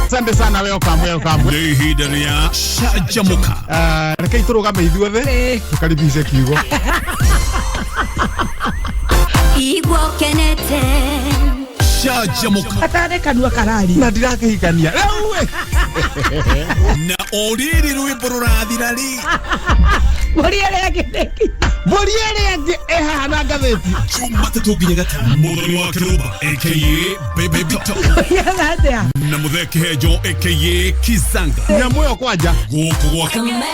Asante sana, welcome. Ihinda ya Canjamuka. Reke iturugame ithuothe tukaribishe kiugo. Igwo kenete. Canjamuka. Atane kanua karari. Na ndirakihikania. Rewe. Na oriri rwimbo rurathirari. Muriere yake. Muriere yake ehana gatheti. Jumatatu nginya gatano. Muthoni Wakirumba AKA Baby. Yalatea. Na Muthoni Kihenjo AKA Kizanga. Na moyo kwaja. Guku gwa Kameme.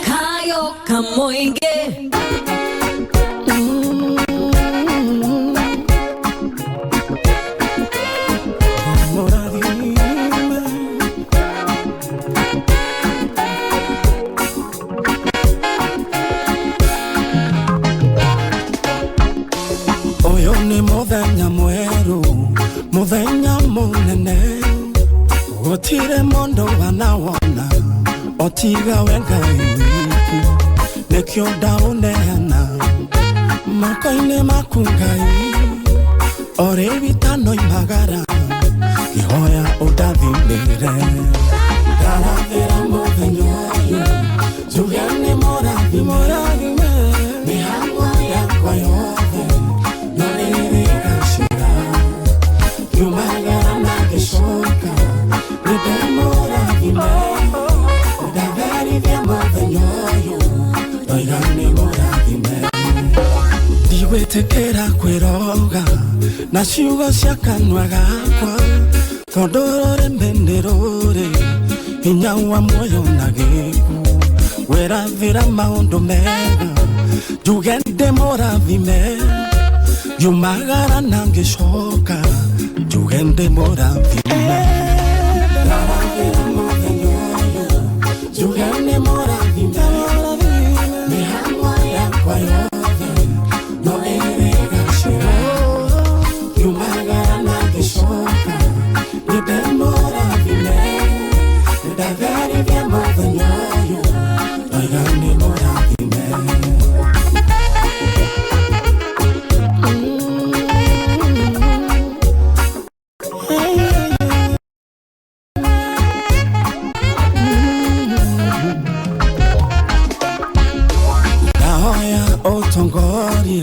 Kayo kamoinge. Muthenya mweru, muthenya munene, gutire mundu wanawona, otiga wenga wiki, nekyo ndaunehana, moko-ini maku Ngai, ori bitano imagara, ihoya undathimire, ndarathira muthenya uyu, njuge ni mũrathime, mĩhang'o yakwa yothe, Ndiwetekera kwiroga na ciugo cia kanua gakwa tondu rurimi ni ruri hinya wa muoyo na giku werathira maundu mega njuge ndi mũrathime yumagara na ngicoka njuge ndi mũrathime njuge ni mũrathime mĩhang'o yakwa yothe no ĩrĩgacĩra yumagara na ngicoka ndi mũrathime ndatherithia mũthenya ũyũ oiga nĩ mũrathime. Otongorie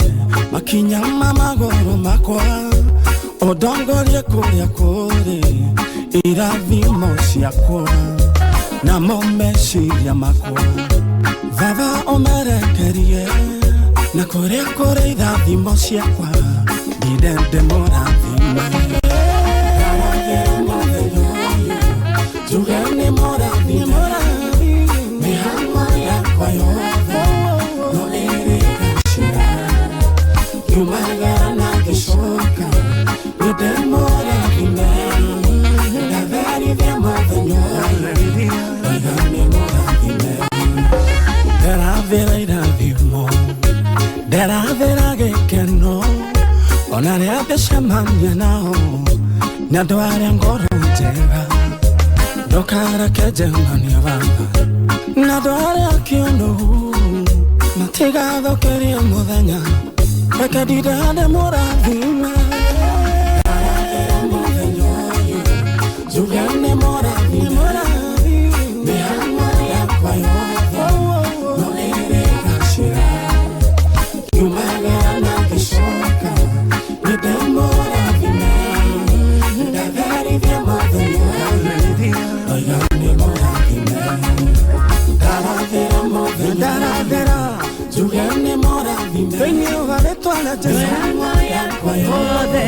makinyama magoro makwa odongorie kuria kuri irathimo ciakwa na momeciria makwa vava omerekerie na kuria kuri irathimo ciakwa ndinde mũrathime njuge nĩ mũrathime mĩhang'o yakwa yothe yumagara na ngicoka ndi mũrathime ndatherithia mũthenya ũyũ oiga nĩ mũrathime nderathĩra irathimo nderathĩra gĩkeno ona rĩrĩa ndĩcemania nao nĩ andũ arĩa ngoro njega ndukareke njemania baba na andũ arĩa kĩũnũhu matigathokerie mũthenya reke ndindane mũrathime mũthenya ũyũ njuge nĩ mũrathime mĩhang'o yakwa yothe no ĩrĩgacĩra yumagara na ngicoka ndi mũrathime ndatherithia mũthenya ũyũ oiga nĩ mũrathime ndarathĩra mũthenya njuge nĩ mũrathime thĩinĩ wa rĩtwa rĩa Jesũ mĩhang'o yakwa yothe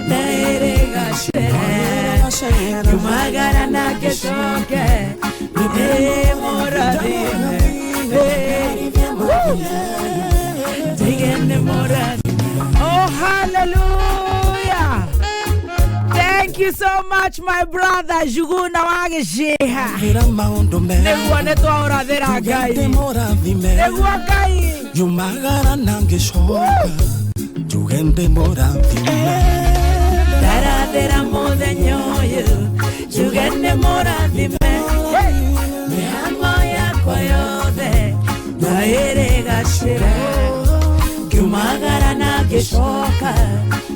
na ĩrĩgacĩra yumagara na ngicoke ndi mũrathime njuge nĩ mũrathime. Oh, hallelujah. Thank you so much, my brother. Juguna wagishiha. Negua netwa urathira Ngai. Negua Ngai. Yumagara na ngicoka njuge ndi mũrathime. Ndarathira mũthenya ũyũ njuge nĩ mũrathime. Mĩhang'o yakwa yothe na ĩrĩgacĩra yumagara na ngicoka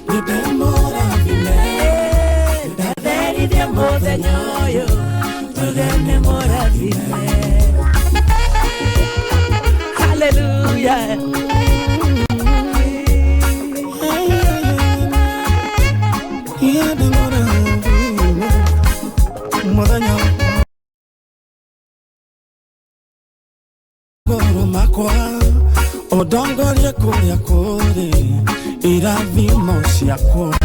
ndi mũrathime. Ndatherithia mũthenya ihinda mũrathime mũthenya goro makwa ũndongorie kũrĩa kũrĩ irathimo ciakwa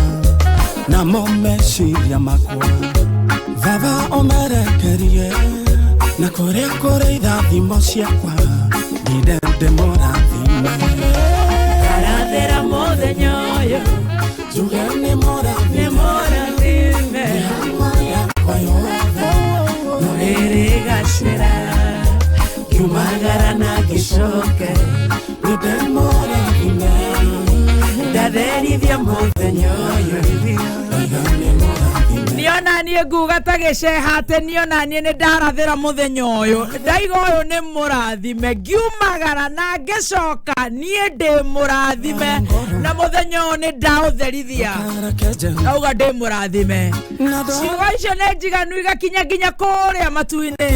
namo meciria makwa baba ũmerekerie na kũrĩa kũrĩ irathimo ciakwa ndĩndĩ mũrathime Ndarathĩra mũthenya ũyũ njuge nĩ mũrathime mĩhang'o yakwa yothe no ĩrĩgacĩra kiumagara na gĩcoke ndĩ mũrathime ndatherithia mũthenya ũyũ niona niĩ nguga ta gĩceha atĩ niona niĩ nĩ ndarathĩra mũthenya ũyũ ndaiga ũyũ nĩ mũrathime ngiumagara na ngĩcoka niĩ ndĩ mũrathime na mũthenya ũyũ nĩ ndaũtherithia auga ndĩ mũrathime ciugo icio nĩ njiganu igakinya nginya kũrĩa matu-inĩ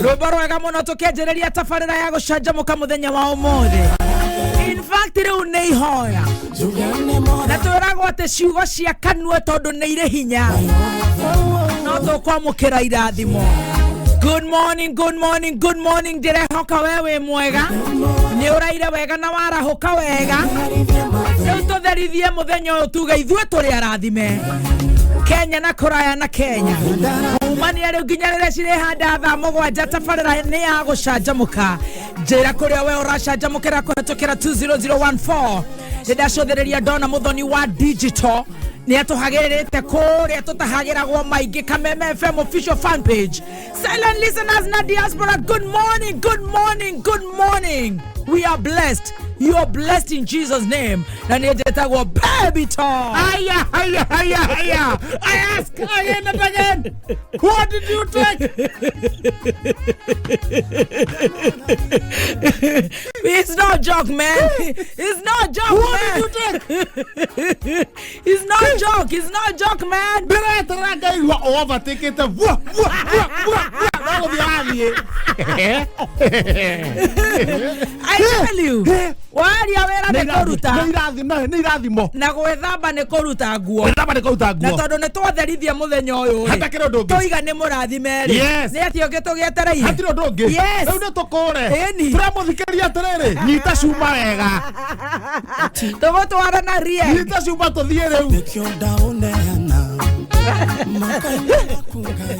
rwĩmbo rwega mũno tũkĩanjĩrĩria tabarĩra ya gũcanjamũka mũthenya wa ũmũthĩ. In fact rĩu nĩ ihoya na twĩragwo atĩ ciugo cia kanua tondũ nĩ irĩ hinya no tũkwamũkĩra irathimo. Good morning, good morning, good morning. Ndirehoka wewe mwega nĩ ũraire wega na warahũka wega rĩu tũtherithie mũthenya ũyũ tuge ithuĩ tũrĩ arathime Kenya na kũraya na Kenya umania rĩu nginya rĩrĩa cirĩ handa thaa mũgwanja tabarĩra nĩ ya gũcanjamũka njĩra kũrĩa we ũracanjamũkĩra kũhetũkĩra 20014 ndĩndacũthĩrĩria ndona Muthoni wa digital nĩ atũhagĩrĩte kũrĩa tũtahagĩragwo maingĩ Kameme FM official fan page. Silent listeners na diaspora, good morning, good morning, good morning. We are blessed. You are blessed in Jesus' name. Na nijetagwo baby talk. Aya. I ask again and again. What did you take? It's no joke, man. It's no joke, What man. did you take? It's no joke. It's no joke, man. Ndĩretaraga igua overtakete vua. Walo bialie. I tell you. Waria wera nĩ kũruta. Nĩ irathimo. Na gwĩthamba nĩ kũruta nguo. Ndaba nĩ kũruta Na nguo. tondũ nĩ twatherithia mũthenya ũyũ rĩ. Hatakĩrĩ ũndũ ũngĩ. Tũiga nĩ mũrathime rĩ. Yes. Nĩ atĩ ũngĩ tũgĩetereire. Hatirĩ ũndũ ũngĩ. Yes. Rĩu nĩ tũkũre. Ĩni. Tũramũthikĩria atĩrĩrĩ. Nyita cuma wega. Tũgũtwara na ria. Nyita cuma tũthiĩ rĩu. nĩkĩo ndaũneana makainĩ maku Ngai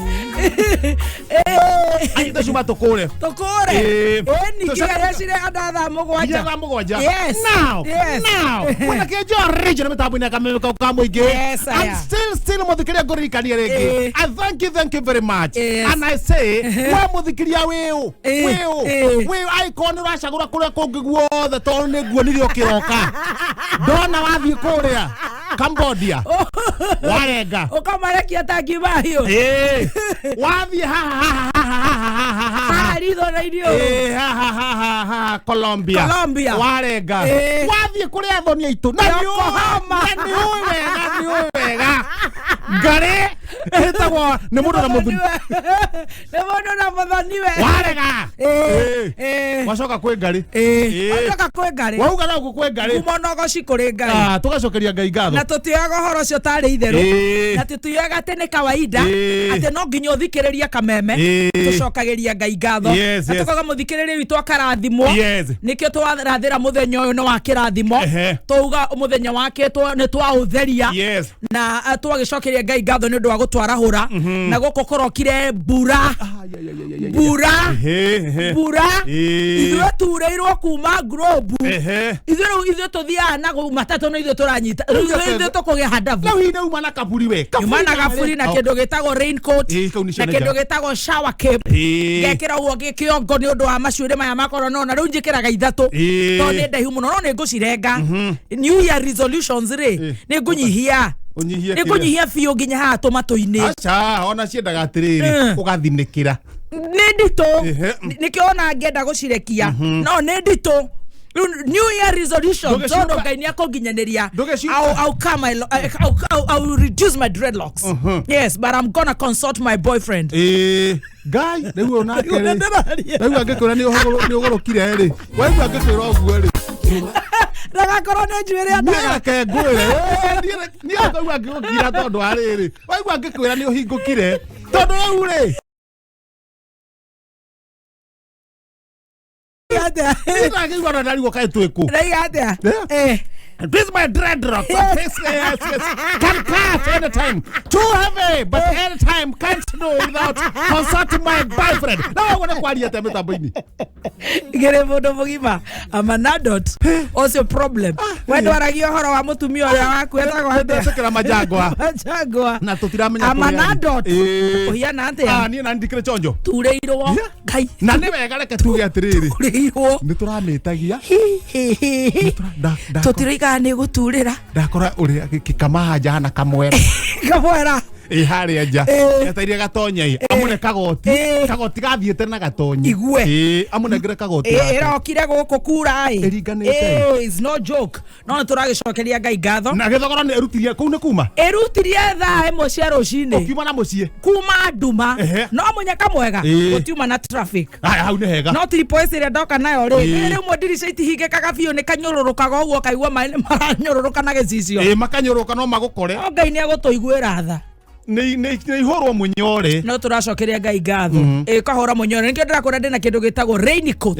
Anyita cuma tũkũre. Tũkũre. Ĩĩ. Ĩni kĩrĩa cirĩ handa thaa mũgwanja. Thaa mũgwanja. Yes. Now. Yes. Mwana Kihenjo original mitambo-inĩ ya Kameme ka mũingĩ. Yes, I And am. still mũthikĩria ngũririkania rĩngĩ. I thank you very much. Yes. And I say, we mũthikĩria wĩũ. Wĩũ. Aĩkorwo nĩ ũracagũra kũrĩa kũngĩ guothe tondũ nĩ nguonire ũkĩroka. Ndona wathiĩ kũrĩa Cambodia. Warenga. Ũkamarekia ta ngimahiũ. Wathiĩ Ritho na irio. Colombia. Warenga. Wathiĩ kũrĩa thoni aitũ. Na Yokohama. nĩ wega. Ngare ĩtagwo nĩ mũndũ na mũthuri. Nĩ mũndũ na mũthoni we. Warega. Wacoka kwĩ ngari. Wacoka kwĩ ngari. Wauga na gũkũ kwĩ ngari. Kumonogoci kũrĩ Ngai. Tũgacokeria Ngai ngatho. Na tũtioyaga ũhoro ũcio tarĩ itherũ. Na tũtioyaga atĩ nĩ kawaida. Atĩ no nginya ũthikĩrĩria Kameme. Tũcokagĩria Ngai ngatho. Na tũkaga mũthikĩrĩria witũ akarathimwo. Nĩkĩo twarathĩra mũthenya ũyũ nĩ wa kĩrathimo. Twauga mũthenya wake nĩ twaũtheria. Na twagĩcokeria Ngai ngatho nĩ ũndũ wa gũtwarahũra. Na gũkũ kũrokire mbura. Ithuĩ turĩirwo kuma Globe. Ithuĩ tũthiaga na matatũ na ithuĩ tũranyita. Ithuĩ tũkũgĩa handabu. Rĩu hina uma na kaburi we. Uma na gaburi na kĩndũ gĩtagwo raincoat. Na kĩndũ gĩtagwo shower cape. Ngekĩra ũguo kĩongo nĩ ũndũ wa macuĩrĩ maya makorwo no na rĩu njĩkĩraga ithatũ. Tondũ nĩ ndaihu mũno no nĩ ngũcirenga. New Year resolutions rĩ nĩ ngũnyihia. Nĩ ngũnyihia biũ nginya haha tũmatũ-inĩ. Acha ona ciendaga atĩrĩrĩ ũgathinĩkĩra. Nĩ nditũ. Nĩkĩo ona ngenda gũcirekia. No nĩ nditũ. New Year resolution. Tondũ Ngai nĩ akũnginyanĩria. I'll reduce my dreadlocks. Yes, but I'm gonna consult my boyfriend. Ngai, rĩu ona kere. Rĩu angĩkwĩra nĩ ũgũrũkire rĩ. Waigua angĩkwĩra ũguo rĩ. ndagakorwo nĩ njuĩrĩ andaga Nĩreke ngwĩre niĩ akaigua ngĩgũkira tondũ wa rĩrĩ waigua ngĩkwĩra nĩ ũhingũkire tondũ rĩu rĩ ndagĩigua na ndarigwo kaĩ twĩkũ ndaiga atĩa This is my dreadlock. Yes. Can cut anytime. Too heavy, but anytime can't do without consulting my boyfriend. No, I want to call you to me. Gere mũndũ mũgima I'm an adult. What's your problem? Wendo aragia ũhoro wa mũtumia ũrĩa waku etagwo atĩa? Ndĩcekera majangwa. Majangwa. Na tũtiramenya I'm an adult. Ũhiana atĩa? Niĩ na ndikire chonjo. Turĩirwo. Ngai. Na nĩ wega reke tuge atĩrĩrĩ. Turĩirwo. Nĩ tũramĩtagia. Tũtiroiga nĩ gũturĩra. Ndakora ũrĩa gĩkamahanja hana kamwera. Kamwera. Harĩa nja etairie gatonye amune kagoti gathiĩte na gatonye igue amunengere kagoti ĩrokire gũkũ kura ĩringanĩte is no joke no tũragicokeria Ngai ngatho na gĩthogora nĩ ĩrutirie kũu nĩ kuma ĩrutirie thaa ĩmwe cia rũcinĩ ũkiuma na mũciĩ kuma nduma no mũnyaka mwega gũtiuma na traffic hau nĩ hega no tripoesi ĩrĩa ndoka nayo rĩ rĩmwe ndirica itihingĩkaga biũ nĩ kanyũrũrũkaga ũguo kaigua maĩ nĩ maranyũrũrũka na gĩcicio makanyũrũka no magũkore Ngai nĩ egũtũiguĩra tha nĩ ihorwo munyore no turacokeria Ngai ngatho kahora munyore nikio ndĩrakũra ndĩna kĩndũ gĩtagwo raincoat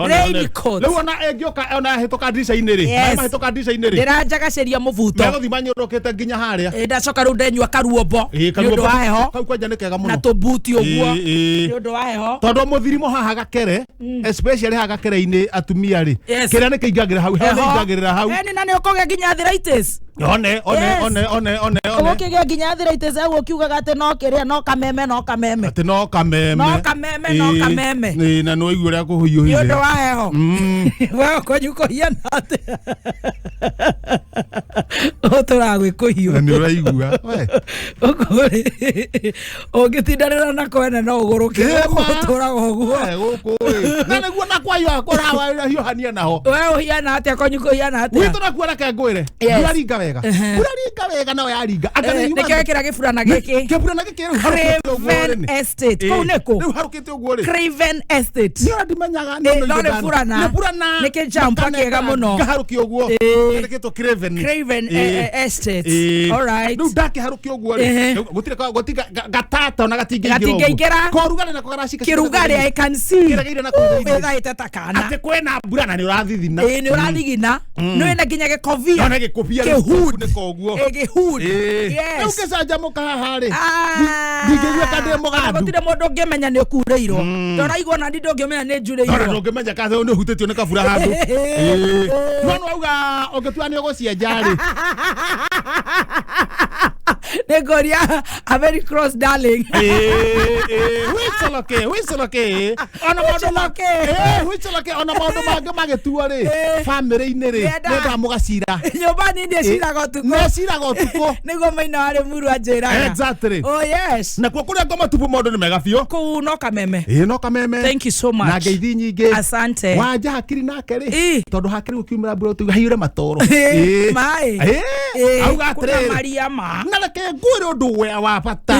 raincoat rĩu ona ĩngĩoka ona hĩtũka ndirica-inĩ rĩ mahĩtũka ndirica-inĩ rĩ ndĩranjagacĩria mũbuto megũthi manyũrũkĩte nginya harĩa ndacoka rĩu ndenyua karuombo nĩ ũndũ wa heho kau kwanja nĩ kega mũno na tũbuti ũguo nĩ ũndũ wa heho tondũ mũthirimo haha gakere especially haha gakere-inĩ atumia rĩ kĩrĩa nĩ kĩingagĩra hau heho nĩ ingagĩrĩra hau na nĩ ũkũgĩa nginya arthritis one ũgũkĩgĩa nginya arthritis egwo kiugaga atĩ no kĩrĩa no kameme atĩ no kameme na no igua rĩa kũhũihũhire nĩ ũndũ wa heho we ũkũnyukũhia na atĩ ũtũragwĩkũhiũ na nĩ ũraigua ũngĩtindanĩra na kwene no ũgũrũke ũtũraga ũguo na nĩguo na kwayo kũrahiũhania naho we ũhiana atĩa kũnyukũhiana atĩa witũ nakuo reke ngwĩre uraringa wega no yaringa nĩkĩo gĩkĩra gĩburana gĩkĩ kĩburana gĩkĩ Craven Estate kũu nĩkũ rĩu harũkĩte ũguo rĩ Craven Estate nĩ ndimenyaga no nĩ burana nĩ Canjamuka kĩega mũno ngaharũkia ũguo ndĩkĩtwo Craven Estate alright rĩu ndakĩharũkia ũguo rĩ gũtirĩ gatata na gatingĩingĩra korugare nako garacika kĩrugarĩ I can see kĩragĩire na kũu wethaĩte ta kana atĩ kwĩna mbura na nĩ ũrathithina nĩ ũrathigina nĩ wĩna nginya gĩkobia na gĩkobia kĩhud ũguo kĩhud rĩu Canjamuka haha rĩ ndingĩigua ka ndĩ mũgandu gũtirĩ mũndũ ũngĩmenya nĩ ũkurĩirwo ndũraigua na ndũngĩmenya nĩ njurĩirwo ndũngĩmenya ka nĩ ũhutĩtio nĩ kabura handũ no no auga ũngĩtua nĩ ũgũcienja rĩ nĩngũria a very cross darling wicoloke ona maũndũ mangĩ magĩtuo rĩ bamĩrĩ-inĩ rĩ nĩnda mũgacira nyũmba nini ĩciraga ũtukũ nĩguo maina warĩ muru anjĩraga exactly oh yes nakuo kũrĩa ngoma tupu maũndũ nĩ mega biũ kũu no kameme no kameme thank you so much na ngeithi nyingĩ asante wanja hakiri nake rĩ tondũ hakiri gũkiumĩra mbura ũtauga haiyũre matoro maĩ auga atĩrĩrĩ maria ma na reke ngwĩre ũndũ wea wa bata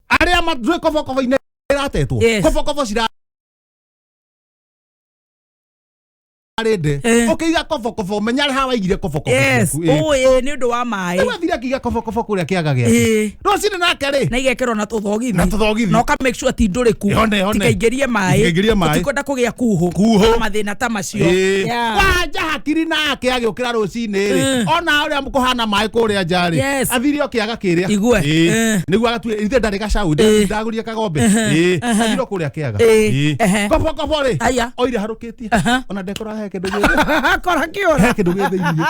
arĩa matũĩ kobokobo-inĩ ĩratetwo kobokobo cira arende ũkĩiga kobokobo menya harĩa waigire kobokobo nĩ ũndũ wa maĩ rĩu athire akĩiga kobokobo kũrĩa kĩaga gĩake rũcinĩ nake rĩ na igekĩrwo na tũthogithi no ka make sure ti ndũrĩku tikaingĩrie maĩ tutikwenda kũgĩa kuhũ mathĩna ta macio wanja hakiri nake agĩũkĩra rũcinĩ rĩ ona ũrĩa kũhana maĩ kũrĩa nja rĩ athire o kĩaga kĩrĩa nĩguo agatuire ithe ndarĩ gacaũ ndagũrie kagombe athire o kũrĩa kĩaga kobokobo rĩ oire harũkĩtie ona ndekora kĩndũ gĩthĩ kora kĩora kĩndũ gĩthĩ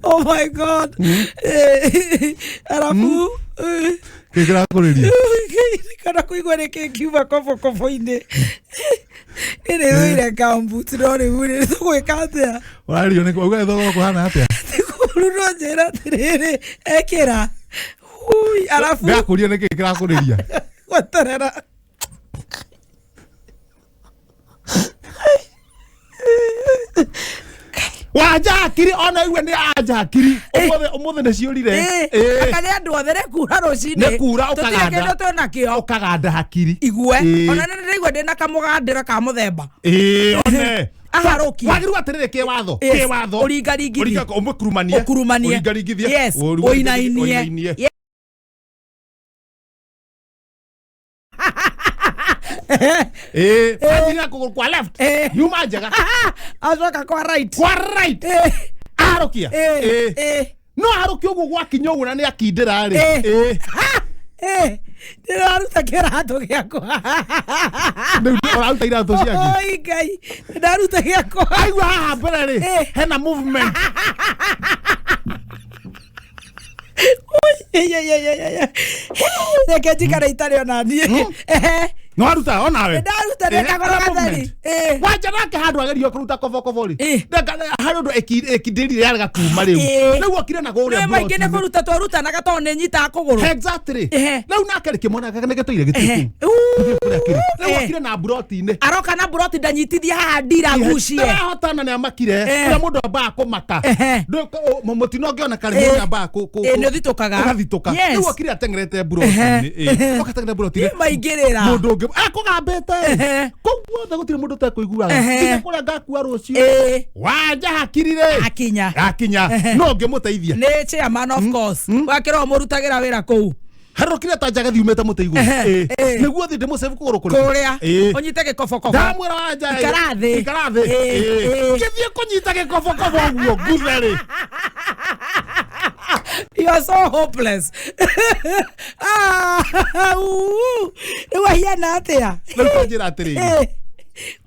oh my god arabu kĩkĩrakũrĩria kana kũigua nĩkĩ kiuma kobokobo-inĩ nĩ rĩrũire gambut no rĩu nĩ tũgwĩka atĩa ũrario nĩ kuuga thogora kũhana atĩa rĩu no njĩra atĩrĩrĩ ekĩra arabu ngakũria nĩkĩ kĩrakũrĩria gweterera wanja hakiri ona iwe ni anja hakiri ũmũthĩ nĩ ciũrire akane andu othe nekura rũcinĩ nekura ũkaganda tũtona kĩo ũkaganda hakiri igwe ona nĩ ndaigua ndĩna kamũgandĩra ka mũthemba one aharokia Wakirumba atirire kiwatho uringaringithie umukurumanie uringaringithie yes oinainie ajira kwa left yuma njega azoka kwa right aharokia no aharokia uguo gwakinya uguo na nĩ akindĩra rĩ ndĩraruta kĩratũ gĩakwa ũraruta iratũ ciake oi ngai ndaruta gĩakwa aigua haha mbere rĩ hena movement reke njikare itarĩ ona niĩ no aruta onawe ndaruta ndĩkagora gatheri wanja nake handũ agerio kũruta kobokobo rĩ harĩ ũndũ ekindĩrire yarega kuma rĩu rĩu okire na gũrĩa maingĩ nĩ kũruta twarutanaga tondũ nĩ nyitaga kũgũrũ exactly rĩu nake rĩkĩmona nĩ gĩtũire gĩtĩkũ rĩu okire na buroti-inĩ aroka na buroti ndanyitithia haha ndiragucie hotana nĩ amakire rĩrĩa mũndũ ambaga kũmaka mũtino ũngĩoneka rĩ mũndũ ambaga nĩ ũthitũkaga ũgathitũka rĩu okire ateng'erete buroti-inĩ okateng'ere buroti-inĩ maingĩrĩra mũndũ ũngĩ akũgambĩte koguo gũtirĩ mũndũ ũtekũiguaga nginya kũrĩa ngakua rũciũ wanja hakirire akinya no ngĩmũteithia nĩ chairman of course wakĩrwo mũrutagĩra wĩra kũu harokire ta njaga thiumĩte mũtĩ igũrũ nĩguo thiĩ ndĩmũcebe kũgũrũ kũrĩa ũnyite gĩkobokobo ndamwĩra wanja ikarathĩ gĩthiĩ kũnyita gĩkobokobo ũguo ngutherĩ you are so hopeless rĩu ahiana atĩa rĩu tanjĩra atĩrĩrĩ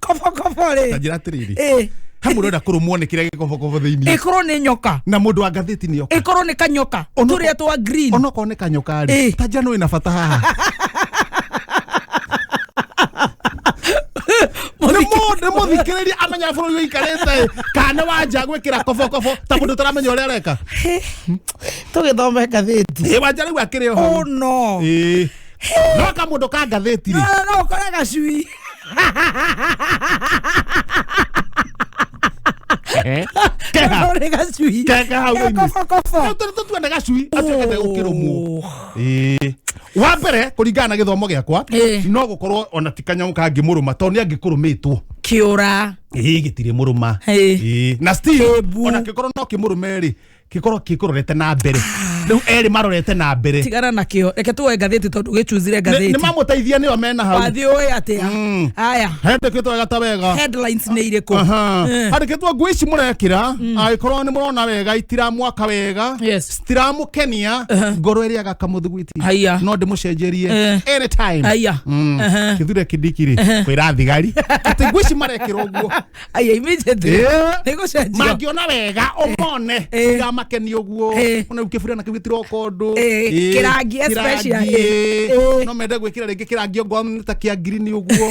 kobokobo rĩ tanjĩra atĩrĩrĩ ha mũndũ enda kũrũmwo nĩ kĩrĩa gĩkobokobo thĩinĩ ĩkorwo nĩ nyoka na mũndũ wa ngathĩti nĩ yoka ĩkorwo nĩ kanyoka tũrĩa twa green onokorwo nĩ kanyoka rĩ tanja no ĩna bata haha nĩ mũthikĩrĩria amenya bũrũri ũikarĩte kana wanja gwĩkĩra kobokobo ta mũndũ ũtaramenya ũrĩa areka tũgĩthome ngathĩti wanja rĩu akĩrĩ o no no ka mũndũ ka ngathĩti rĩ no ũkore gacui tuende gacui atuĩkĩte gũkĩrũmwo wa mbere kũringana na gĩthomo gĩakwa no gũkorwo ona ti Canjamuka angĩmũrũma tondũ nĩ angĩkũrũmĩtwo kĩũra gĩtirĩ mũrũma na still ona gĩkorwo no kĩmũrũme rĩ gĩkorwo gĩkũrorete na mbere rĩu erĩ marorete na mbere tigana nakĩo reke tuoe ngathĩti tondũ gĩchuzire ngathĩti nĩ mamũteithia nĩo mena hau wathi ũĩ atĩa aya hendĩkĩtwo wega ta wega headlines nĩ irĩkũ handĩkĩtwo ngũ ici mũrekĩra angĩkorwo nĩ mũrona wega itiramwaka wega citiramũkenia ngoro ĩrĩaga kamũthugwiti no ndĩmũcenjerie anytime kĩthure kĩndikirĩ kwĩra thigari atĩ ngũ ici marekĩra ũguo aya immediately nĩgũcenjio mangĩona wega ũmone makeni ũguo ona ukĩbura na kĩbitirwo kondũ kĩrangi special no mende gwĩkĩra rĩngĩ kĩrangi ngwa ta kĩa green ũguo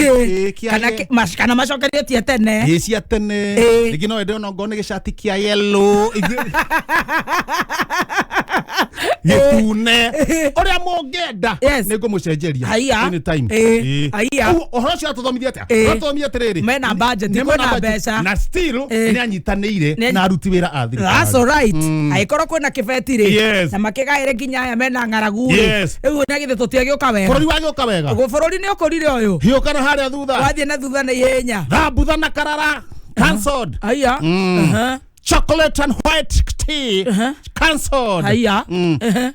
kana macokeretie tene cia tene rĩngĩ no ende ona ngwa nĩ gĩcati kĩa yellow gĩtune ũrĩa mũngĩenda nĩngũmũcenjeria anytime ũhoro ũcio atũthomithia atĩa atũthomithia atĩrĩrĩ mena budget kwĩna mbeca na still nĩ anyitanĩire na aruti wĩra a thirikari aikorwo kwĩna kĩbeti rĩ na makĩgaĩre nginya aya mena ng'aragu rĩ rĩu nĩ githĩ tũtiagĩũka wega bũrũri wagĩũka wega bũrũri nĩ ũkũrire ũyũ hiũka na harĩa thutha wathiĩ na thutha nĩ ihenya thambutha na karara cancelled chocolate and white tea cancelled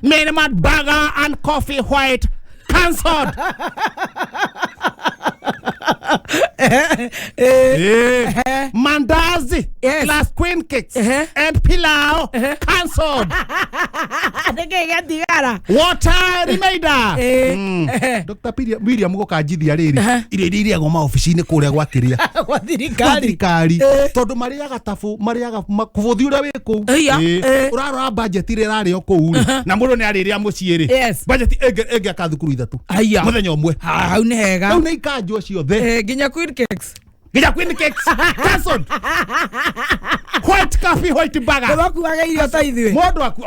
minimum burger and coffee white cancelled mandazi plus queen cakes and pilau cancelled water remainder Dr. William gũkanjithia rĩrĩ irio iria iriagwo maobici-inĩ kũrĩa gwakĩrĩa gwa thirikari tondũ marĩaga tabu marĩaga kũbũthi ũrĩa wĩ kũu ũrarora budget ĩrĩa ĩrarĩo kũu na mũndũ nĩ arĩrĩa mũciĩ rĩ budget ĩngĩaka thukuru ithatũ mũthenya ũmwe hau nĩ hega rĩu nĩ ikanjwo ciothe nginya queen cakes Gija queen cakes. Cancelled. White coffee, white burger. Bakuaga irio ta ithuĩ. Mũndũ aku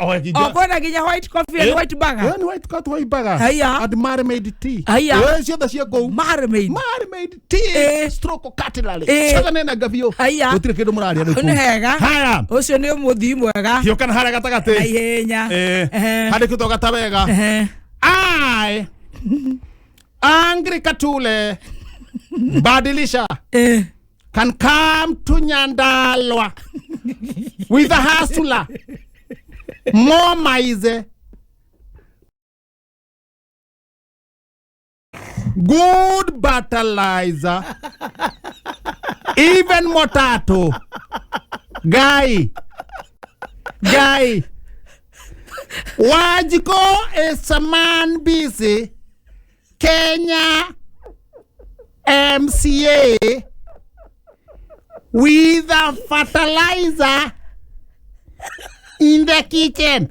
kwenda nginya white coffee and white burger. Ni white coffee, white burger. Haya. And marinated tea. Haya. Ciothe cia go. Marinated tea. Stroke cutlery. Ciothe nĩ na ngabio. Haya. Gũtirĩ kĩndũ mũraria rĩu. Nĩ hega. Haya. Ũcio nĩ ũmũthii mwega. Hiyo kana harĩa gatagatĩ. Naihenya. Handĩkĩtwo gatawega. I Angry Katule Badilisha can come to Nyandalwa with a hustler. More maize. Good fertilizer. Even motato. Guy. Wajiko is a man busy. Kenya MCA with a fertilizer in the kitchen.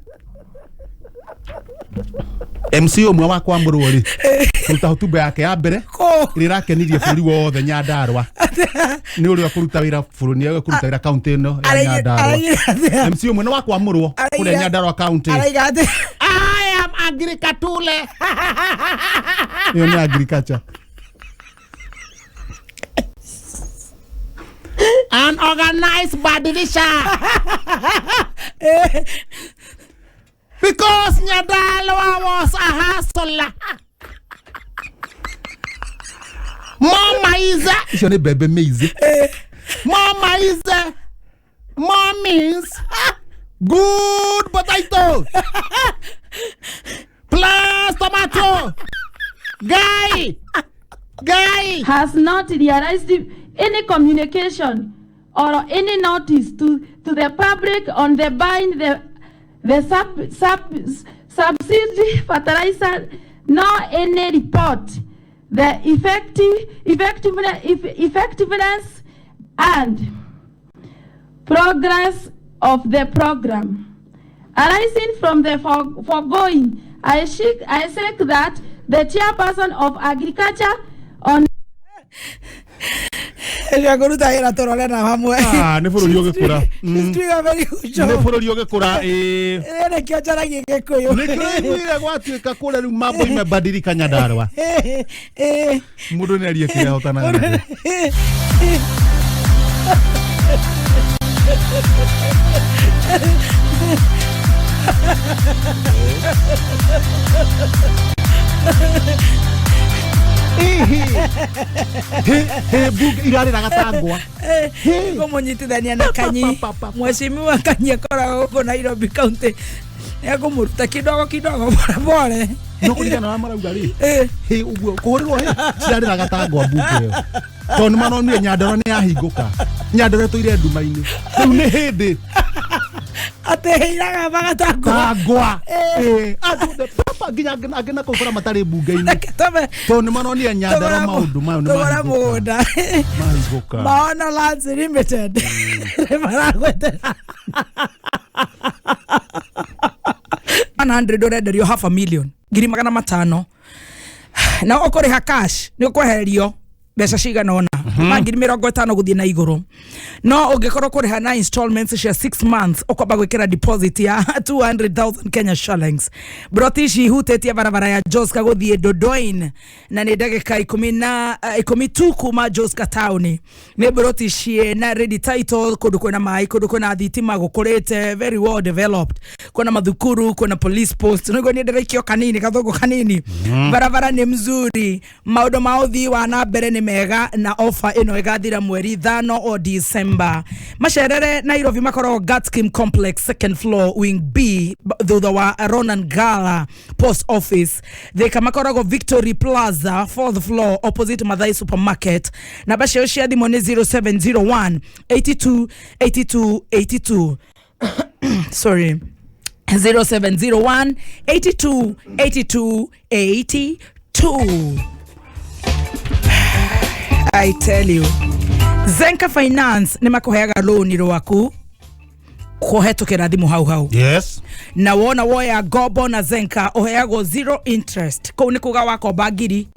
MCO mwe wa kwa mũrũri kuruta hotuba yake ya mbere irakenirie bũrũri wothe Nyandarua ni uri akuruta wira bũrũri ni akuruta wira county no ya Nyandarua. MCO mwe wa kwa mũrũo kule Nyandarua county. I am agriculture. Yo ni agriculture. An organized badilisha. Because Nyandalwa was a hustler. More maize. Isho ni bebe maize. More maize. More means good potato. Plus tomato. Guy has not realized any communication or any notice to the public on the buying the subsidy fertilizer, nor any report the effectiveness and progress of the program. Arising from the foregoing, I seek that the chairperson of agriculture on Eliagoruta era torolena hamwe. Ni bũrũri ũgĩkũra. Twiga very ujo. Ni bũrũri ũgĩkũra Ene kĩonjara gĩgĩkũyũ. Ni kĩrĩguire gwatuĩka kũrĩa rĩu mambo imebadilika Nyandarua. Mũndũ nĩ arie kĩrĩa hotanaga. Bug irarĩra gatangwa. Kũmũnyitithania na Kanyi. Mheshimiwa Kanyi akoragwo gũkũ Nairobi county. Nĩakũmũruta kidogo pole. No kũringana na marauga rĩ. Ũguo kũhũrĩrwo cirarĩra gatangwa bug ĩyo. Tondũ manonire Nyandarua nĩ yahingũka. Nyandarua tũire nduma-inĩ. Rĩu nĩ hĩndĩ. Ateheiraga magatangwa. Papa nginya angĩna kũbara matarĩ mbunge-inĩ. Tondũ manonire Nyandarua maũndũ mayo nĩ mahingũka. Mahingũka. Maona Lands Limited. Maragwetera. 100 ũrenderio half a million. 500,000. Na ũkũrĩha cash nĩ ũkwehererio mbeca cigana ona. Mangiri 50 guthie na iguru. No ũngĩkorwo kũrĩha na installments cia 6 months ũkwamba gwĩkĩra deposit ya 200,000 Kenya shillings. Brotishi hutetia barabara ya Joska guthie Dodoin na nĩ ndagĩka 12 kuma Joska town. Nĩ brotishi na ready title kũndũ kwĩna maĩ, kũndũ kwĩna thitima gũkũrĩte, very well developed. Kuna mathukuru, kuna police post. Nĩguo nĩ ndĩrekio kanini gathũngũ kanini. Barabara nĩ mzuri. Maũndũ ma ũthii wa na mbere nĩ mega na offer ino igathira mweri 5 o December. Macerere Nairobi makoragwo Gatskim Complex second floor wing B thutha wa Ronan Gala post office. Thika makoragwo Victory Plaza 4th floor opposite Mathai supermarket. Na bacio cia thimo ni 0701 82 82 82. Sorry. 0701 82 82 82. I tell you, Zenka Finance ni makuheaga loan rwaku kuhetũkĩra thimũ hau. Yes. Na wona woya gobo na Zenka uheagwo 0 interest. Kũu nĩ kuga wakomba ngiri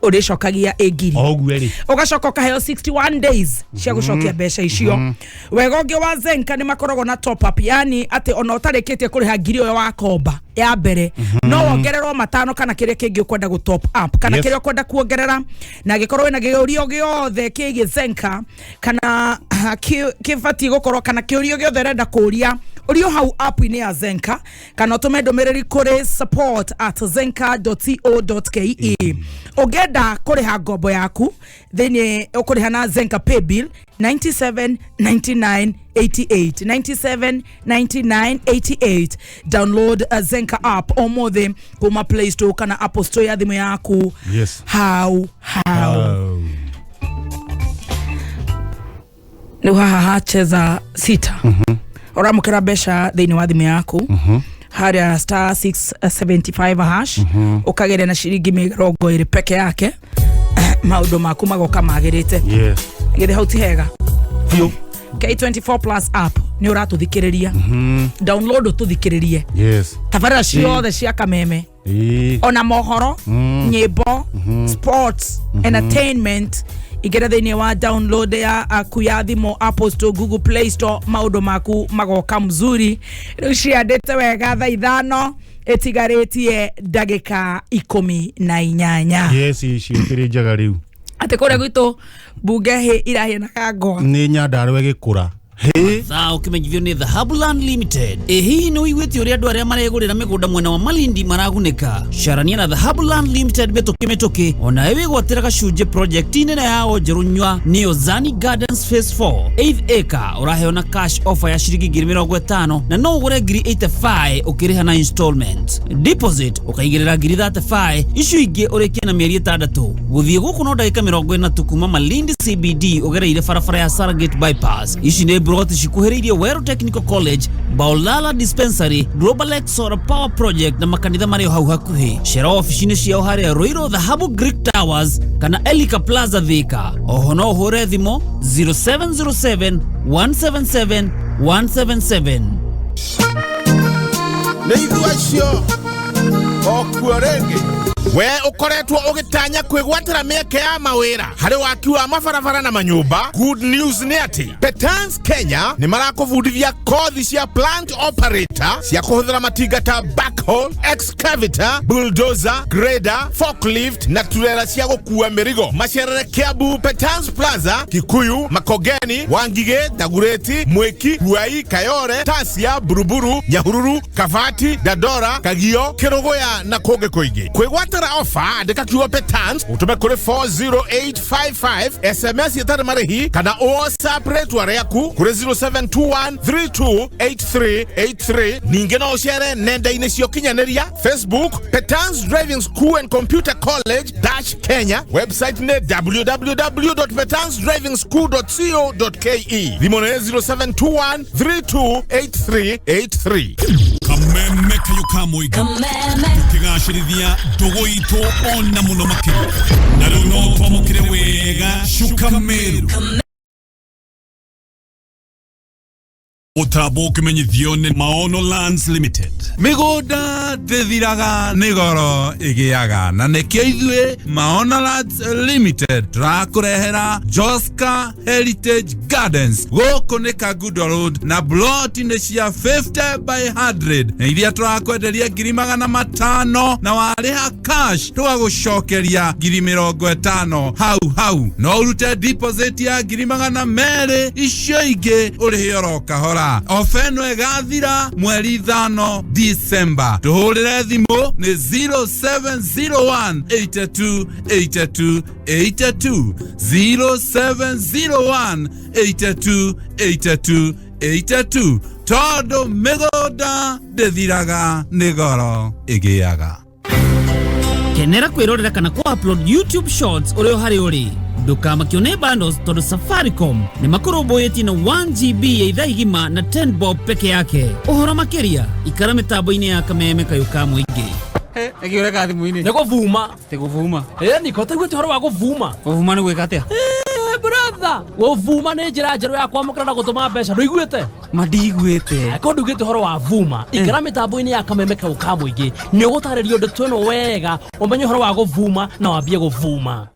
urishokagia egiri ogweri ugacoka kaheo 61 days cia gucokia mbeca icio wega ungi wa Zenka ni makoragwo na top up yani ati ona utarikite kuriha ngiri yo wa komba ya mbere no wongererwo matano kana kiria kingi ukwenda gu top up kana kiria ukwenda kuongerera na gikorwo na giurio giothe kigi Zenka kana kifati gukorwo kana kiurio giothe renda kuria urio hau app-ini ya Zenka kana utume ndumiriri kuri support@zenka.co.ke ugenda kuriha ngombo yaku thini ukuriha na Zenka pay bill 979988 download a Zenka app ũmũthĩ kuma Play Store kana Apple Store ya thimu yaku. Yes. How ni haha cheza sita oramukira besha thini wa thimu yaku haria star 675 hash ukageria na shiringi 20 peke yake maundu maku magoka magirite. Yes. Githe hauti hega fio K24 plus app ni uratuthikiriria download ututhikiririe. Yes. Tafara ciothe cia kameme ona mohoro nyimbo sports entertainment igera thini wa download ya akuyathimo Apple Store Google Play Store maundu maku magoka mzuri ruciandite wega thaa 5 etigaretie dagika 18. Yes, ciukiri njaga riu ate kore gwito bunge he irahia na kango ni nyandarwe gikura he thao kimenyithio ni Dhahabuland Limited. Hii ni uigwiti uria andu aria maregurira migunda mwena wa Malindi maraguneka. Sharania na Dhahabuland Limited metoke ona ewe gwatira gacunje project nene ya onjerunywa ni Ozani Gardens Phase 4 8th acre uraheo na cash offer ya shiringi 50 na no ugure ngiri 85 ukiriha na installment. Deposit ukaigirira ngiri 35 icio ingi urikia na mieri 6 guthie guku no ndagika 40 kuma Malindi CBD ugereire barabara ya Sargate bypass. Ici ni broti shikuheririe Wero Technical College, Baolala Dispensary, Global X Solar Power Project na makanitha mario hau hakuhi. Shera ofisini cia haria Roiro Dhahabu Greek Towers kana Elika Plaza Thika. Oho no hore thimo 0707 177 177. Neithuacio okuorenge we ukoretwo ugitanya kwigwatira mieke ya mawira hari waki wa mabarabara na manyumba. Good news ni ati Petans Kenya ni marakubundithia kothi cia plant operator cia kuhuthira matinga ta backhoe, excavator, bulldozer, grader, forklift na turera cia gukua mirigo. Macerere Kiambu Petans Plaza, Kikuyu, Makogeni, Wangige, Dagureti, Mweki, Huai, Kayore, Tasia, Buruburu, Nyahururu, Kavati, Dadora, Kagio, Kirogoya na Koge Koigi. Kwigwatira offer andika kiwa Petans utume kuri 40855 SMS yetare marehi kana WhatsApp rate yaku kuri 0721328383. Ninge no share nenda ine cio kinyaneria Facebook Petans Driving School and Computer College Kenya, website ne www.petansdrivingschool.co.ke. Limone 0721328383. Kameme kayo kamoiga kigashirithia dogo ito ona muno makiro na runo twamukire wega shukameru Otabo kimenyithio ni Maono Lands Limited. Migunda ndithiraga nigoro igiaga na nikio ithue Maono Lands Limited turakurehera Joska Heritage Gardens goko ni Kagudo Road na plot ni cia 50 by 100 na iria turakwenderia 500 na wariha cash tugagucokeria 50 hau no urute deposit ya 200 icio ingi urihio kahora. Ofeno egathira mweri 5 December. Tuhurire thimo ni 0701 8282 82 0701 8282 82. Todo migoda ndithiraga nigoro igiaga. Kenera kwirorera kana ku upload YouTube shorts uri hari uri. Duka makione bundles todo Safaricom ni makorobojeti na 1GB ya idhaa igima na 10 bob peke yake. Ohoro makeria ikara mitambo-ini ya kameme kayuka muingi. Egioreka thimu-ini. Nego vuma. Teguvuma. Niko tegwete horo wa kuvuma. Kuvuma ni gwika atia? Brother. Either gũvuma nĩ njĩra njerũ ya kwamũkĩra na gũtũma mbeca ndũiguĩte Mandigwĩte ko ndugĩte horo wa vuma ikara mĩtambo-inĩ ya kameme kau ka mũingĩ nĩ ũgũtarĩrio ũndũ twĩno wega ũmenye horo wa gũvuma na wambie gũvuma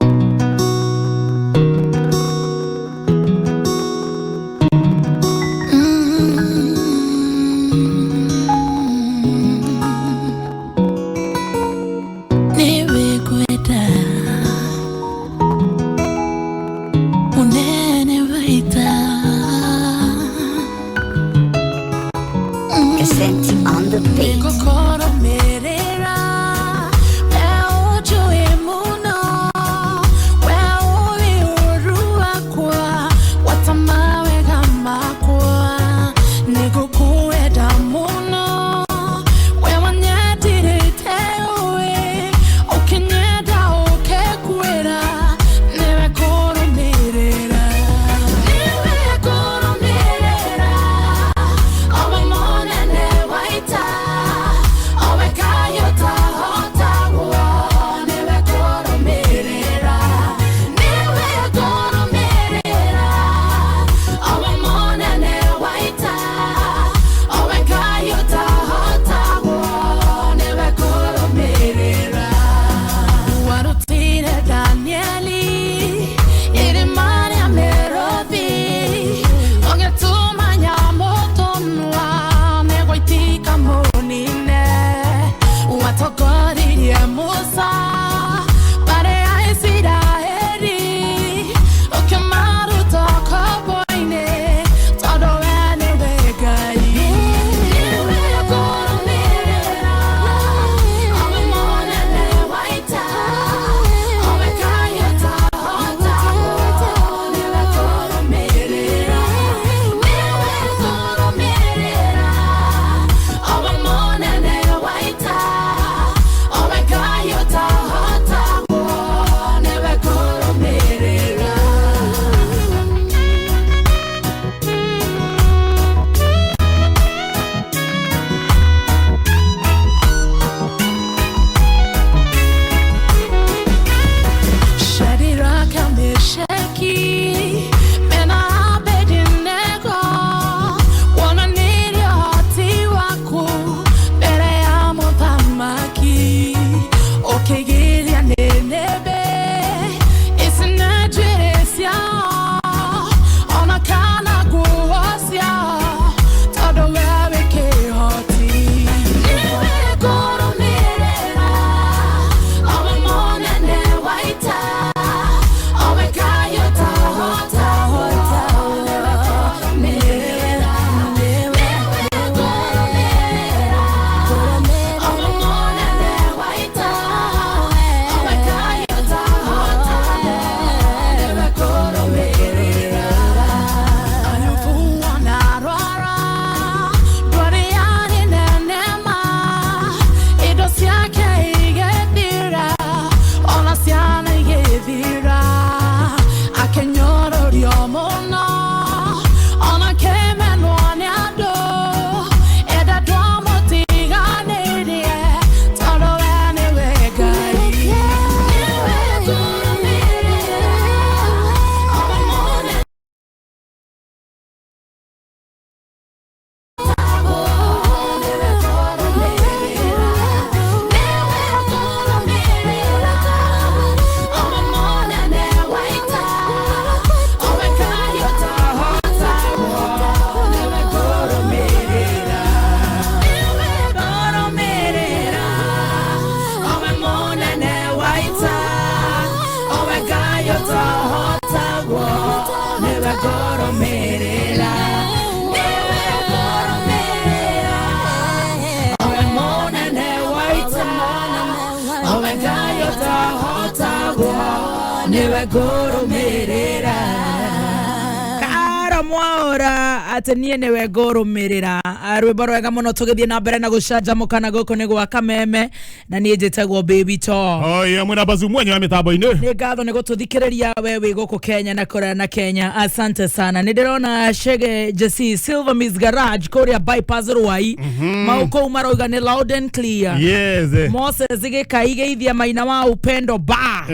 ora atenie newe ngorumirira rwimbo rwega muno tugithie na mbere na gucanjamuka na guku ni gwa kameme na nie njitagwo baby to oya mwina bazu mwenye wa mitambo-ini ni ngatho ni gututhikiriria wewe guku Kenya na kora na Kenya. Asante sana. Ni ndirona Shege Jesse Silver Miss Garage Korea bypass Ruai mauko maroiga ni loud and clear. Yes. Moses gikaige ithia maina wa upendo ba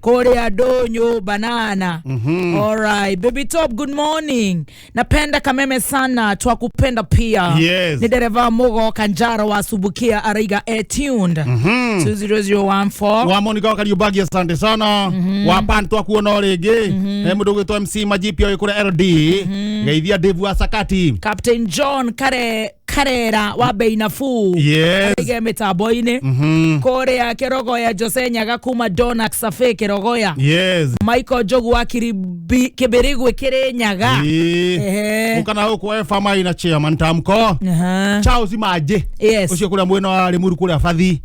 Korea donyo banana. Alright baby top, good morning. Napenda kameme sana, twakupenda pia. Yes. Ni dereva Mogo Kanjaro wa Subukia Ariga tuned 20014 wa Monica Kariobagi. Asante sana. Wa Panto kuona orege mundu gwitwa MC Majipi oyikura LD geithia Devu wa Sakati Captain John Karera wa Beinafu. Yes. Ige mitambo-ini Korea Kirogoya Jose Nyaga kuma Donax Safe Kirogoya. Yes. Michael Jogu wa Kibirigwe Kirinyaga. Ukana huko FMA ina chairman Tamko Charles Maje. Yes. Ucio kula mwena wa Limuru kula Fathi.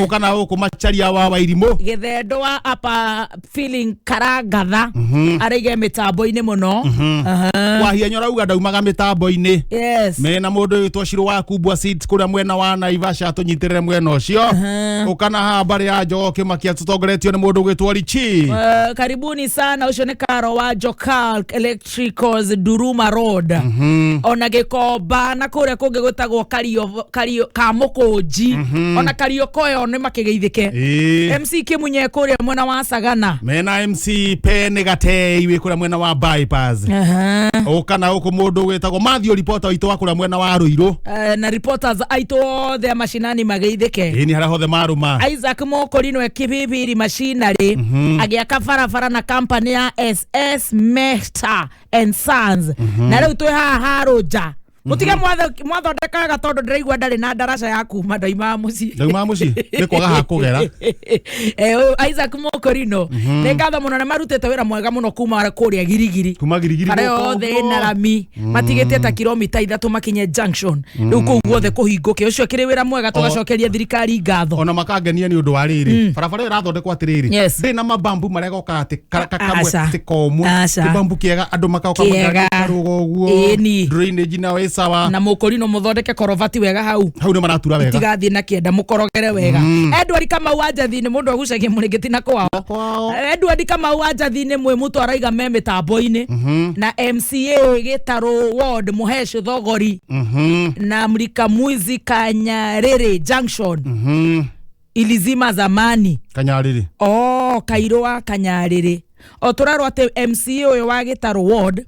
Ukana huko Macharia wa Irimo Githendo wa apa feeling Karagatha arige mitambo-ini muno. Wa hianyora uga daumaga mitambo-ini. Yes. Mena mundu witwa Shiro wa Kubwa Seeds kula mwena wa Naivasha tunyitirire mwena ucio. Ukana habari ya Jogo Kimakia tutongoretio ni mundu witwa Richi. Karibuni sana ucio ni Karo wa Jokal Electricals Duruma Road. Ona Gikoba na kuria kungi gwitagwo Kario Kamukunji. Ona Kario koyo ni makigeithike. MC Kimunye kuria mwena wa Sagana. Mena MC Pene Gatei wi kuria mwena wa bypass. Ukana huko mundu witagwo Mathio reporter witwa wa kuria mwena wa Ruiro. Na reporters aito the mashinani mageithike. Ni hara hothe maruma. Isaac Mokorino ekibibiri machinery agiaka farafara na company ya SS Mehta and Sons. Na riu twi haha Roja. Mutiga mwathondeka gatondo ndiraigua ndari na darasa yaku madaima muci. Ndaima muci ni kwaga hakugera. Isaac Mokorino ni ngatho muno na marutete wira mwega muno kuma kuria girigiri. Kuma girigiri ko the na rami matigete ta kilomita 3 makinye junction. Riu ku guothe kuhinguke ucio kiri wira mwega tugacokeria thirikari ngatho. Ona makangenia ni undu wa riri. Barabara irathondekwo atiriri. Ndina mabambu maregoka ati kamwe tikomu. Bambu kiega andu makoka makarugo guo. Drainage na sawa na Mokorino muthondeke korovati wega hau ni maratura wega tigathie na kienda mukorogere wega. Edward kama wajathi ni mundu agucagia muringiti na kwao. Edward kama wajathi ni mwe mutu araiga me mitambo-ini na MCA Gitaro Ward Muhesh Thogori na Mrika Mwizi Kanyarere Junction ilizima zamani Kanyarere Kairo wa Kanyarere oturarwo ate MCA uyu wa Gitaro Ward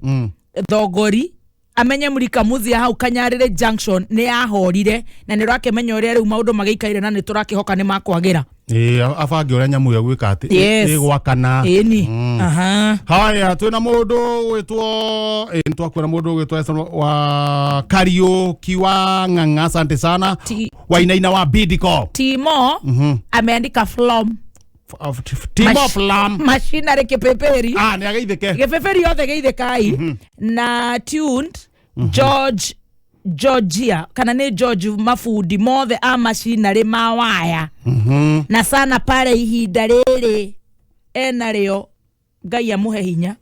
Thogori amenye Mrika Muzi hau Kanyarere Junction ni ahorire na ni rakemenya uria riu maundu magiikaire na ni turakihoka ni makwagira. Afange uria nyamu ya gwika ati gwakana. Haya twina mundu witwo ntwakwira mundu witwo wa Kario Kiwa Ng'ang'a. Asante sana. Wainaina wa Bidiko Timo ameandika Flom Timo Flam machinery kipeperi ni ageithike kipeperi yothe geithikai na tuned Georgia kana ni George mafundi mothe a machinery ma waya na sana pale ihinda riri enario Ngai amuhe hinya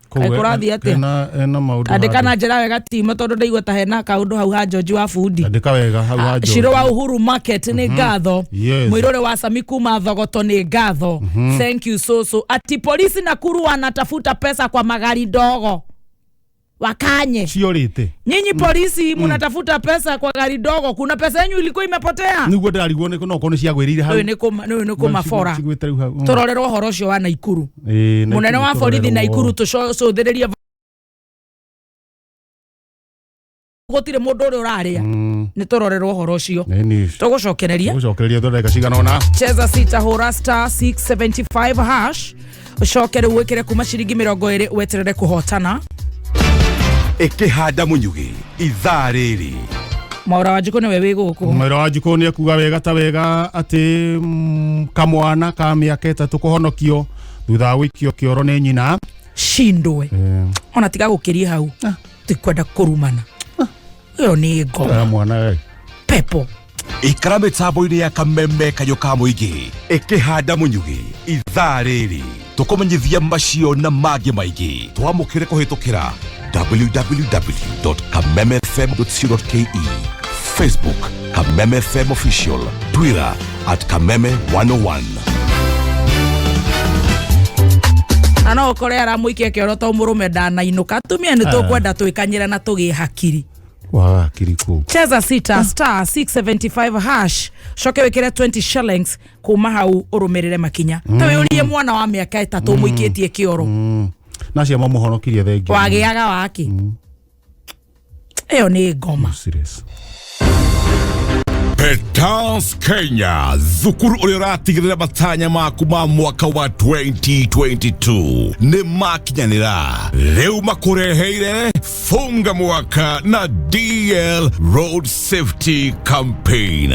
kurathi ate ena maundu andika na njira wega Timo tondu ndaigua ta hena kaundu hau ha George wa fundi andika wega hau ha George. Shiro wa Uhuru Market ni ngatho. Mwirore wa Samiku Mathogoto ni ngatho. Thank you so. Ati polisi Nakuru wanatafuta pesa kwa magari dogo wakanye ciorite. Nyinyi polisi mnatafuta pesa kwa gari dogo, kuna pesa yenu ilikuwa imepotea. Niguo ndariguo no kono cia gwirire hau. Ni kuma fora tororerwo horo cio wa Naikuru. Munene wa borithi Naikuru tucothereria gutire mundu uri uraria ni tororerwo horo ucio tugucokereria thondeka cigana ona cheza sita hura star 675 hash ucokere wikire kuma ciringi 20 weterere kuhotana ikihanda munyugi ithaa riri. Maura wa Jiko ni wewe guku. Maura wa Jiko ni akuga wega ta wega ati kamwana ka miaka 3 kuhonokio thutha wikio kioro ni nyina shindwe. Ona tiga gukiria hau tikwenda kurumana. Yo ni ngoma mwana pepo ikara mitambo-ini ya kameme kayoka muingi ikihanda munyugi ithaa riri tukumenyithia macio na mangĩ maingĩ twamũkĩre kũhĩtũkĩra www.kamemefm.co.ke, Facebook Kameme FM Official, Twitter @Kameme101. Ano okore aramuikia kioro to murume ndana inuka tumia ni tukwenda twikanyira na tugi hakiri wa hakiri ku cheza sita star 675 hash shoke wekere 20 shillings kuma hau urumirire makinya tawe urie mwana wa miaka 3 muikitie kioro na cia mamuhonokirie thengi wagiaga waki eyo ni ngoma serious. Petans Kenya, thukuru uri uratigirira matanya maku ma mwaka wa 2022 ni makinyanira. Leo makureheire funga mwaka na DL Road Safety Campaign.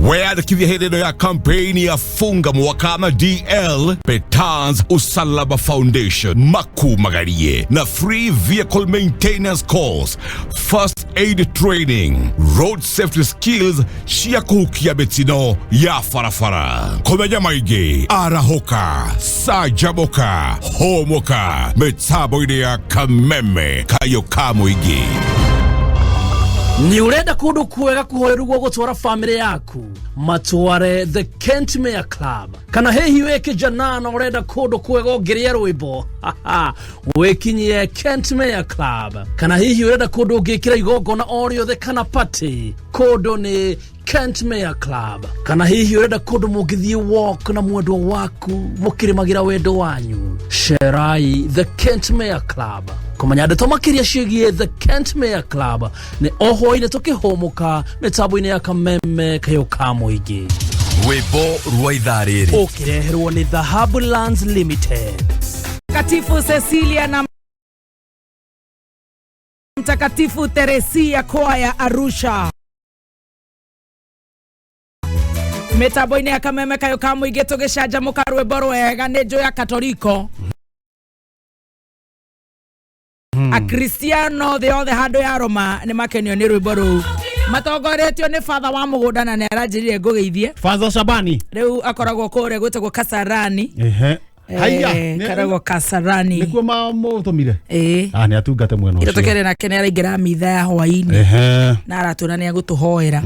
Weyandikithia hindi ya campaign ya funga mwaka na DL, Petans Usalaba Foundation makumagarie na free vehicle maintenance course, first aid training, road safety skills cia kuhukia betino ya farafara. Komenya maingĩ, arahoka, Canjamuka, homoka, metabo-inĩ ya Kameme kayo ka mũingĩ. Ni urenda kundu kwega kuhoerugwo gutwara family yaku, matware the Kent Mayor Club. Kana hehi weke janana urenda kundu kwega ngiria rwimbo, wekinyie Kent Mayor Club. Kana hehi urenda kundu ngikira igongona oriothe kana party, kundu ni Kent Mayor Club. Kana hihi urenda kundu mungithie walk na mwendwa waku mukirimagira wendo wanyu, sherai the Kent Mayor Club. Kumanya ndeto makiria ciĩgiĩ the Kent Mayor Club ni oho-inĩ tukihomuka mĩtambo-inĩ ya Kameme kayo ka mũingĩ. Rwĩmbo rwa ithaa rĩrĩ ukireherwo ni the Habulands Limited. Mtakatifu Cecilia na Mtakatifu Teresia kwaya Arusha. Mĩtambo-inĩ ya Kameme kayo ka mũingĩ tugicanjamuka rwĩmbo rwega nĩ njũ ya Katoliko. A Cristiano the other hando ya Roma ni makenio ni rwĩmbo rũu matongoretio ni father wa mugunda na nĩaranjĩrire ngũgeithie Father Shabani rĩu akoragwo kũrĩa gwĩtagwo Kasarani haya karagwo Kasarani nikuo mamutumire ni atungate mwena ucio itukere na kene araingĩra mitha ya hwaini na aratũra ni agũtũhoera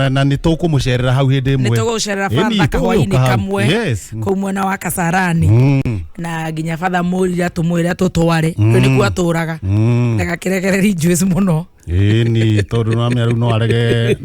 na ni tukumucerera hau hindi imwe ni tugucerera father ka hwaini kamwe kũ mwena wa Kasarani na nginya father mũrira tũmwĩre tũtware nĩkuo atũraga ndagakiregereri Jesu mũno ni tondu no amia no aregere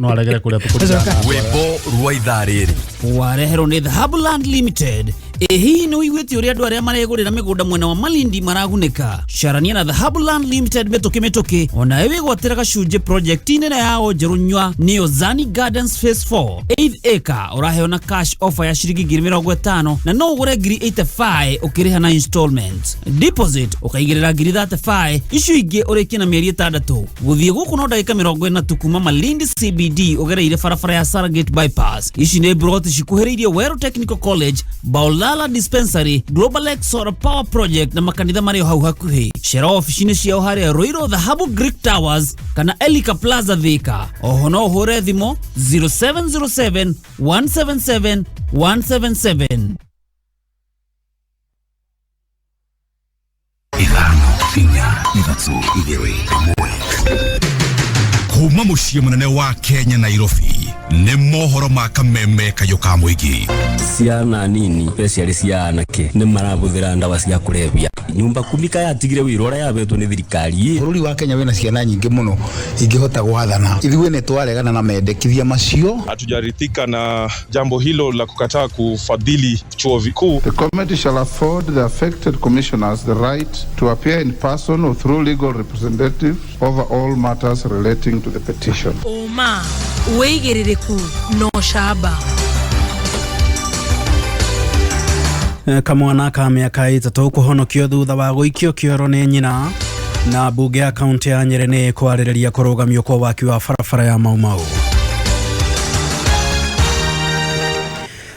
kuria tukuruga rwĩmbo rwa ithaa rĩrĩ wareherwo ni the Habuland Limited. Hihi ni wĩiguĩte ũrĩa andũ arĩa maregũrĩra mĩgũnda mwena wa Malindi maragunĩka. Carania na the Habuland Limited mĩtũkĩ ona wĩgwatĩra gacunjĩ project-inĩ ya Njerũnywa nĩyo Zani Gardens Phase 4 8 acre ũraheona cash offer ya ciringi 50,000 na no ũgũre 85 ũkĩrĩha na installments. Deposit ũkaigĩrĩra 35 icio ingĩ ũrĩkie na mĩeri 6. Gũthiĩ gũkũ no ndagĩka 40 tu kuma Malindi CBD ũgereire barabara ya Sargate bypass. Ici nĩ broti cikuhĩrĩirie Wero Technical College, Baolala Dispensary, Global X Solar Power Project na makanitha marĩ hau hakuhĩ. Cera ofici-inĩ ciao harĩa Ruiru the Habu Greek Towers kana Elika Plaza Thika. Oho no ũhũre thimo 0707 177 177. Kuma muciĩ munene wa Kenya Nairobi nĩ mohoro ma Kameme kayo ka mũingĩ. Ciana nini especially ciana ke nĩ marabuthĩra ndawa cia kulevya. Nyumba kumika yatigire wĩra ũrĩa yabetwo nĩ thirikari. Bũrũri wa Kenya wĩna ciana nyingĩ mũno ingĩhota gwathana. Ithuĩ nĩ twaregana na mendekithia macio. Hatujaridhika na jambo hilo la kukataa kufadhili chuo vikuu. The committee shall afford the affected commissioners the right to appear in person or through legal representatives over all matters relating to the petition. Oma weigĩrĩrĩku no shaba. Kamwana ka mĩaka 3 kũhonokio thutha wa gũikio kĩoro nĩ nyina na mbunge ya kaunti ya Nyeri nĩ kwarĩrĩria kũrũgamio kwa waki wa barabara ya Maumau.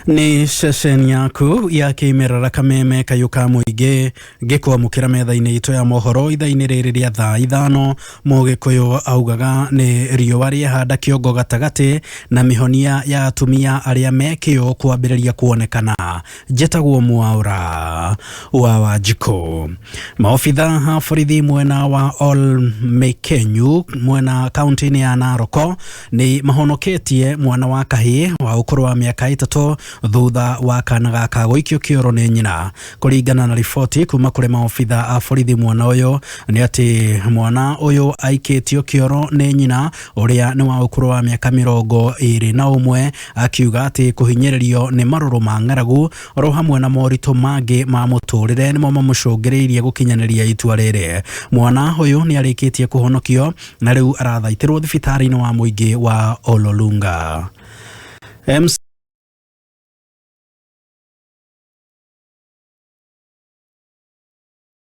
Ni ceceni yaku ya kimerera kameme kayuka muingi gikwamukira metha-ini itu ya mohoro itha-ini riri ria thaa ithano mugikuyu augaga ni riua riehanda kiongo gatagati na mihonia ya atumia aria mekio kwambiriria kuonekana. Jetagwo Mwaura wa Wanjikũ. Maofitha ha borithi mwena wa Olmekenyu mwena kaunti-ini ya Narok ni mahonoketie mwana wa kahii wa ukuru wa miaka 3 thutha wa kana gaka guikio kioro ni nyina. Kuringana na riboti kuma kuri maofitha a borithi mwana uyu ni ati mwana uyu aikitio kioro ni nyina uria ni wa ukuru wa miaka 21 akiuga ati kuhinyiririo ni maruru ma ng'aragu ro hamwe na morito mangi ma muturire ni mo mamucungiriirie gukinyaniria itua riri. Mwana uyu ni arikitie kuhonokio na riu arathaitirwo thibitari-ini wa muingi wa Ololunga.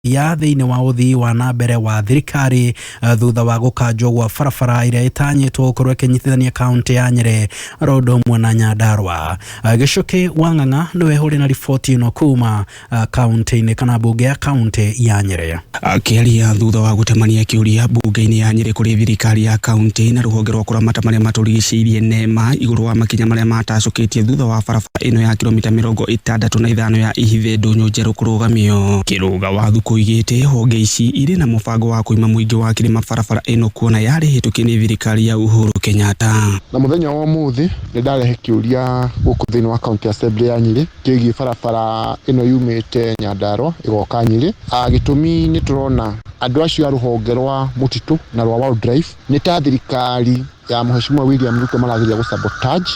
ya thiini wa uthii wa nambere wa thirikari thutha wa gukanjwo gwa barabara iria itanyitwo gukorwo ikinyitithania kaunti ya Nyeri rodo mwana Nyandarua. Gicuki wa Ng'ang'a niwe huri na riboti ino kuma kaunti-ini kana bunge ya kaunti ya Nyeri. Akiaria thutha wa gutemania kiuria bunge-ini ya Nyeri kuri thirikari ya kaunti na ruhonge rwa kuramata maria maturigiceirie NEMA iguru wa makinya maria matacukitie thutha wa barabara ino ya kilomita 65 ya ihithe ndunyu njeru kurugamio. Kiruga wa thuku igite honge ici iri na mubango wa kuima muingi wa kirima barabara ino kuona yari hituki ni thirikari ya Uhuru Kenyatta. Na muthenya wa ũmũthĩ ni ndarehe kiuria guku thini wa county assembly ya Nyeri kigie barabara ino yumite Nyandarua igoka Nyeri. Gitumi ni turona andu acio a ruhonge rwa mutitu na rwa wildlife ni ta thirikari ya Mheshimiwa William Ruto maragiria gusabotage.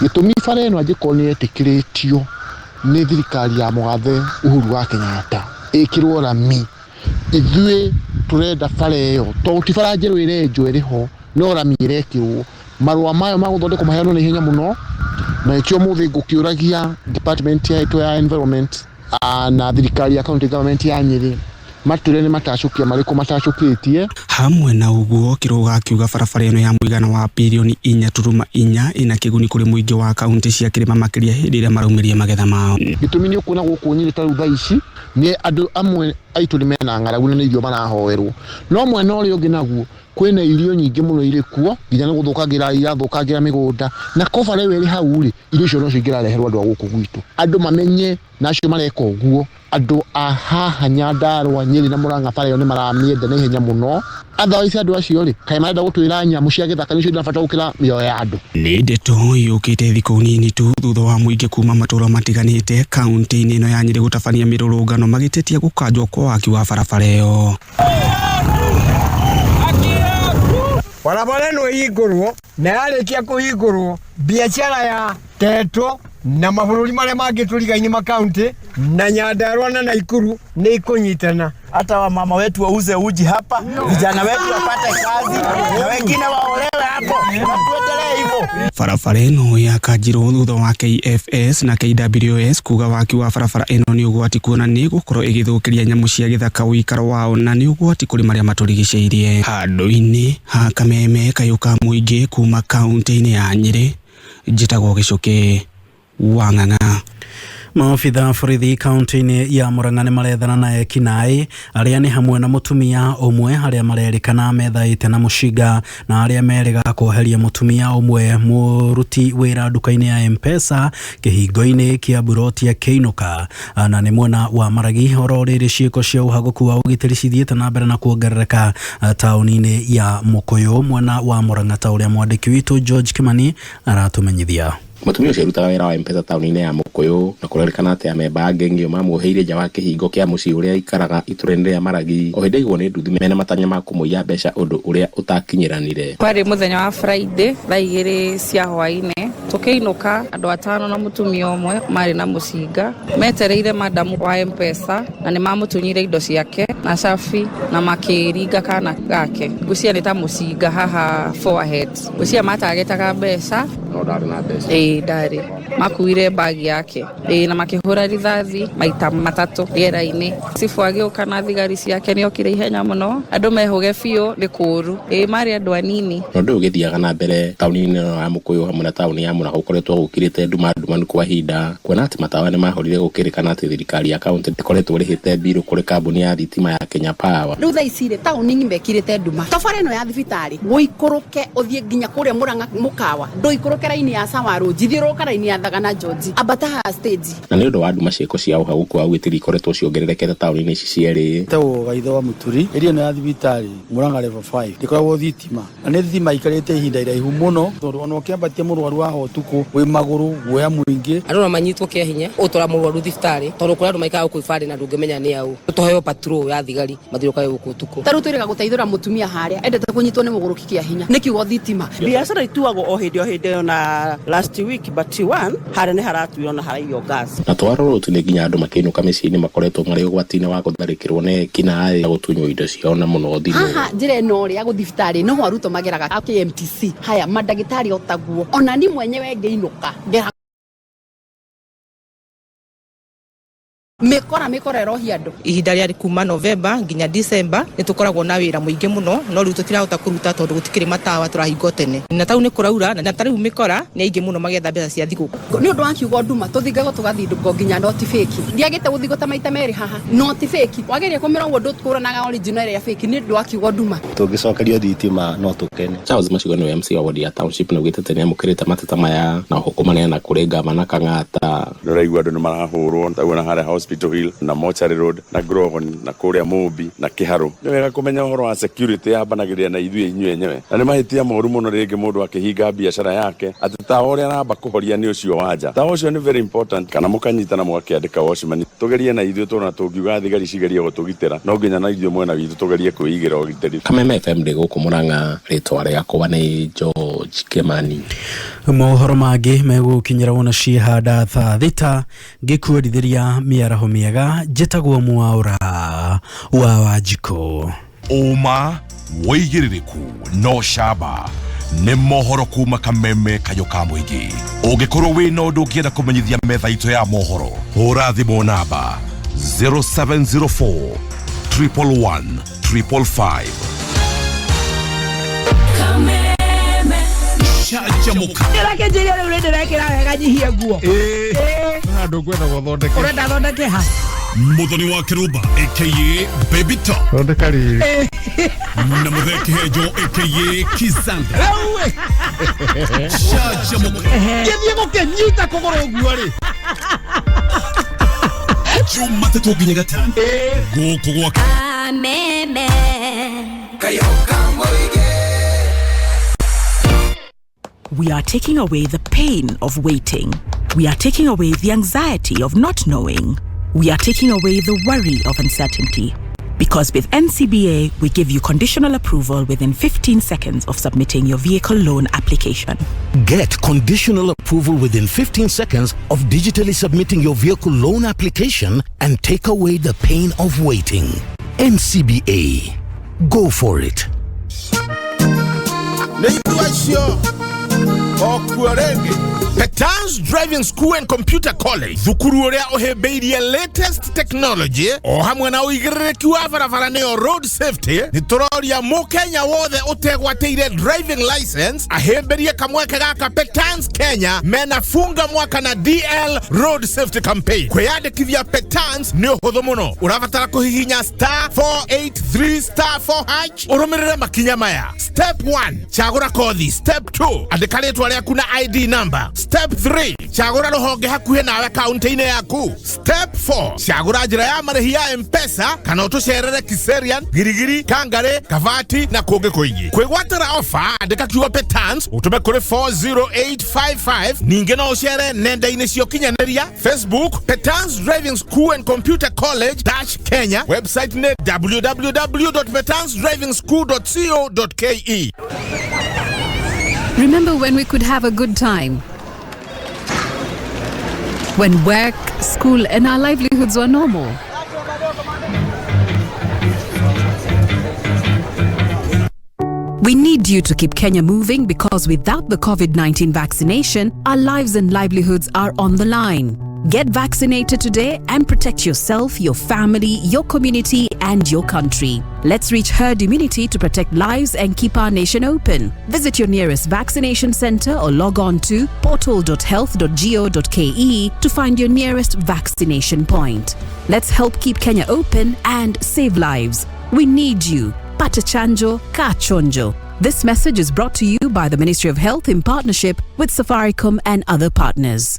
Gitumi bara ino angĩkorwo ni etikiritio ni thirikari ya Mũgathe Uhuru wa Kenyatta ikirwo rami ithuĩ turenda bara ĩyo to ti bara njerũ irenjwo iriho no rami irekirwo marũa mayo maguthondekwo maheanwo na ihenya muno na ikio mũthĩ ngũkĩũragia department ya environment na thirikari ya county government ya Nyeri mature ni matacukia mariko matacukitie. Hamwe na uguo kiruga akiuga barabara ino ya muigana wa bilioni 4.4 ina kiguni kuri muingi wa kaunti cia kirima makiria hindi ria maraumirie magetha mao. Gitumi ni ukuna guku Nyeri ta rutha ici ni andu amwe aitu ni mena ng'aragu na irio marahoerwo no mwena uria ungi naguo kwina irio nyingi muno iri kuo nginya ni guthukagira irathukagira migunda na kobara ĩyo ĩrĩ hau ri irio icio no cingirareherwo andu a guku gwitu andu mamenye nacio mareka uguo andu a haha Nyandarua Nyeri na Murang'a bara ĩyo ni maramienda na ihenya muno otherwise andu acio ri kai marenda gutwira nyamu cia githaka nicio irabata gukira mioyo ya andu. Ni ndeto yukite thiku nini tu thutha wa muingi kuma matura matiganite kaunti-ini ino ya Nyeri gutabania mirurungano magitetia gukanjwo kwa waki wa barabara ĩyo. Barabara ĩno ĩhingũrwo na yarĩkia kũhingũrwo biashara ya Teto na mabũrũri marĩa mangĩ tũrigaine makaunti na Nyandarua na Naikuru ni ikunyitana. Hata wa mama wetu wauze uji hapa, vijana wetu wapate kazi na wengine waolewe hapo. Tuendelee hivyo. Barabara ĩno yakanjirwo thutha wa KFS na KWS kuga waki wa barabara ĩno ni ugwati kuona ni gukorwo igithukiria nyamu cia githaka uikaro wao na ni ugwati kuri maria maturigiceirie. Handũ-inĩ ha kameme kayuka muingi kuma kaunti-inĩ ya Nyeri njitagwo Gicuki wa Ng'ang'a. Maofitha borithi kaunti-ini ya Murang'a ni marethana na ekinai aria ni hamwe na mutumia umwe aria marerikana methaite na mushinga na aria meriga kuheria mutumia umwe muruti wira duka-ini ya M-Pesa kihingo-ini kia buroti ya Kihenjo na ni mwena wa Maragi oro riri ciiko cia uhaguku wa ugitiri cithiite na mbere na kuongerereka tauni-ini ya Mukuyu mwena wa Murang'a ta uria mwandiki witu George Kimani aratumenyithia. Mutumia ucio rutaga wira wa M-Pesa tauni-ini ya Mukuyu na kurerikana ati ameba ngengio mamuheire nja wa kihingo kia mucii uria ikaraga iturene ya Maragi o hindi igwo ni nduthi mena matanya ma kumuiya mbeca undu uria utakinyiranire. Kwari muthenya wa Friday thaa 2 cia hwaine tukiinuka andu 5 na mutumia umwe mari na mucinga metereire madamu wa M-Pesa na ni mamutunyire indo ciake na cabi na makiringa kana gake gucia ni ta mucinga haha forehead gucia matagetaga mbeca no ndari na mbeca ndari makuire bagi yake na makihura rithathi maita matatu riera-ini cibu agĩũka na thigari ciake nĩokire ihenya mũno andũ mehuge biũ nĩ kũũru marĩ andũ anini no ndĩ ũgĩthiaga na mbere taũni-inĩ ya Mũkũyũ hamwe na taũni ya Mũrang'a gũkoretwo gũkirĩte ndumandumanu kwa ihinda kuona atĩ matawa nĩ mahorire gũkĩrĩkana atĩ thirikari ya kaunti ĩkoretwo ĩrĩhĩte mbirũ kũrĩ kambuni ya thitima ya Kenya Power rĩu thaa ici taũni mekirĩte nduma tobara ĩno ya thibitarĩ wĩikũrũke ũthiĩ nginya kũrĩa Mũrang'a mũkawa ndũikũrũke raini ya Sawaru jithiũrũka raini ya Thagana George ambata stage na nĩ ũndũ wa nduma ciĩko cia ũhagũku wa ũgitĩri ikoretwo ciongererekete taũni-inĩ ici cierĩ teo gaitho wa Mũturi ĩrĩa ĩno ya thibitarĩ Mũrang'a level 5 ĩkoragwo thitima na nĩ thitima ikarĩte ihinda iraihu mũno tondũ ona ũkĩambatia mũrwaru wa hotuku wĩ magũrũ guoya mũingĩ andũ manyitwo kĩa hinya ũtwara mũrwaru thibitarĩ tondũ kũrĩa andũ maikaga gũkũ ibandĩ na ndũngĩmenya nĩ au tũheo patrol ya thigari mathiũka gũkũ ũtukũ tarũ twĩrĩga gũteithũra mũtumia harĩa endete kũnyitwo nĩ mũgũrũki kĩa hinya nĩ kiugo thitima biacara ituagwo o hĩndĩ na last week but one harĩa nĩ haratuirwo na haraiywo gas na twarorwo nĩ nginya andũ makĩinũka mĩciĩ-inĩ makoretwo marĩ ũgwati-inĩ wa gũtharĩkĩrwo nĩ kinaĩ gũtunywo indo ciao na mũno thimũ haha njĩra ĩno rĩa gũthiĩ thibitarĩ no arutwo mageraga KMTC haya mandagĩtarĩ otaguo ona ni mwenyewe ngĩinũka mikora erohia andũ ihinda rĩa kuma November nginya December nĩ tũkoragwo na wĩra mũingĩ mũno no rĩu tũtirahota kũruta tondũ gũtikĩrĩ matawa tũrahingo tene na taũ nĩ kũraura na tarĩu mĩkora nĩ aingĩ mũno magetha mbeca cia thigũkũ nĩ ũndũ wa kiugo nduma tũthingagwo tũgathiĩ ndũko nginya noti fake ndiagĩte gũthigwo ta maita merĩ haha noti fake wageria kũmĩra ũndũ tũkũranaga original ya fake nĩ ũndũ wa kiugo nduma tũngĩcokerio thitima no tũkene Charles Macigo nĩ MC wa ward ya township na ugĩte nĩ amũkĩrĩte mateta maya na hukumania na kũrĩ gavana Kang'ata ndĩraigua andũ nĩ marahũrwo tauna harĩa Hospital Hill na Mochari Road na Grogon na kũrĩa Mũmbi na Kĩharũ nĩ wega kũmenya ũhoro wa security yabanagĩrĩria na ithuĩ inyuĩ enyewe na nĩ mahĩtia moru mũno rĩngĩ mũndũ akĩhinga biacara yake atĩ tawa ũrĩa aramba kũhoria nĩ ũcio wanja tawa ũcio nĩ very important kana mũkanyitana mũgakĩandĩka watchman tũgerie na ithuĩ tũna tũngiuga thigari cigerie gũtũgitĩra no nginya na ithuĩ mwena witũ tũgerie kwĩigĩra ũgitĩri Kameme FM ndĩ gũkũ Mũrang'a rĩtwa rĩakwa nĩ George Kimani mohoro mangĩ megũkinyĩra wona ciĩhanda thaa thita ngĩkuũrithĩria mĩaraho mĩega njĩtagwo Mwaũra wa Wanjikũ Uma wĩigĩrĩrĩku no camba nĩ mohoro kuma Kameme kayũ ka mũingĩ ũngĩkorwo wĩ na ũndũ ũngĩenda kũmenyithia metha itũ ya mohoro hũra thimũ namba 0704 111 555 Canjamuka Nĩrakĩnjĩria rĩu nĩndĩrekĩra wega nyihie nguo andũ kwenda gũthondeka ũrenda thondeke ha Muthoni Wakirumba aka Baby thondeka rĩrĩ na mũthee Kihenjo aka Kizanda Canjamuka gĩthiĩ gũkĩnyita kũgũrũ ũguo rĩ Jumatatu nginya Gatano gũkũ gwa Kameme kayũ ka mũingĩ. We are taking away the pain of waiting. We are taking away the anxiety of not knowing. We are taking away the worry of uncertainty. Because with NCBA, we give you conditional approval within 15 seconds of submitting your vehicle loan application. Get conditional approval within 15 seconds of digitally submitting your vehicle loan application and take away the pain of waiting. NCBA. Go for it. Petans Driving School and Computer College thukuru uria uhebeirie latest technology o hamwe na uigĩrĩrĩki wa barabara nĩyo road safety ni turoria mũkenya wothe utegwateire driving license ahemberie kamweke gaka Petans Kenya menafunga mwaka na DL road safety campaign kwĩyandĩkithia Petans nĩ ũhũthũ mũno urabatara kũhihinya *483*4# ũrũmĩrĩre makinya maya step 1 chagũra kothi step 2 andĩka rĩtwa rĩaku na ID number step 3 chagũra rũhonge hakuhĩ nawe kaunti-inĩ yaku step 4 chagũra njĩra ya marĩhi ya M-Pesa kana ũtũcerere Kiserian Girigiri Kangare Kavati na kũngĩ kũingĩ kwĩgwatĩra offer andĩka kiugo Petans ũtũme kũrĩ 40855 ningĩ no ũcere nenda-inĩ cia ũkinyanĩria Facebook Petans Driving School and Computer College Kenya website nĩ www.petansdrivingschool.co.ke. Remember when we could have a good time? When work, school, and our livelihoods were normal? We need you to keep Kenya moving because without the COVID-19 vaccination, our lives and livelihoods are on the line. Get vaccinated today and protect yourself, your family, your community, and your country. Let's reach herd immunity to protect lives and keep our nation open. Visit your nearest vaccination center or log on to portal.health.go.ke to find your nearest vaccination point. Let's help keep Kenya open and save lives. We need you. Pata chanjo, ka chonjo. This message is brought to you by the Ministry of Health in partnership with Safaricom and other partners.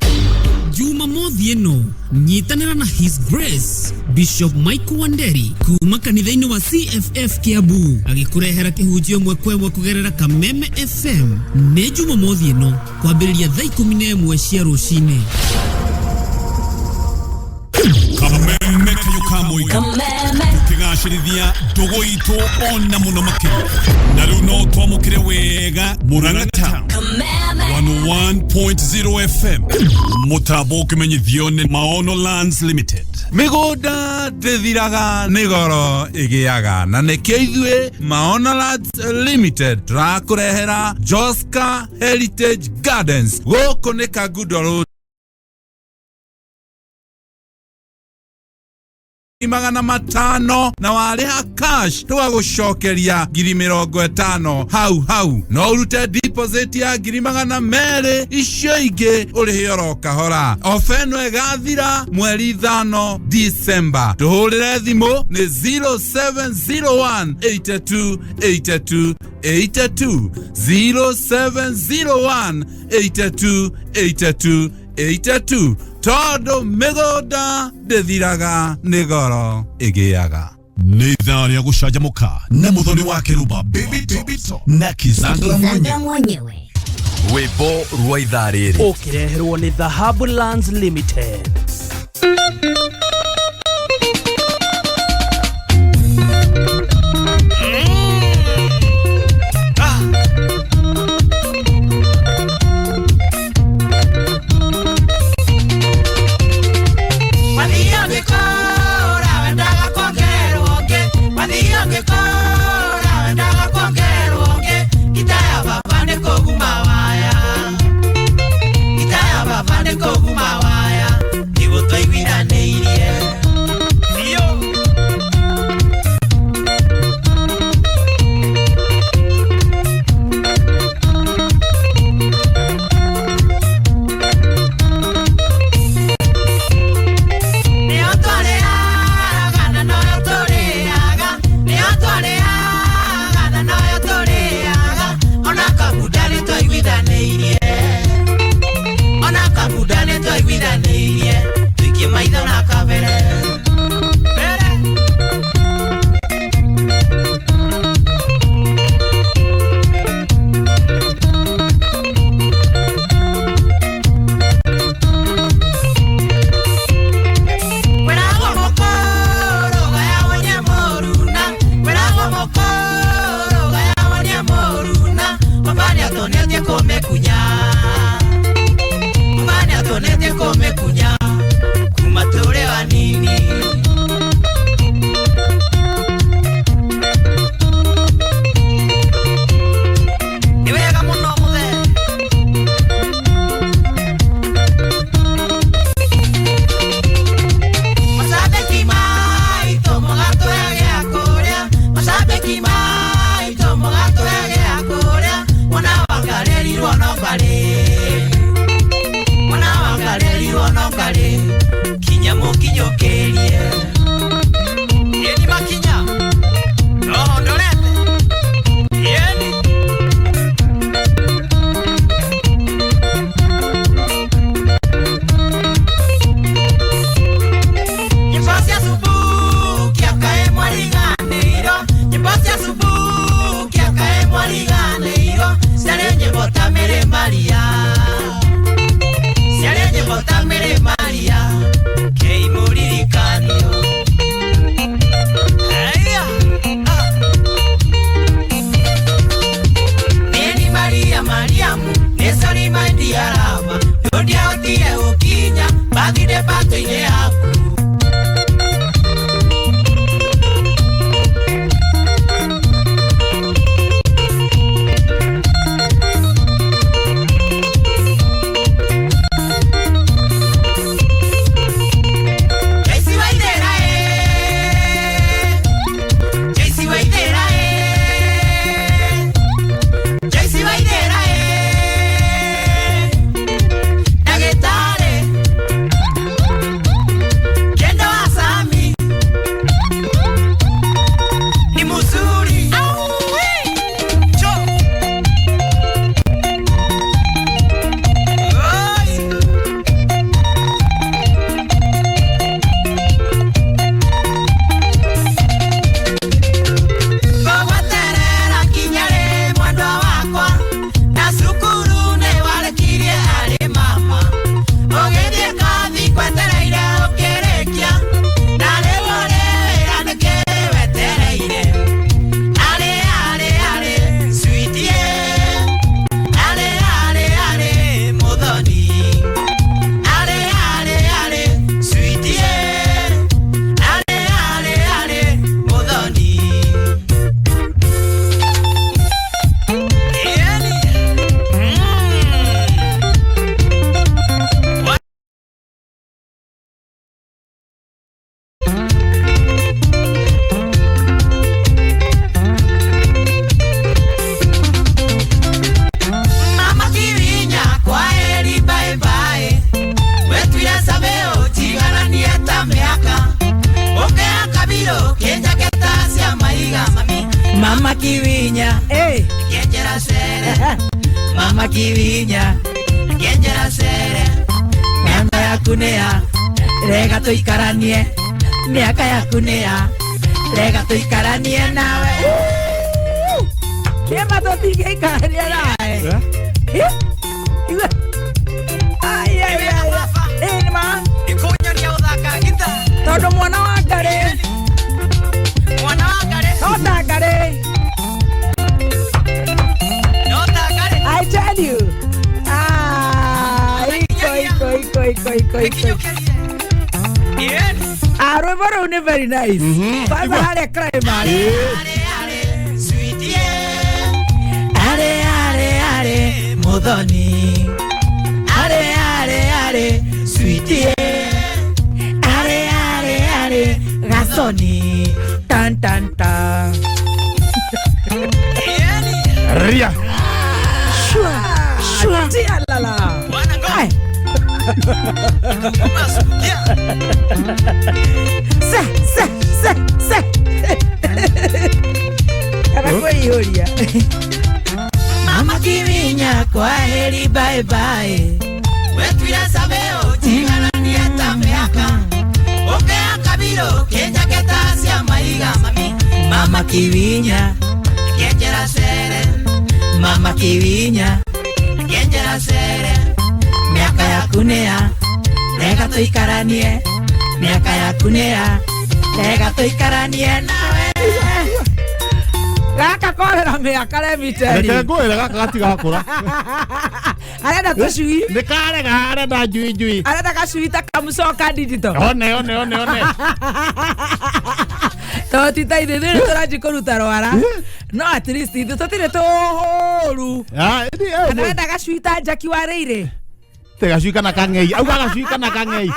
Juma Modhieno, nyitanira na His Grace, Bishop Mike Wanderi, kuma kanithaini wa CFF Kiabu, agikurehera kihujio mwekwe kugerera Kameme FM. Ne Juma Modhieno, kwambĩrĩria thaa 11 cia rũcinĩ. Kameme kayuka moiga tukigashirithia ndogo itu ona muno makĩria na rĩu no twamũkĩre wega Murang'a 101.0 FM mũtambo ũkĩmenyithio nĩ Maono Lands Limited. Mĩgũnda ndĩthiraga nĩ goro ĩgĩaga na nĩkĩo ithuĩ Maono Lands Limited tũrakũrehera Joska Heritage Gardens gũkũ nĩ Kagundo Road Magana matano na wariha cash tugagũcokeria ngiri 50 hau no urute deposit ya ngiri 200 icio ingĩ ũrĩhe oro kahora. Ofa ĩno ĩgathira mweri 5 December. Tũhũrĩre thimũ nĩ 0701 82 0701 82 Todo mĩgũnda ndĩthiraga nĩ goro ĩgĩaga. Nĩ ithaa rĩa gũcanjamũka na Muthoni Wakirumba Baby na Kizandra mwenyewe. Rwĩmbo rwa ithaa rĩrĩ ũkĩreherwo nĩ Dhahabu Lands Limited. Mama Kiwinya, Kienjera sere. Mama Kiwinya, Kienjera sere. Miaka yaku nĩa, rega tũikaranie. Miaka yaku nĩa, rega tũikaranie nawe. Kĩma tũtingĩikarania nawe. Todo mwana wa Ngare. Mwana wa Ngare. No ta Ngare. No ta Ngare. I tell you. Iko. Rwĩmbo rũu nĩ very nice. Kwanza harĩa primary. Sweetie. Are Muthoni. Are sweetie. Gasoni. Tan. Ria. Shua. Tia lala. Hai. Se. Anakuihuria. Mama Kiwinya, kwa heri, bye bye. Wetu ya sabeo, tingana ni hata miaka. Okea kabilo, kenja ketasia maiga. Mama Kiwinya, Kienjera sere. Mama Kiwinya, Kienjera sere. Miaka yaku nĩa, rega tũikaranie. Miaka yaku nĩa, rega tũikaranie nawe. Gaka korera miaka remiteri. Reke ngwĩre gaka gatigakũra. Arenda tũcui. Nĩ karega arenda njui. Arenda gacui ta kamũcoka ndindito. One. Totita ithuĩ tũranji kũruta rwara. No at least ithuĩ tũtirĩ tũhũru. Arenda gacui ta Njaki Warĩire. Te gacui kana kang'ei. Auga gacui kana kang'ei.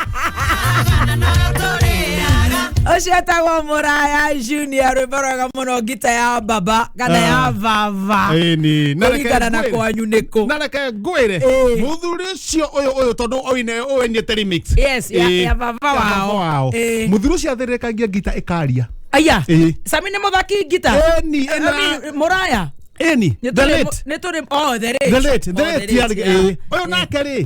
Ũcio etagwo Mũraya Junior, rwĩmbo rwega mũno, ngita ya baba kana ya baba. Kũringana na kwanyu nĩkũ. Na reke ngwĩre mũthuri ũcio ũyũ tondũ oinĩte remix. Yes, ya baba wao. Mũthuri ũcio athĩrĩkagia ngita ĩkaria. Aya, Sami nĩ mũthaki ngita. Mũraya. Eni, the late. The late. Oyo nake rĩ,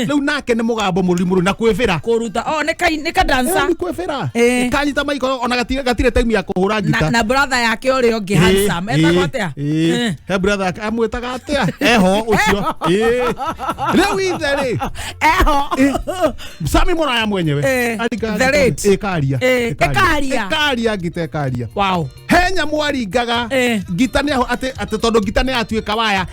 rĩu nake nĩ mũgambo mũrimũ na kwĩbĩra. Kũruta, nĩ ka dancer. Nĩ kwĩbĩra. Kanyita maiko ona gatirĩ time ya kũhũra ngita. Na brother yake ũrĩa ũngĩ handsome. Etagwo atĩa? He brother yake amwĩtaga atĩa? Eho ũcio. Rĩu ithe rĩ. Eho. Sami Mũraya mwenyewe. The late. Ekaria ngita ekaria. Wow. Henya mwaringaga ngita nĩ ate tondu ngita nĩ atuĩka waya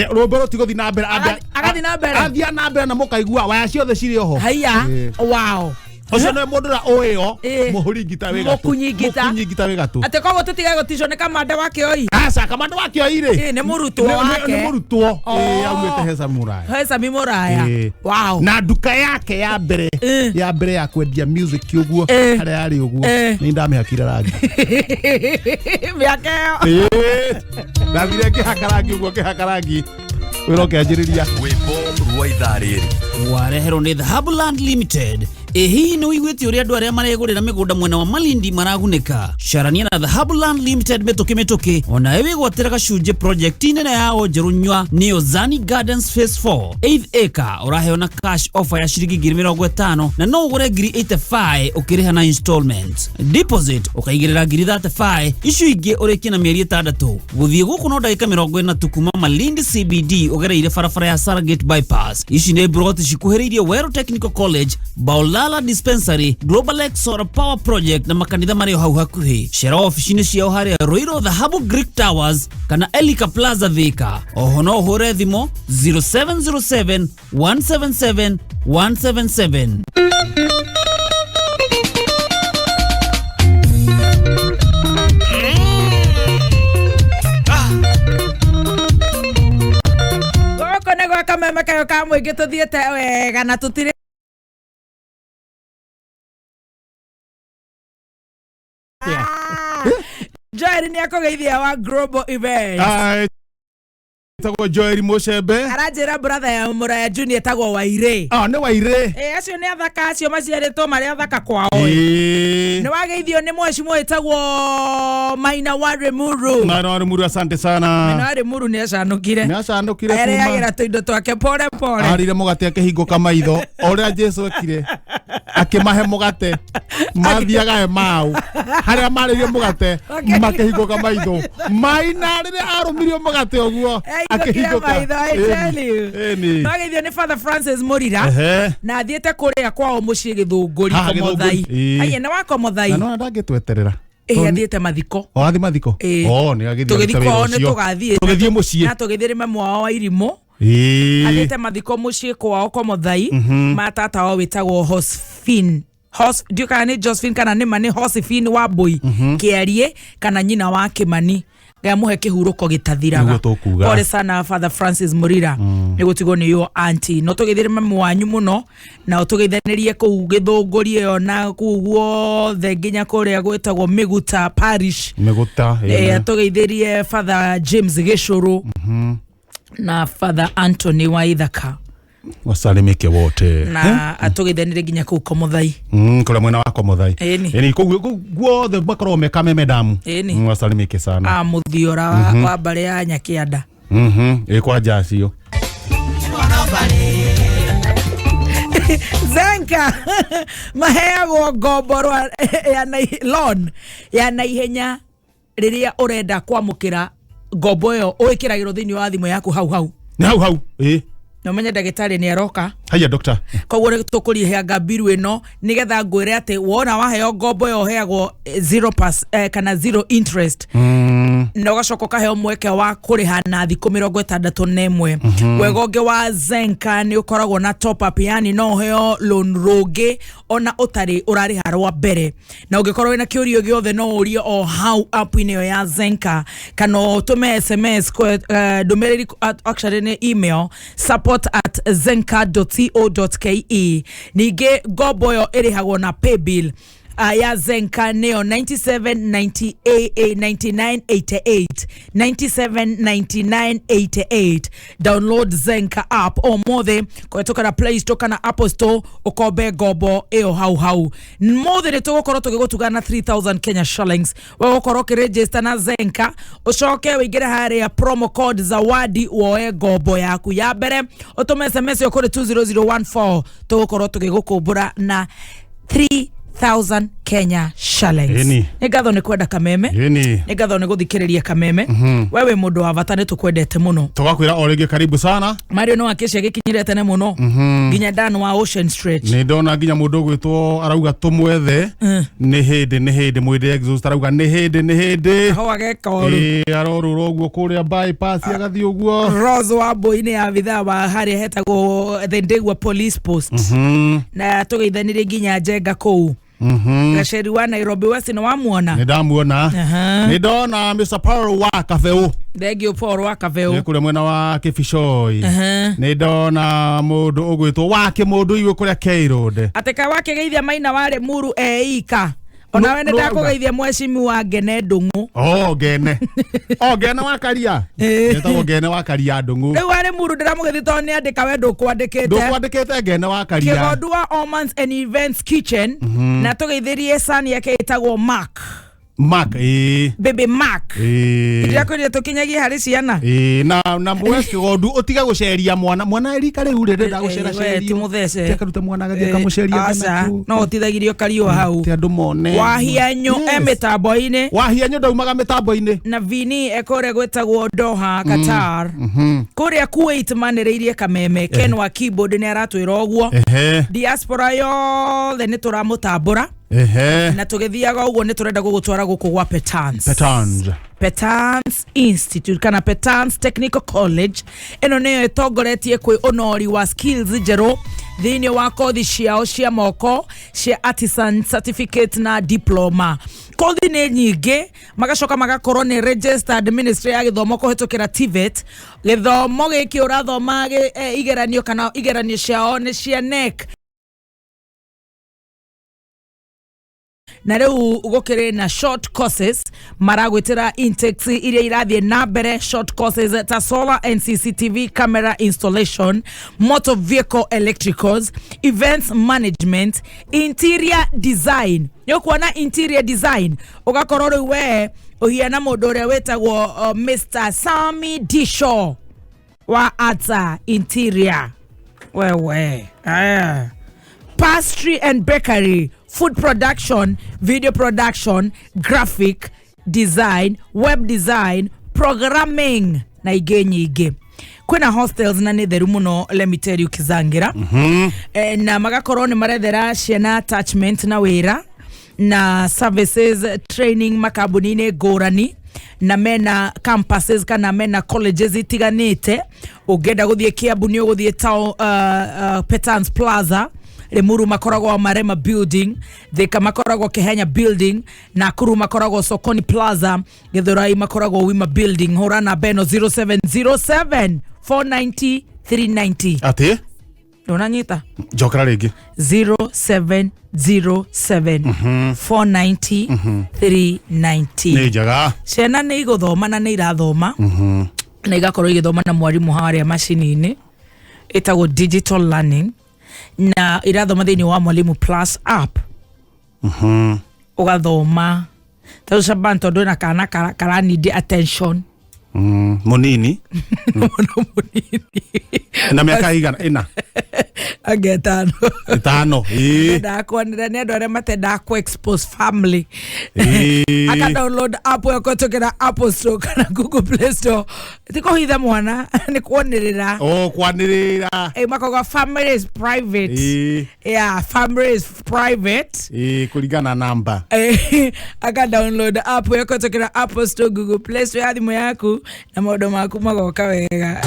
rũmbo rũtigũthi na mbere athia na mbere na mũkaigua waya ciothe cirĩ oho. Haya. Wow. Ũcio nĩ mũndũ ũrĩa ũĩo mũhũri ngita wĩ gatũ. Mũkunyi ngita wĩ gatũ. Atĩ koguo tũtige gũticwo nĩ kamande wake oi. Aca kamande wake oi rĩ. Nĩ mũrutwo wake. Nĩ mũrutwo. Aumĩte he Sami Mũraya. He Sami Mũraya. Wow. Na nduka yake ya mbere ya kwendia music ũguo harĩa arĩ ũguo nĩ ndamĩhakire rangi. Mĩaka ĩyo. Ndathire ngĩhaka rangi wĩra ũkĩanjĩrĩria. Rwĩmbo rwa ithaa rĩrĩ wareherwo nĩ The Hubland Limited. Hihi nĩ wĩiguĩte ũrĩa andũ arĩa maregũrĩra mĩgũnda mwena wa Malindi maragunĩka? Carania na The Hubland Limited mĩtũkĩ ona wĩgwatĩra gacunjĩ project nene yao njerũ nywa nĩyo Zani Gardens Phase 4 8 acre. Ũraheo na cash offer ya ciringi 50,000 na no ũgũre 85 ũkĩrĩha na installment. Deposit ũkaigĩrĩra 35, icio ingĩ ũrĩkie na mĩeri 6. Gũthiĩ gũkũ no ndagĩka 40 tu kuma Malindi CBD ũgereire barabara ya Sargate bypass. Ici nĩ broti cikuhĩrĩirie Wero Technical College, Baulala Dispensary, Global X Solar Power Project na makanitha marĩ hau hakuhĩ. Cera ofici-inĩ ciao harĩa Ruiru The Hub Greek Towers kana Elika Plaza Thika. Oho no ũhũre thimũ 0707 177 177. Gũkũ nĩ gwa kameme kayo ka mũingĩ tũthiĩte wega na tũtirĩ Joel nĩ akũgeithia wa Global Events. Tago Joel Moshebe. Arajira brother ya Muraya Junior tago Waire. Ne Waire. Acio ne athaka acio maciaritwo mari athaka kwao. Ne wageithio ni mweshimwo etagwo Maina Ware Muru. Maina Ware Muru, asante sana. Maina Ware Muru ni acanukire. Ni acanukire kuma. Agira tuindo twake pole pole. Arire mugate akihingo kamaitho. Oria Jesu ekire. Akimahe mugate. Mathiaga he mau. Haria maririe mugate. Makihingo kamaitho. Maina rire arumirio mugate oguo. Akihingo maitho, I tell you. Mageithio ni Father Francis Murira. Na athiete kuria kwao mucii Githunguri Komothai. Aye na wa Komothai. Na no ndangitweterera. Athiete mathiko. Athi mathiko. Ni agithio. Tugithiko ni tugathie. Tugithie mucii. Na tugithire mamwa wa Irimo. Athiete mathiko mucii kwao Komothai. Matata wa witagwo Hosfin. Duka ni Josephine kana ni mani Hosfin wa Boy. Kiarie kana nyina wa Kimani. Gamuhe kihuruko gitathiraga. Pole sana Father Francis Murira. Nigutigwo ni yo auntie. No tugithire mamu wanyu muno na utugeithanirie ku Githunguri yo na kuguo the nginya kuria gwetagwo Miguta Parish. Miguta. Tugeithirie Father James Gishuru. Na Father Anthony Waithaka. Wasalimike wote. Na atugeithanire nginya ku Komothai. Kula mwena wa Komothai. Eni kuguo the bakro mekame medamu. Wasalimike sana. Muthiora wa bare ya Nyakianda. Kwa jasio. Zenka maheagwo ngombo ya naihenya riria urenda kwamukira ngombo yo uikiragiro thiini wa thimu yaku hau no menya ndagitari ni aroka. Haya doctor. Koguo tukuriheanga biru ino nigetha ngwire ati wona waheo ngombo yo heagwo 0% kana 0 interest. No gacoka kaheo mweke wa kuriha na thiku 61. Wegonge wa Zenka ni ukoragwo na top up, yani no heo loan roge ona utari urariha rwa mbere. Na ungikorwo na kiurio giothe no urie o how app ino ya Zenka kana tume SMS domereri actually ni email support@zenka.co.ke. Nige ngombo yo irihagwo na paybill ya Zenka neo 979988 979988. Download Zenka app ũmũthĩ kuhĩtũkĩra Play Store kana Apple Store ukombe ngombo ĩyo hau. Mũthĩ nĩ tũgũkorwo tũgĩgũtuga na 3000 Kenya shillings. Wewe ũkorwo ũkĩregister na Zenka ucoke wĩingĩre harĩa promo code zawadi woe ngombo yaku ya mbere ũtũme SMS yo kũrĩ 20014 tũgũkorwo tũgĩgũkũmbũra na 3000 Kenya shillings. Nigatho ni kwenda kameme. Nigatho ni guthikiriria kameme. Wewe mundu wa bata ni tukwendete muno. Tugakwira orege karibu sana. Mario no akesha gikinyire tene muno. Ginya Dan wa Ocean Street. Ni ndona ginya mundu gwitwo arauga tumwethe. Ni hinde mwide exhaust arauga ni hinde. Ho ageka oru. Aroruro uguo kuria bypass agathi uguo. Rose wa Boy ni abitha wa hari hetagwo the Ndegwa Police Post. Na tugeithanire ginya Jenga kou. Gasheri wa Nairobi West ni wamuona. Nidamuona. Nidona Mr. Paul wa Kafeu. Thegio Paul wa Kafeu. Ni kule mwena wa Kifishoi. Nidona mundu ugwitwo wake mundu iwe kuria K Road. Ateka wake geithia Maina Ware Muru eika. Ona wende ndakugeithia mweshimi wa Gene Ndungu. Gene. Gene wa Karia. Etagwo Gene wa Karia Ndungu. Riu Ware Muru ndiramugeithia ni andika we ndukwandikite. Ndukwandikite Gene wa Karia. Kigodua Omans and Events Kitchen. Na tugeithirie sani yake etagwo Mark. Baby Mark. Ndirakwenda tukinyagie hari ciana. Na mweski godu utiga guceria mwana erika riu rende ndagucera ceria. Ti muthece. Tekaruta mwana gathie kamuceria asa no utithagirio kario hau. Ti andu mone. Wahianyo mitambo-ini. Wahianyo ndaumaga mitambo-ini. Na Vini ekore gwetagwo Doha Qatar. Kuria Kuwait manereirie kameme. Ken wa keyboard ni aratwira oguo. Diaspora yo ni turamutambura. Na tugithiaga uguo ni turenda gugutwara guku gwa Petans Institute kana Petans Technical College. Eno neyo etongoretie kwi onori wa skills jero thiini wa kothi ciao cia moko cia artisan certificate na diploma. Kothi ni nyingi magacoka magakorwo ni registered ministry ya githomo kuhitukira TVET. Githomo giki urathoma igeranio kana igeranio ciao ni cia NEC na rĩu gũkĩrĩ na short courses maragwĩtĩra intakes iria irathiĩ na mbere. Short courses ta solar and CCTV camera installation, motor vehicle electricals, events management, interior design. Yokuona interior design ugakorwo rĩu we uhiana mũndũ ũrĩa wĩtagwo Mr. Sammy Disho wa Ata Interior. Wewe pastry and bakery, food production, video production, graphic design, web design, programming na ingĩ nyingĩ. Kwina hostels na nĩ theru mũno, let me tell you Kizangira. Na magakorwo nĩ marethera ciana attachment na wĩra na services training makambuni-inĩ ngũrani na mena campuses kana mena colleges itiganĩte. Ũngĩenda gũthiĩ Kiambu nĩ ũgũthiĩ Petans Plaza, Limuru makoragwo Marema building, Thika makoragwo Kihenya building, Nakuru makoragwo Sokoni Plaza, Githurai makoragwo Wima building. Horana beno 0707 490 390. Ati? Unanyita? Jokera rĩngĩ. 0707 490 390. Nĩ njega. Ciana nĩ igũthoma na nĩ irathoma. Na igakorwo igĩthoma na mwarimũ harĩa macini-inĩ. Ĩtagwo digital learning. Na irathoma thĩinĩ wa Mwalimu Plus app. Ugathoma. Tondũ Shaban tondũ na kana kara need attention. Munini. Na miaka igana ina. Agetano. Itano. Ndakuonera nĩ andũ arĩa matenda ku expose family. Aka download app yako tokera Apple Store kana Google Play Store. Tiko hitha mwana nĩ kuonerera. Kwanĩrĩra. Makoga family is private. Yeah, family is private. Kulingana namba. Aka download app yako tokera Apple Store, Google Play Store ya thimũ yaku na maũndũ maku magoka wega.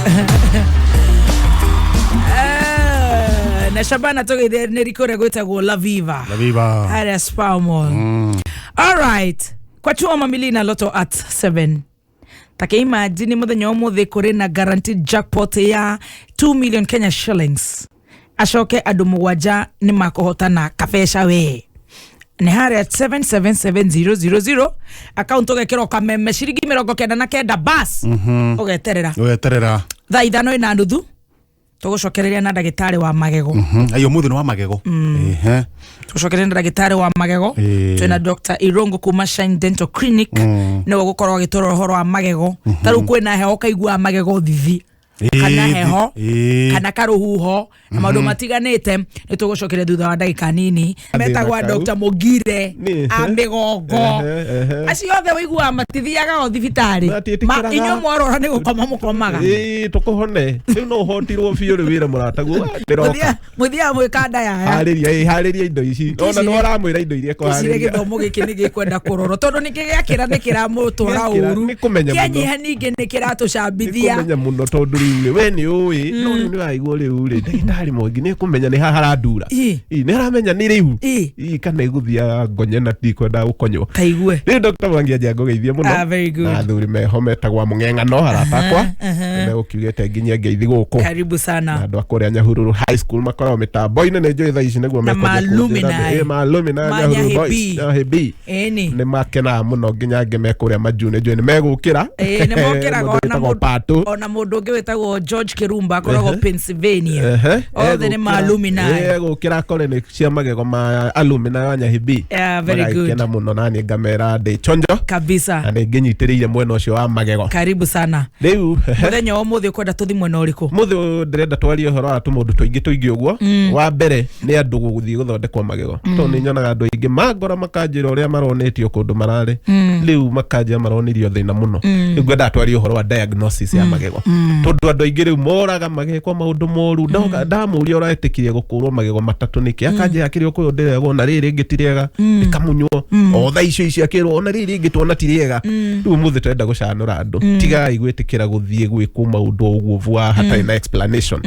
Na Shabana toge nerikore gwetagwo La Viva. La Viva. Area Spa Mall. All right. Kwa chuo mamilina loto at 7. Take imagine mũthenya ũmũthĩ kũrĩ na guaranteed jackpot ya 2 million Kenya shillings. Acoke andũ mũgwanja nĩ makohotana kabeca we. Nĩ harĩa 777000 account ũgekĩra kameme ciringi 99 bas. Ũgeterera. Thaa 5:30 tugucokereria na ndagĩtarĩ wa magego. Ayo mũthĩ nĩ wa magego. Tugucokereria na ndagĩtarĩ wa magego. Twina Dr. Irongo kuma Shine Dental Clinic. Nĩwe gũkorwo agĩtũrora ũhoro wa magego. Tarĩu kwĩna heho kaigua magego thithi. Kana heho, kana karuhuho, na maũndũ matiganĩte. Nĩ tugucokereria thutha wa ndagĩka nini. Metagwa Dr. Mogire Ambegongo. Acio othe waigua matithiaga o thibitarĩ. Inyuĩ mwarora nĩ gũkoma mũkomaga. Tũkũhone. Rĩu no ũhotirwo biũ rĩ wĩra mũrataguo. Mũthia mwĩkanda yaya. Harĩria indo ici. Ona no aramwĩra indo iria kũharĩria. Gĩcire gĩthomo gĩkĩ nĩ gĩkwenda kũrorwo. Tondũ nĩ kĩgĩakĩra nĩ kĩramũtwara ũru. Kĩanyiha ningĩ nĩ kĩratũcambithia. Nĩkũmenya mũno tondũ we nĩ ũĩ no nĩ waigua rĩu rĩ ndagĩtarĩ Mwangi nĩ kũmenya nĩ harandura nĩ aramenya nĩ rĩu kana igũthia ngonye na ndikwenda gũkonywo kaigue rĩ Dr. Mwangi aja ngũgeithie mũno na athuri meho metagwa mũng'eng'ano haratakwa nĩ ũkiugĩte nginya ngeithi gũkũ karibu sana andũ akũrĩa Nyahururu high school makoragwo mĩtambo-inĩ nĩ njũĩ thaa ici nĩguo malumi na Nyahururu boys hebi nĩ makenaga mũno nginya angĩ mekũrĩa majuu nĩ njũĩ nĩ megũkĩra nĩ mokĩraga ona mũndũ ũngĩ wĩtagwo George Kirumba akoragwo Pennsylvania. Othe nĩ malumi na gũkĩra kore nĩ cia magego ma alumni wa Nyahibi. Very good. Kena mũno na nĩ ngamera ndĩ chonjo kabisa. Na nĩ ngĩnyitĩrĩire mwena ũcio wa magego. Karibu sana. Rĩu mũthenya ũmũthĩ ũkwenda tũthi mwena ũrĩkũ? Mũthĩ ndĩrenda twarie ũhoro wa tũmũndũ tũingĩ ũguo. Wa mbere nĩ andũ gũthiĩ gũthondekwo magego. Tondũ nĩ nyonaga andũ aingĩ mangora makanjĩra ũrĩa maronetio kũndũ mararĩ. Rĩu makanjĩra maronirio thĩna mũno. Rĩu ngwenda twarie ũhoro wa diagnosis ya magego. Tondũ andũ aingĩ rĩu moraga magego maũndũ moru. Ndamũria ũretĩkirie gũkũrwo magego matatũ nĩkĩ akanjĩra kĩrĩa ũkũyũ ndĩrego na rĩrĩ rĩngĩ ti rĩega rĩkamunywo. O thaa icio ciakĩrwo ona rĩrĩ rĩngĩ tuona ti rĩega. Rĩu mũthĩ twenda gũcanũra andũ. Tigai gwĩtĩkĩra gũthiĩ gwĩkwo maũndũ ũguo hatarĩ na explanation.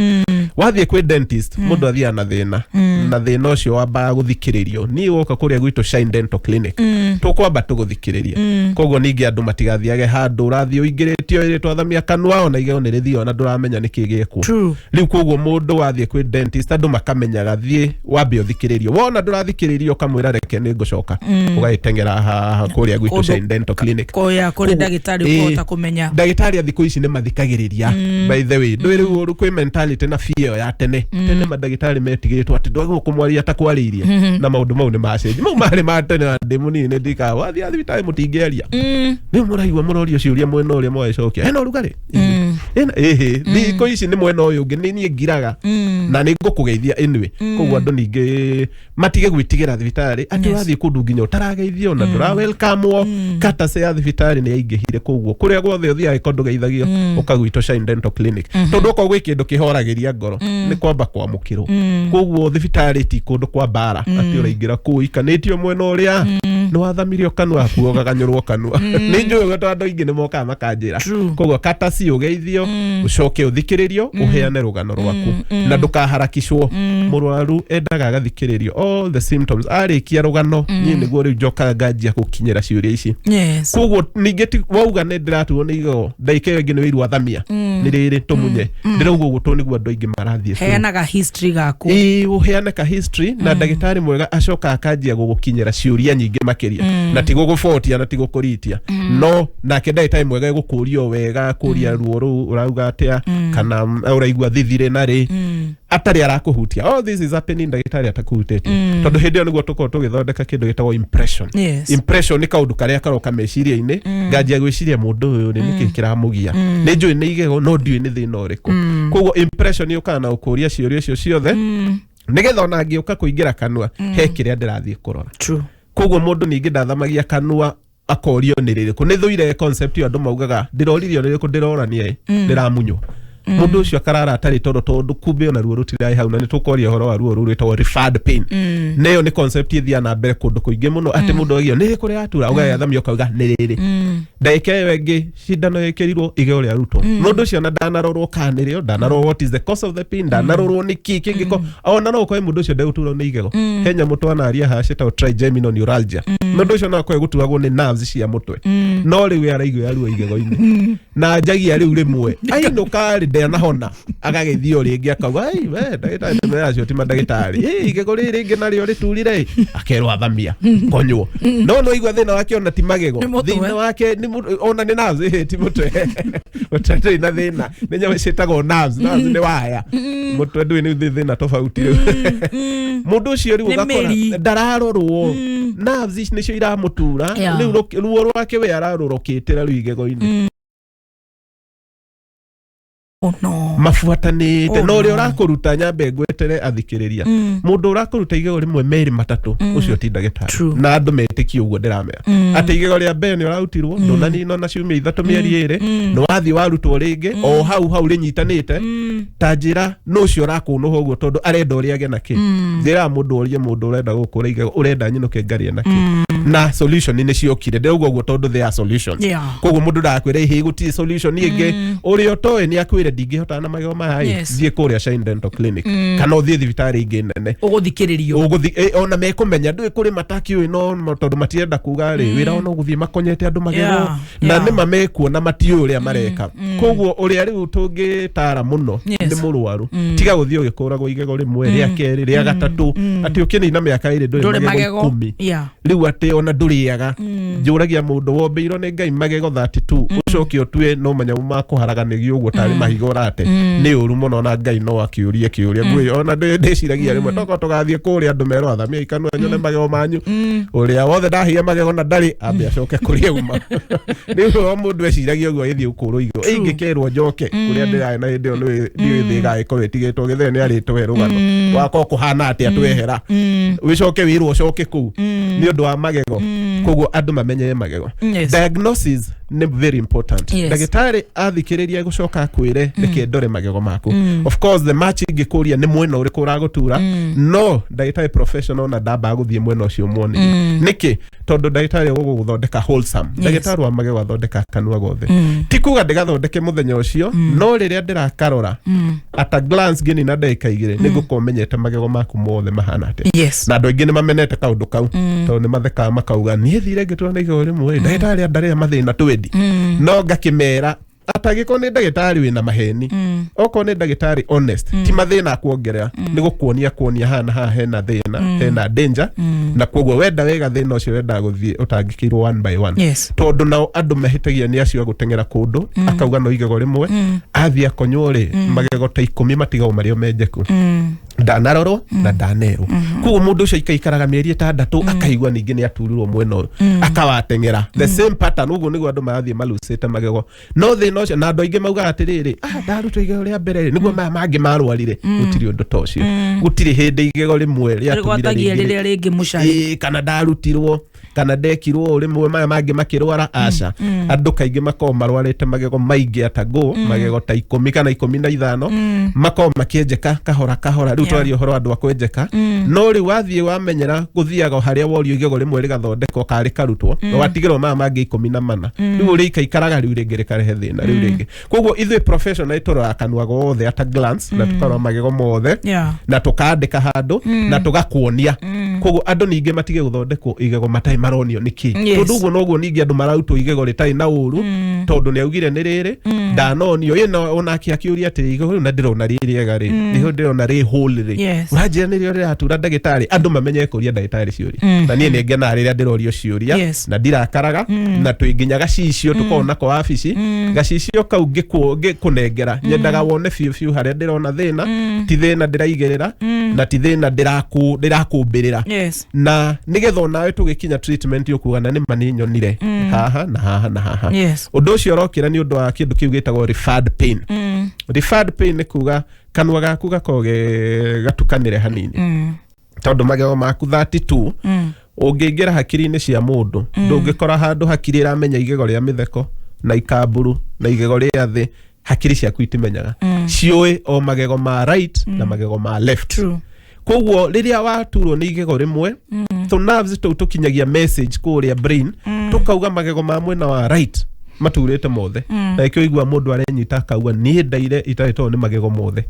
Wathiĩ kwĩ dentist mũndũ athiaga na thĩna. Na thĩna ũcio wambaga gũthikĩrĩrio. Niĩ woka kũrĩa gwitũ Shine Dental Clinic. Tũkwamba tũgũthikĩrĩria. Koguo ningĩ andũ matigathiage handũ ũrathiĩ ũingĩrĩtio ĩrĩ twathamia kanua ona igeo nĩ rĩthio na nduramenya niki giekwo riu koguo mundu wathie kwi dentist andu makamenyaga thie wambe uthikiririo wona ndurathikiririo kamwira reke ni ngucoka ugaitengera kuria gwitu Shine Dental Clinic koya kuri ndagitari ukota kumenya ndagitari thikũ ici ni mathikagiriria by the way ndwiri uru kwi mentality na fear ya tene madagitari metigitwo ati ndwago kumwaria takwaririe na maundu mau ni macenji mau mari ma tene ndimuni ni ndika wathi athibitari mutingeria ni muraigwa murorio ciuria mwena uria mwacokia hena rugari thikũ ici ni mwena uyu ungi ni nie ngiraga na ni ngukugeithia anyway koguo andu ningi matige gwitigira thibitari ati wathi kundu nginya utarageithio na ndura welcome kata se ya thibitari ni yaingihire koguo kuria gwothe uthia ikondo geithagio ukagwito Shine Dental Clinic tondu ko gwi kindu kihoragiria ngoro ni kwamba kwamukirwo koguo thibitari ti kundu kwa bara ati uraingira ku ikanitio mwena uria ni wathamirio kanwa aku gaganyurwo kanwa ni njui gwa andu ingi ni moka makanjira koguo kata si ugeithio ucoke uthikiririo uheane rugano rwaku na ndukaharakishwo murwaru endaga agathikiririo all the symptoms arikia rugano ni niguo riu njoka ngajia gukinyira ciuria ici koguo ningi wauga ni ndiratuo ni igo ndaike wengi ni wiru athamia ni riri tumunye ndirauga gutu niguo andu ingi marathie heanaga history gaku uheane ka history na ndagitari mwega acoka akajia gugukinyira ciuria nyingi makiria na tigo gufotia na tigo kuritia no na ndagitari mwega gukurio wega kuria ruo ru urauga atia kana uraigwa thithire nari atari arakuhutia all this is happening ndagitari atakuhutete tondu hindi niguo tuko tugithondeka kindu gitagwo impression ni kaundu karia karoka meciria-ini ngajia gwiciria mundu uyu ni niki kiramugia ni njui ni igego no ndiui ni thina uriku koguo impression yukana na ukuria ciuria cio ciothe nigetha ona ngiuka kuingira kanwa he kiria ndirathie kurora koguo mundu ningi ndathamagia kanwa akorio ni ririku ni thuire concept yo andu maugaga ndiroririo ni ririku ndiroranie ndiramunywo mundu ucio akarara atari tondu kumbe ona ruo rutirai hau na ni tukoria horo wa ruo rwitagwo referred pain neyo ni concept ithia na mbere kundu kuingi muno ati mundu agio ni rikuri atura uga yathamio kauga ni riri ndaike wengi shindano yekirirwo igeo ria ruto mundu ucio na ndanarorwo kanirio ndanarorwo what is the cause of the pain ndanarorwo ni kiki ngiko ona no kwa mundu ucio ndeuturwo ni igego henya mutwana aria hashita trigeminal neuralgia mundu ucio na kwa gutuagwo ni nerves cia mutwe no riu araigwa ya ruo igego-ini na njagia riu rimwe ai ndukari ndanahona agagithio ringi akauga ai we ndagitari meracio ti mandagitari igego ringi nario riturire akerwa athamia konywo no igwa thina wake ona ti magego thina wake ni ona ni nerves ti mutwe utati na thina ni nyawe citagwo nerves ni waya mutwe ndui ni thina tofauti mundu ucio riu ugakora ndararorwo nerves nicio iramutura riu ruo rwake we ararorokitira riu igego-ini mafuatanite no ri urakuruta nyambe ngwetere athikiriria mundu urakuruta igego rimwe meri matatu ucio ti ndagitari na andu metiki uguo ndiramera ati igego ria mbere ni urarutirwo ndonani no na ciumia ithatu mieri iri no wathi warutwo ringi o hau rinyitanite tanjira no ucio urakunuha uguo tondu arenda uria age naki njira mundu urie mundu urenda gukura igego urenda nyinuke ngarie naki na solution ni ciokire ndauga uguo tondu there are solutions koguo mundu ndakwire hi guti solution ingi urio toe ni akwire ndingihota na magego maya thie kuria Shine Dental Clinic kana uthie thibitari ingi nene uguthikiririo ona mekumenya ndui kuri mataki uyu no tondu matienda kuga ri wira ona uguthie makonyete andu magego na ni mamekuona matiu uria mareka koguo uria riu tungitara muno ni murwaru tiga guthie ugikuragwo igego rimwe ria keri ria gatatu ati ukinina miaka iri nduri magego 10 riu ati ona nduriaga njuragia mundu wombeirwo ni Ngai magego 32 ucoke otue no manyamu makuharaganigio uguo tari mahigo rate ni uru muno na Ngai no akiuria ngui ona ndiciragia rimwe toko tugathie kuria andu mero athamia ikanwa nyone magego manyu uria wothe ndahia magego na ndari ambe acoke kuria uma riu mundu eciragia uguo ithie ukuru igego ingikerwo njoke kuria ndirae na hindi ono ni thiga iko wetigitwo githene ni aritwe rugano wako kuhana ati atwehera wicoke wirwo coke ku ni undu wa magego koguo andu mamenye magego diagnosis ni very important ndagitari athikiriria gucoka kwire reke ndore magego maku of course the match ingikuria ni mwena uri kuragutura no ndagitari professional na ndamba guthie mwena ucio muone niki tondu ndagitari guguthondeka wholesome ndagitari wa magego athondeka kanua gothe tikuga ndigathondeke muthenya ucio no riria ndirakarora at a glance gini na ndagika igire nigukomenyete magego maku mothe mahana ate na andu aingi ni mamenete kaundu kau tondu ni matheka makauga ni thire ngitura na igego rimwe ndagitari andare mathina twendi no ngakimera atagiko ni ndagitari wina maheni oko ni ndagitari honest ti mathina kuongerera ni gukuonia hana hena thina hena danger na koguo wenda wega thina ucio wenda guthie utangikirwo one by one tondu nao andu mahitagia ni acio gutengera kundu akauga no igego rimwe athia konyore magego ta 10 matigao mario menjeku ndanaroro na ndanero koguo mundu ucio ikaikaraga mieri 6 akaigwa ningi ni aturirwo mwena uyu akawatengera the same pattern uguo niguo andu marathie malusite magego no thina ucio na andu aingi mauga atiriri ndarutwo igego ria mbere niguo maya mangi marwarire gutiri undu ta ucio gutiri hindi igego rimwe ria tumire ringi mucari kana ndarutirwo kana ndekirwo rimwe maya mangi makirwara aca andu kaingi mako marwarite magego maingi atago magego ta 10 kana 15 mako makienjeka kahora riu twari uhoro andu akwenjeka no ri wathie wamenyera guthiaga haria worio igego rimwe rigathondekwo kari karutwo no watigirwo maya mangi 14 riu ri ikaraga riu ringi rikarehe thina riu ringi koguo ithui professional toroa kanwa gothe ata glance na tukarwa magego mothe na tukandika handu na tugakuonia koguo andu ningi matige guthondekwo igego matai maronio niki tondu uguo noguo ningi andu marauto igego ritai na uru tondu ni augire ni riri ndanonio ina ona akiuria ati igego riu na ndirona ririega ri niho ndirona ri hole ri urajira ni rio riratura ndagitari andu mamenye kuria ndagitari ciuria na nie ni ngena riria ndirorio ciuria na ndirakaraga na tuinginyaga cicio tukona kwa wabici gacicio kau gikunengera nyendaga wone fiu haria ndirona thina ti thina ndiraigerera na ti thina ndirakumbirira na nigetho nawe tugikinya treatment yokuga na ni maninyonire haha na haha undu ucio rokira ni undu wa kindu kiu gitagwo referred pain referred pain ni kuga kanwa gaku gakoge gatukanire hanini tondu magego maku 32 ungiingira hakiri-ini cia mundu ndungikora handu hakiri ramenya igego ria mitheko na ikamburu na igego ria thi hakiri ciaku itimenyaga cioi o magego ma right na magego ma left koguo riria waturwo ni igego rimwe to nerves tukinyagia message kuria brain tukauga magego ma mwena wa right maturite mothe na ikio igwa mundu arenyita akauga ni ndaire itaitwo ni magego mothe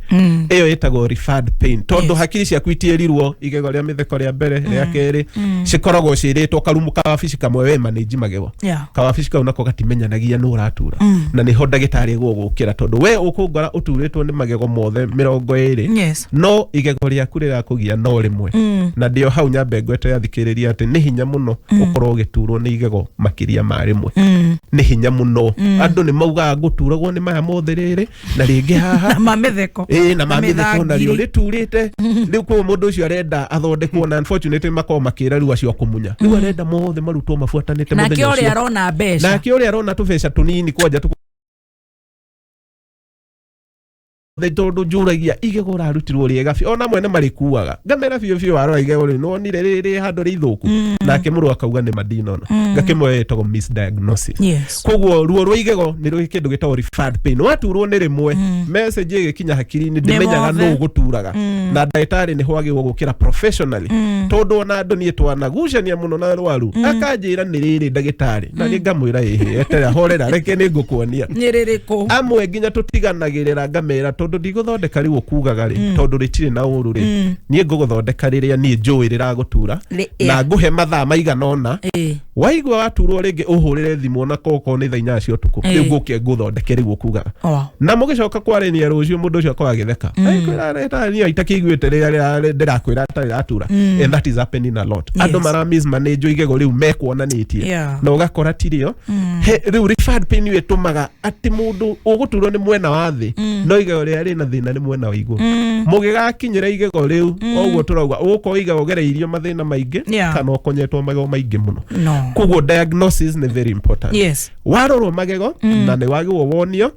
iyo yetagwo referred pain tondu hakiri ciaku itierirwo igego ria mitheko ria mbere ria keri cikoragwo ciritwo karumuka wabici kamwe we manage magego kawabici kau nako gatimenyanagia no uratura na ni ho ndagitari gugukira tondu we ukungora uturitwo ni magego mothe 20 no igego ria kurira kugia no rimwe na ndio hau nyambe ngwete yathikiriria ati ni hinya muno ukorwo giturwo ni igego makiria ma rimwe ni hinya muno andu ni mauga guturagwo ni maya mothe riri na ringi haha na mamitheko na mamitheko na rio riturite riu kwa mundu ucio arenda athondekwo na unfortunately mako makira riu acio kumunya riu arenda mothe marutwo mafuatanite mothe na kio ri arona mbeca na kio ri arona tubeca tunini kwanja tondu njuragia igego rarutirwo riega fi ona mwene marikuaga ngamera fiu arora igego ri no ni riri handu ri thuku nake muru akauga ni madinona ngakimwe etagwo misdiagnosis koguo ruo rwa igego ni rwo kindu gitagwo referred pain waturwo ni rimwe message igikinya hakiri-ini ndimenyaga no guturaga na ndagitari ni hwagirwo gukira professionally tondu ona andu ni twanagucania muno na rwaru akanjira ni riri ndagitari na ni ngamwira etera horera reke ni ngukuonia ni ririko amwe nginya tutiganagirira ngamera tondu ndiguthondeka riu kugaga ri tondu ritire na uru ri nie nguguthondeka riria nie njui riragutura na nguhe mathaa maiganona waigwa waturwo ringi uhurire thimu na koko ni thainya cio tuku riu nguke nguthondeke riu kugaga na mugicoka kwarenia rucio mundu ucio akwa agitheka aikwira reta ni itakiguite riria ndirakwira atari atura and that is happening a lot andu mara mismanage igego riu mekwonanitie na ugakora tirio riu referred pain itumaga ati mundu uguturwo ni mwena wa thi no igego ria na thina ni mwena wa iguru mugigakinyira igego riu oguo turauga uko igego gereirio mathina maingi kana ukonyetwo magego maingi muno koguo diagnosis ni very important warorwo magego na ni wagirwo wonio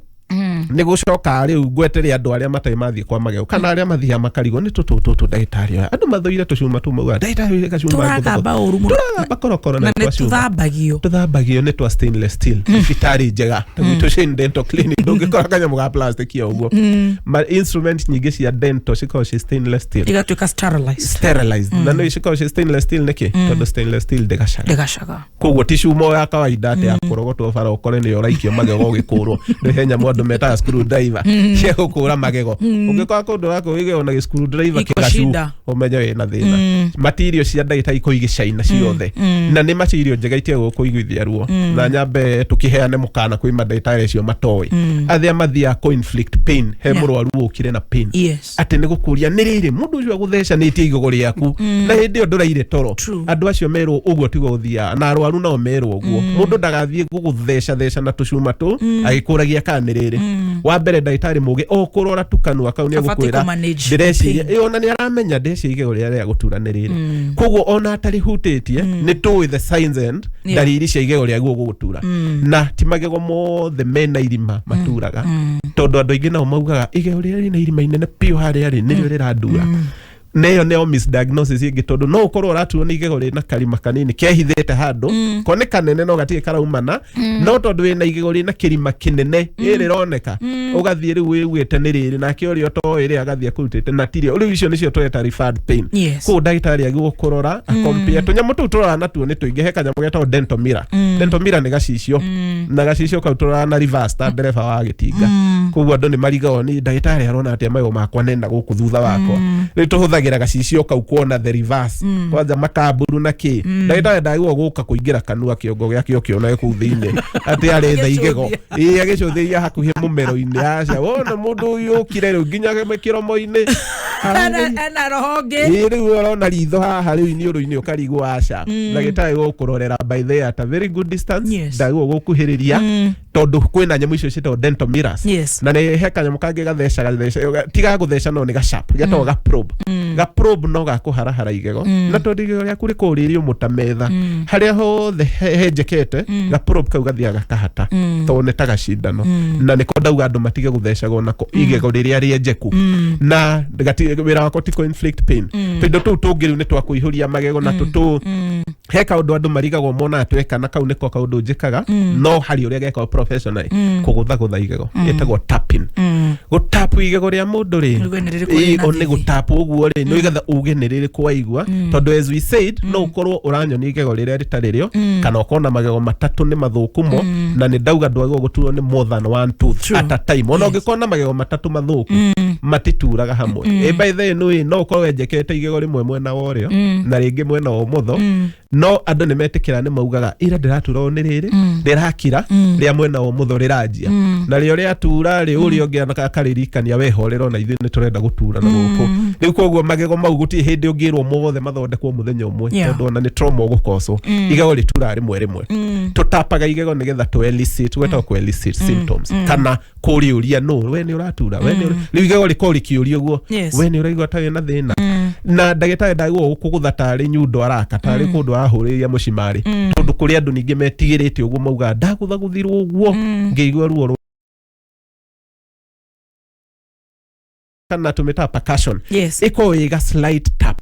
ni gucoka riu ngwetere andu aria matai mathie kwa magego kana aria mathia makarigo ni tutu ndagitari andu mathoire tucuma tu mauga ndagitari gacuma turagamba uru muno bakorokoro na tuthambagio ni twa stainless steel fitari njega tucin dental clinic ndungikora kanyamu ga plastic ya uguo ma instruments nyingi cia dental cikoragwo ci stainless steel igatuika sterilized na no cikoragwo ci stainless steel niki tondu stainless steel ndegacaga koguo tissue mo ya kawaida ate ya kurogotwo bara ukore ni oraikio magego gikurwo ni henya mwandu kĩndũ meta screwdriver cia gũkũra magego ũngĩkora kũndũ wako igego na screwdriver kĩgacu ũmenye wĩna thĩna material cia ndagĩtarĩ igĩcaina ciothe na nĩ material njega itegwo kũiguithia ruo na nyambe tũkĩheane mũkana kwĩ mandagĩtarĩ acio matoĩ athia mathia co-inflict pain he mũrwaru ũkire na pain atĩ nĩ gũkũria nĩ rĩrĩ mũndũ ũcio agũthecanĩtie igego rĩaku na hĩndĩ ĩyo ndũraire toro andũ acio merwo ũguo tigo ũthia na arwaru nao merwo ũguo mũndũ ndagathiĩ gũgũtheca na tũcuma tũ agĩkũragia kana nĩ rĩrĩ wa mbere ndagĩtarĩ mũgĩ o kũrora tu kanua kau nĩ agũkwĩra ndĩreciria ona nĩ aramenya ndeciria igego rĩrĩa rĩa gũtura nĩ rĩrĩ koguo ona atarĩ hutĩtie nĩ tũĩ the signs and dalili cia igego rĩa gũgũtura na ti magego mothe mena irima maturaga tondũ andũ aingĩ nao maugaga igego rĩrĩa rĩna irima inene piũ harĩa rĩ nĩrĩo rĩrandura neyo neo misdiagnosis ingĩ tondũ no ũkorwo ũraturwo nĩ igego rĩna karima kanini kehithĩte handũ ko nĩ kanene no gatirĩ karaumana no tondũ wĩna igego rĩna kĩrima kĩnene rĩroneka ũgathiĩ rĩu wĩiguĩte nĩ rĩrĩ nake ũrĩa ũtoĩ rĩ agathiĩ akũrutĩte na tirio rĩu icio nĩcio tweta referred pain kũu ndagĩtarĩ agĩrĩirwo kũrora compare tũnyamũ tũu tũrora natuo nĩ tũingĩ he kanyamũ getagwo dental mirror nĩ gacicio na gacicio kau tũrora na reverse ta ndereba wa gĩtinga koguo andũ nĩ marigagwo nĩ ndagĩtarĩ arona atĩ magego makwa nenda gũkũ thutha wakwa rĩu tũhũthagĩra gacicio kau kuona the reverse kwanza makamburu na kĩ ndagĩtarĩ ndagĩrĩirwo gũka kũingĩra kanua kĩongo gĩake ũkĩona kũu thĩinĩ atĩ aretha igego agĩcũthĩria hakuhĩ mũmero-inĩ aca wona mũndũ ũyũ ũkire rĩu nginya kĩromo-inĩ ena rohonge rĩu ũrona ritho haha rĩu iniũrũ-inĩ ũkarigwo aca ndagĩtarĩ gũkũrorera by the at a very good distance ndagĩrĩirwo gũkuhĩrĩria tondũ kwĩna nyamũ icio ciĩtagwo dental mirrors na nĩ he kanyamũ kangĩ gatheca tiga gũtheca no nĩ gacap getagwo ga probe no gakũharahara igego na tondũ igego rĩaku rĩkũrĩrio mũtametha harĩa hothe henjekete ga probe kau gathiaga kahata tondũ nĩ ta gacindano na nĩko ndauga andũ matige gũthecagwo nako igego rĩrĩa rĩenjeku na wĩra wako ti co-inflict pain tondũ tũu tũngĩ rĩu nĩ twakũihũria magego na tũtũ he kaũndũ andũ marigagwo mona tweka na kau nĩko kaũndũ njĩkaga no harĩ ũrĩa gekagwo professional kũgũthagũtha igego ĩtagwo tapping gũtapu igego rĩa mũndũ rĩ nĩ gũtapu ũguo rĩ no igatha uge nĩ rĩrĩ kwaigua tondũ as we said no ũkorwo ũranyonia igego rĩrĩa rĩtarĩ rĩo kana ũkona magego matatũ nĩ mathũkumo na nĩ ndauga ndwagĩrĩirwo gũturwo nĩ more than one tooth at a time ona ũngĩkona magego matatũ mathũku matituraga hamwe by the way no ũkorwo wenjekete igego rĩmwe mwena wa ũrĩo na rĩngĩ mwena wa ũmotho no andũ nĩ metĩkĩra nĩ maugaga ira ndĩraturwo nĩ rĩrĩ rĩrakira rĩa mwena wa ũmotho rĩranjia na rĩo rĩatura rĩ ũrĩa ũngĩ akaririkania wehorerwo na ithuĩ nĩ tũrenda gũtura na gũkũ rĩu koguo magego mau gũtirĩ hĩndĩ ũngĩrwo mothe mathondekwo mũthenya ũmwe tondũ ona nĩ trauma ũgũkocwo igego rĩtura rĩmwe tũtapaga igego nĩgetha twetagwo elicit symptoms kana kũrĩũria no we nĩ ũratura rĩu igego rĩkorwo rĩkĩũria ũguo we nĩ ũraigua tarĩ na thĩna na ndagĩtarĩ ndagĩrĩirwo kũgũtha tarĩ nyundo araka tarĩ kũndũ arahũrĩria mũcimarĩ tondũ kũrĩ andũ ningĩ metigĩrĩte ũguo mauga ndagũthagũthirwo ũguo ngĩigua ruo kana tũmĩtaga percussion ĩkorwo ĩga slight tap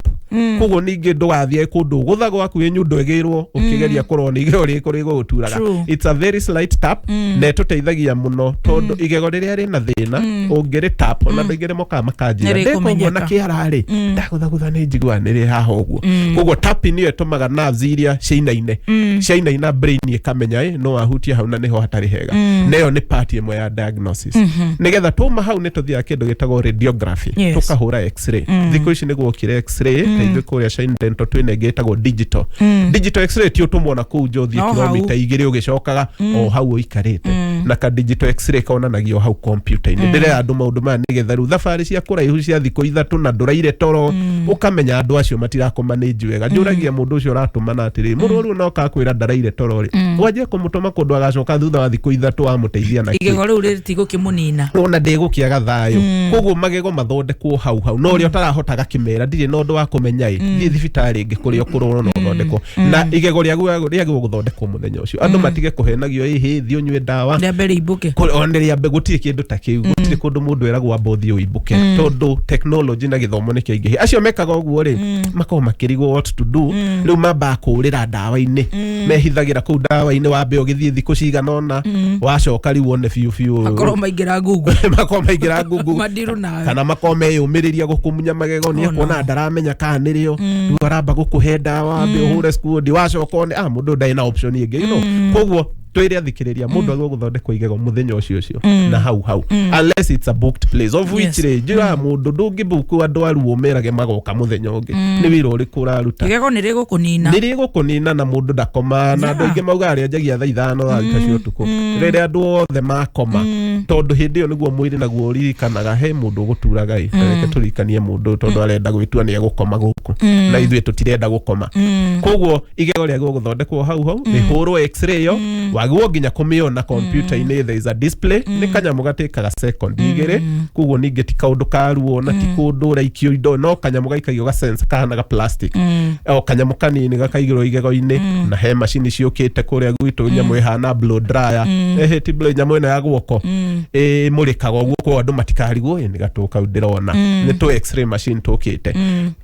koguo ningĩ ndũgathiĩ kũndũ gũtha gwaku nyundo ĩgĩrwo ũkĩgeria kũrora nĩ igego rĩkũ rĩgũgũturaga it's a very slight tap na ĩtũteithagia mũno tondũ igego rĩrĩa rĩna thĩna ũngĩrĩ tap ona andũ aingĩ nĩmokaga makanjĩra ndĩkũguo na kĩararĩ ndagũthagũtha nĩ njigua nĩrĩ haha ũguo koguo tapping nĩyo ĩtũmaga nerves iria ciainaina brain ĩkamenya no ahutia hau na nĩho hatarĩ hega nayo nĩ part ĩmwe ya diagnosis nĩgetha tũma hau nĩ tũthiaga kĩndũ gĩtagwo radiography tũkahũra x-ray thikũ ici nĩguo ũkire x-ray kaigwe kũrĩa Shine Dental twĩna ĩngĩtagwo digital x-ray ti ũtũmona kũu njothi kilomita igĩrĩ ũgĩcokaga o hau ũikarĩte na ka digital x-ray kaonanagio hau computer-inĩ ndĩrera andũ maũndũ maya nĩgetha rĩu thabarĩ cia kũraihu cia thikũ ithatũ na ndũraire toro ũkamenya andũ acio matirakũmanĩnji wega njũragia mũndũ ũcio ũratũmana atĩrĩ mũrũrũ no kakwĩra ndaraire toro rĩ wanjie kũmũtũma kũndũ agacoka thutha wa thikũ ithatũ wamũteithia na igego rĩu rĩtigũkĩmũnina ona ndĩgũkĩaga thayũ koguo magego mathondekwo hau no ũrĩa ũtarahotaga kĩmera ndirĩ na ũndũ wa kũmenya thiĩ thibitarĩ ĩngĩ kũrĩa ũkũrorwo no ũthondekwo na igego rĩagĩrĩirwo gũthondekwo mũthenya ũcio andũ matige kũhenagio thiĩ ũnyue ndawa ona rĩambe gũtirĩ kĩndũ ta kĩu gũtirĩ kũndũ mũndũ eragwo amba ũthiĩ ũimbũke tondũ technology na gĩthomo nĩ kĩingĩ acio mekaga ũguo rĩ makorwo makĩrigwo what to do rĩu mambaga kũũrĩra ndawa-inĩ mehithagĩra kũu ndawa-inĩ wambe ũgĩthiĩ thikũ cigana ũna wacoka rĩu wone biũ makorwo maingĩra ngungu kana makorwo meyũmĩrĩria gũkũmunya magego nĩ akuona ndaramenya kana nĩrĩo rĩu aramba gũkũhe ndawa wambe ũhũre skundi wacoka one mũndũ ndarĩ na option ĩngĩ koguo twire athikiriria mundu agwo guthondekwo igego muthenya ucio na hau unless it's a booked place of which jira mundu ndungibuku andu aruomerage magoka muthenya ungi ni wira uriku uraruta igego nirigukunina na mundu ndakoma na andu ingi mauga ari anjagia thaa 5 thaa cio tuku rire andu othe makoma tondu hindi iyo niguo mwiri naguo uririkanaga he mundu guturaga reke turikanie mundu tondu arenda gwitua ni egukoma guku na ithue tutirenda gukoma koguo igego ria guthondekwo hau ni hurwo x-ray yo wagwo nginya kumiona computer-ini there is a display ni kanyamu gatikaga second igere koguo ninge ti kaundu karuo na ti kundu raikio indo no kanyamu gaikaigio ga sense kana ga plastic o kanyamu kanini gakaigirwo igego-ini na he machine ciukite kuria gwitu nyamu ihana blow dryer ti blow nyamu ino ya guoko murikaga uguo kwa andu matikarigwo ni gatuka ndirona ni to x-ray machine tukite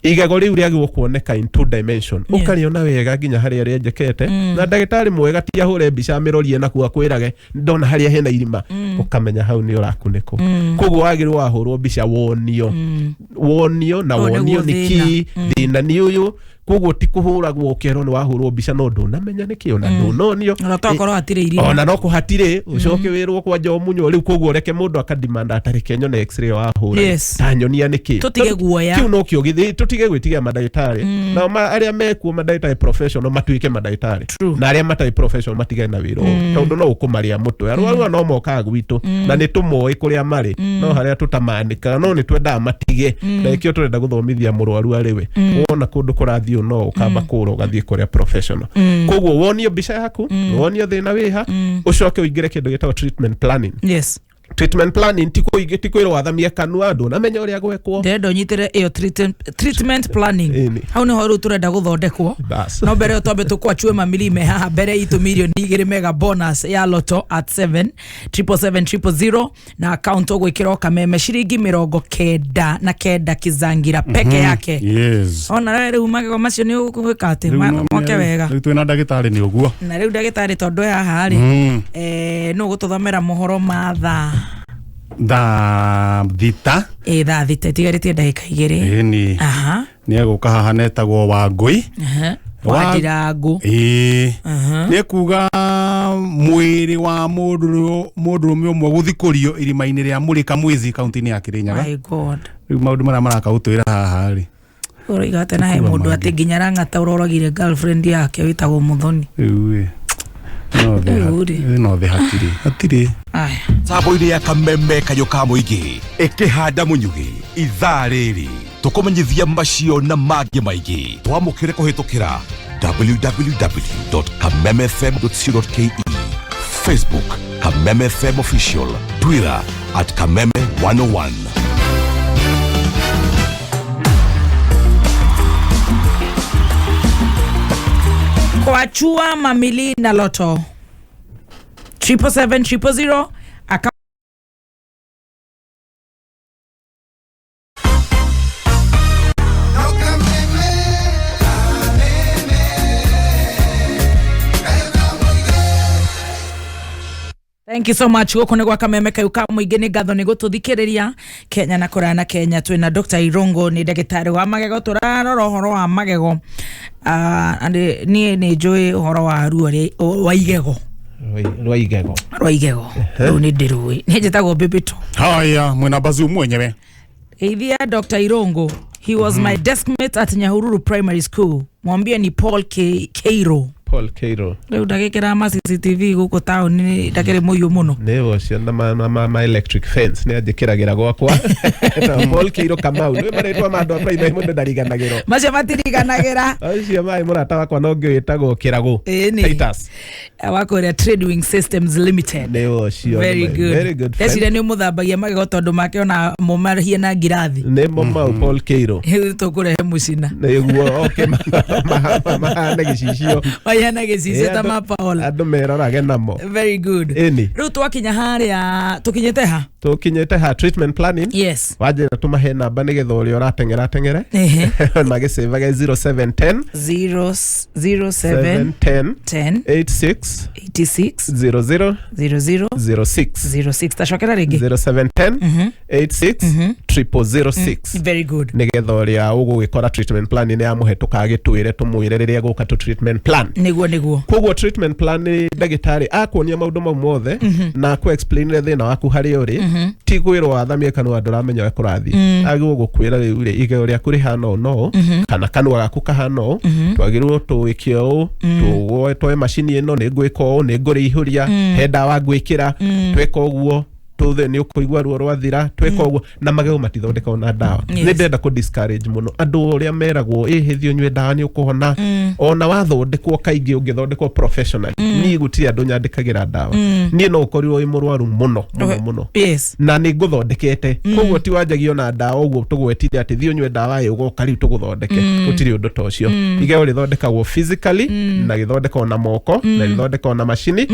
igego riu riagwo kuoneka in 2 dimension ukariona wega nginya haria rienjekete na ndagitari mwega ti ahure mbica mirorie na kuwa kwirage ndona haria hena irima ukamenya hau ni urakuniko koguo wagirwo wahurwo mbica wonio na wonio niki thina ni uyu koguo ti kuhuragwo ukero ni wahurwo mbica no ndunamenya niki ona ndunonio uratakoro hatire irima ona no kuhatire ucoke wirwo kwa njomunyo riu koguo reke mundu akadimanda atareke nyone x-ray wahura tanyonia niki tutige guoya kiu no kio githi tutige gwitiga madagitari na aria mekuo madagitari professional matuike madagitari na aria matai professional matige na wiro tondu no ukumaria mutwe arwaru no moka gwitu na ni tumoi kuria mari no haria tutamanika no ni twenda matige na ikio turenda guthomithia murwaru ariwe wona kundu kurathi no ukamba kuro ugathie kuria professional koguo wonio mbica yaku wonio thina wiha ucoke uingire kindu gitagwo treatment planning treatment planning tikwirwo wathamia kanua andu na menya uria gwekwo ndendo nyitire iyo treatment planning hau ni horu turenda guthondekwo no mbere utombe tukwachue mamilime haha mbere itu milioni 2 mega bonus ya loto at 77700 na account ogwikira kameme shiringi 99 kizangira peke yake ona riu magego macio ni ugwika ati moke wega riu twina ndagitari ni uguo na riu ndagitari tondu ya hari no gututhomera mohoro matha thita thaa thita tigarite ndagika 2 ni aguka haha netagwo Wangui Wandirangu ni kuga mwiri wa mundu umwe guthikurio irima-ini ria Murika Mwizi kaunti-ini ya Kirinyaga my god riu maundu maria marakagutwira haha ri urigate na he mundu ati nginya rangata uroragire girlfriend yake witagwo Muthoni no the hatiri Tambo-ini ya kameme kayoka muingi ikihanda munyugi ithaa riri tukumenyithia macio na mangĩ maingĩ twamũkĩre kũhĩtũkĩra www.kamemefm.co.ke Facebook Kameme FM Official Twitter @kameme101 Kwachua mamili na loto 77700 Thank you so much. Goko negwa kameme kayuka muingi ni ngatho ni gututhikiriria Kenya na kurana Kenya twina Dr. Irongo ni ndagitari wa magego turarora horo wa magego ni njui horo wa ruo wa igego rwa igego ni ndirui ni njitagwo Bibito haya mwina bazu mwenyewe Geithia Dr. Irongo. He was my deskmate at Nyahururu Primary School. Mwambie ni Paul Keiro. Leo ndagikira ma CCTV guko town ni ndakire muyu muno. Nevo cio na ma electric fence ni ajikiragira gwakwa. Paul Keiro Kamau ni maretwa mandu a primary mundu ndariganagiro. Macio matiriganagera. Acio mai murata wakwa no ngio yetagwo kirago. Titus. Wakoria Trading Systems Limited. Nevo cio. Very good. Tecire ni muthambagia magego tondu make ona mumarhie na ngirathi. Ne mama Paul Keiro. Tukure mucina. Neguo okay mahana gicicio. Wayana gicicio ta mapaola. Andu merorage namo. Very good. Riu twakinya haria tukinyete ha treatment planning. Yes. Waje tumahe namba nigetha uria uratengera magisavaga 0710 86 00 tashokera ringi 0710 86 0006. Very good. Nigetha uria ugugikora treatment plan ni amuhe tukagitwire tumwire riria guka tu treatment plan. niguo koguo treatment plan ni ndagitari akuonia maundu mau mothe na ku explain thina waku hari uri ti gwirwo athamie kanwa nduramenya we kurathi agwo gukwira riu ri igeo ria kuri hano no kana kanwa gaku kahano twagirwo twikio twoe machine ino ni gwiko ni nguri ihuria he dawa gwikira tweka uguo tuthe ni ukuigwa ruo rwathira tweka uguo na magego matithondeka ona dawa ni ndenda ku discourage muno andu uria meragwo ihithio nywe dawa ni ukuhona ona wathondekwo kaingi ungithondekwo professional ni gutiri andu nyandikagira dawa ni no ukorirwo i murwaru muno na ni nguthondekete koguo ti wanjagio na dawa uguo tugwetire ati thio nywe dawa ye ugoka riu tuguthondeke utiri undu tocio igeo rithondekagwo physically na githondekwo na moko na githondekwo na machine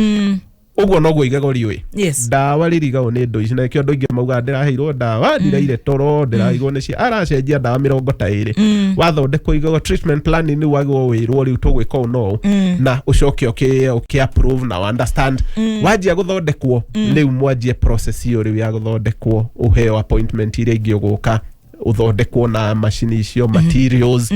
uguo noguo igego riwe dawa ririgawo ni ndo ici na kio ndo ingi mauga ndiraheirwo dawa ndiraire toro ndiraigwo ni cia aracenjia dawa 20 wathondekwo igego treatment plan ni wagwo wirwo riu tugwika uno na ucoke okay approve na understand wajia guthondekwo riu mwanjie process iyo riu ya guthondekwo uheo appointment iria ingi uguka uthondekwo na machine icio materials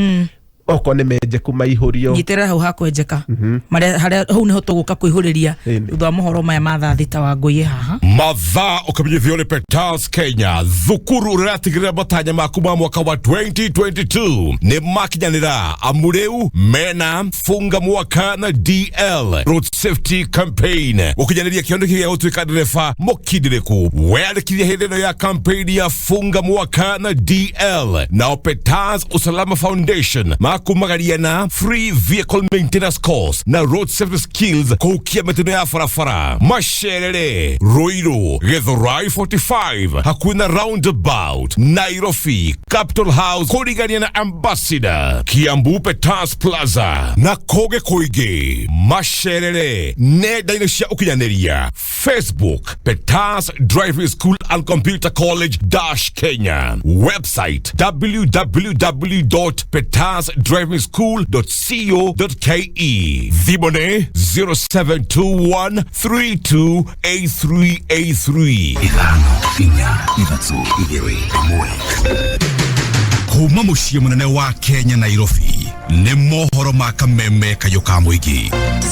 oko ne meje kumaihurio nyitera hau hakwenjeka maria hau neho tuguka kuihuriria thutha mohoro maya matha thita wa ngui haha matha ukamenyithio ni Petals Kenya thukuru ratigira matanya maku ma mwaka wa 2022 ni makinyanira amureu mena funga mwaka na DL road safety campaign ukinyaniria kiondo kia utuika dereva mokidireku weandikithia hindino ya campaign ya funga mwaka na DL na Petals Usalama Foundation kumagaria na free vehicle maintenance course na road safety skills kukia metino ya farafara masherere Ruiru Githurai 45 hakuna roundabout Nairobi Capital House kurigania na Ambassador Kiambu Petals Plaza na Koge Koige masherere nenda cia ukinyaneria Facebook Petals Driving School and Computer College Kenya website www.petalsdrivingschool.co.ke Vibone 0721328383 Ithano inya ithatũ igĩrĩ ĩmwe kuma muciĩ munene wa Kenya Nairobi nĩ mohoro ma kameme kayo ka mũingĩ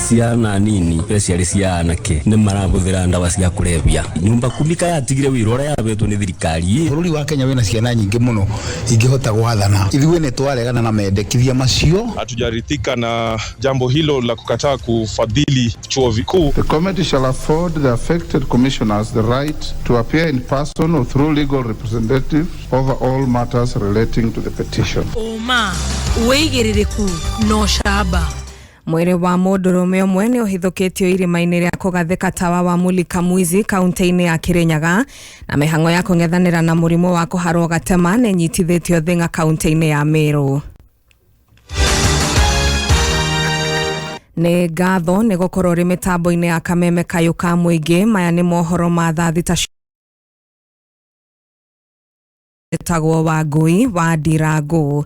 ciana nini ciarĩ cia anake nĩ marabuthĩra ndawa cia kulevya nyumba kumika yatigire wĩra ũrĩa yabetwo nĩ thirikari bũrũri wa Kenya wĩna ciana nyingĩ muno ingĩhota gwathana ithuĩ nĩ twaregana na mendekithia macio hatujaridhika na jambo hilo la kukataa kufadhili chuo vikuu. The committee shall afford the affected commissioners the right to appear in person or through legal representatives over all matters relating to the petition. Oma weigĩrĩrĩku no shaba mwere wa mũndũrũme ũmwe nĩ ũhithũkĩtio irĩma-inĩ rĩa kũgathĩka tawa wa Mulika Mwizi kaunti-inĩ ya Kirinyaga na mĩhang'o ya kũng'ethanĩra na mũrimũ wa kũharwo gatema nĩ nyitithĩtio thĩng'a kaunti-inĩ ya Meru. Nĩ ngatho nĩ gũkorwo rĩ mĩtambo-inĩ ya kameme kayo ka mũingĩ maya nĩ mohoro ma thaa thita tagwo wa ngui wa Ndirangu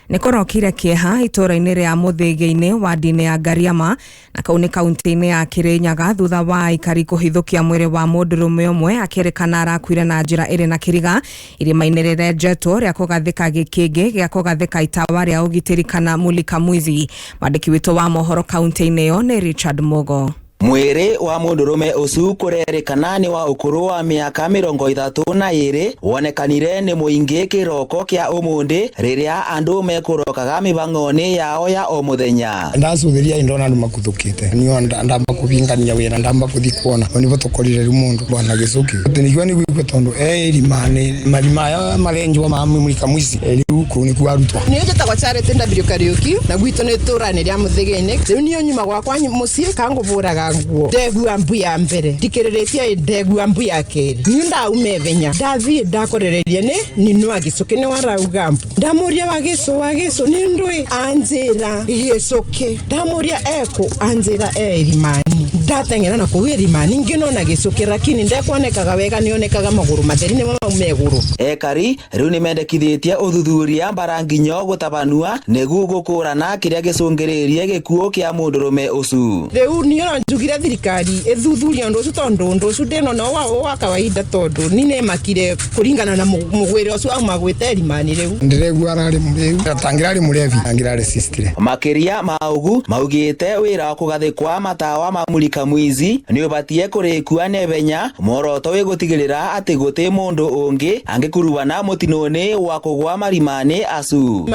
nikorokire kieha itora-inĩ rĩa Mũthĩgĩ-inĩ wa ndini ya Gariama na kauni kaunti-inĩ ya Kirinyaga thutha wa aikari kũhithũkia mwĩrĩ wa mũndũrũme ũmwe akĩrĩkana arakuire na njĩra ĩrĩ na kĩriga irĩma-inĩ rĩrenjetwo rĩa kũgathĩka gĩkĩngĩ gĩa kũgathĩka itawa rĩa ũgitĩri kana Mulika Mwizi. Mwandĩki witũ wa mohoro kaunti-inĩ ĩyo nĩ Richard Mogo. Mwere wa mũndũrũme ũcu kũrerĩkana nĩ wa ũkũrũ wa mĩaka 32 wonekanire nĩ mũingĩ kĩroko kĩa ũmũndĩ rĩrĩa andũ mekũrokaga mĩbang'o-inĩ yao ya o mũthenya. Ndacũthĩria indona andũ makuthũkĩte niyo ndamba kũbingania wĩra ndamba kũthi kuona nĩbo tũkorire mũndũ bwana gĩcũki nĩguo nĩguo tondũ erimane marima marenjwo ma Mulika Mwizi rĩu kũ nĩ kwarutwa niyo njĩtagwo Charity W Kariuki na gwitũ nĩ tũranĩria Mũthĩgĩ-inĩ rĩu niyo nyuma gwakwa mũciĩ kangũbũraga nguo ndegu ambu ya mbere ndikĩrĩrĩtie ndegu ambu ya kerĩ niyo ndaume thenya ndathiĩ ndakorereria ni no agĩcoke nĩ warauga ambu ndamũria wagĩco nĩ ndũĩ anjĩra gĩcoke ndamũria eko anjĩra erimani ndatengera na kuwirima ningi no na gicukira kini ndekwonekaga wega nionekaga maguru matheri ne meguru ekari riu ni mendekithitie uthuthuria baranginyo gutabanua neguo gukurana kiria gicungiririe gikuo kia mundurume ucu riu niona njugire thirikari ethuthuria ndu ucu tondu ndu ucu ndino no wa kawaida tondu nine makire kuringana na mugwire ucu au magwite rimani riu ndiregua arari muriu tangirari murevi tangirari sistire makiria maugu maugite wira wa kugathikwa matawa ma mulika mwizi ni ubatie kurikua nebenya moroto wi gutigirira ati guti mundu ungi angikuruana mutinoni wa kugwa marimani acu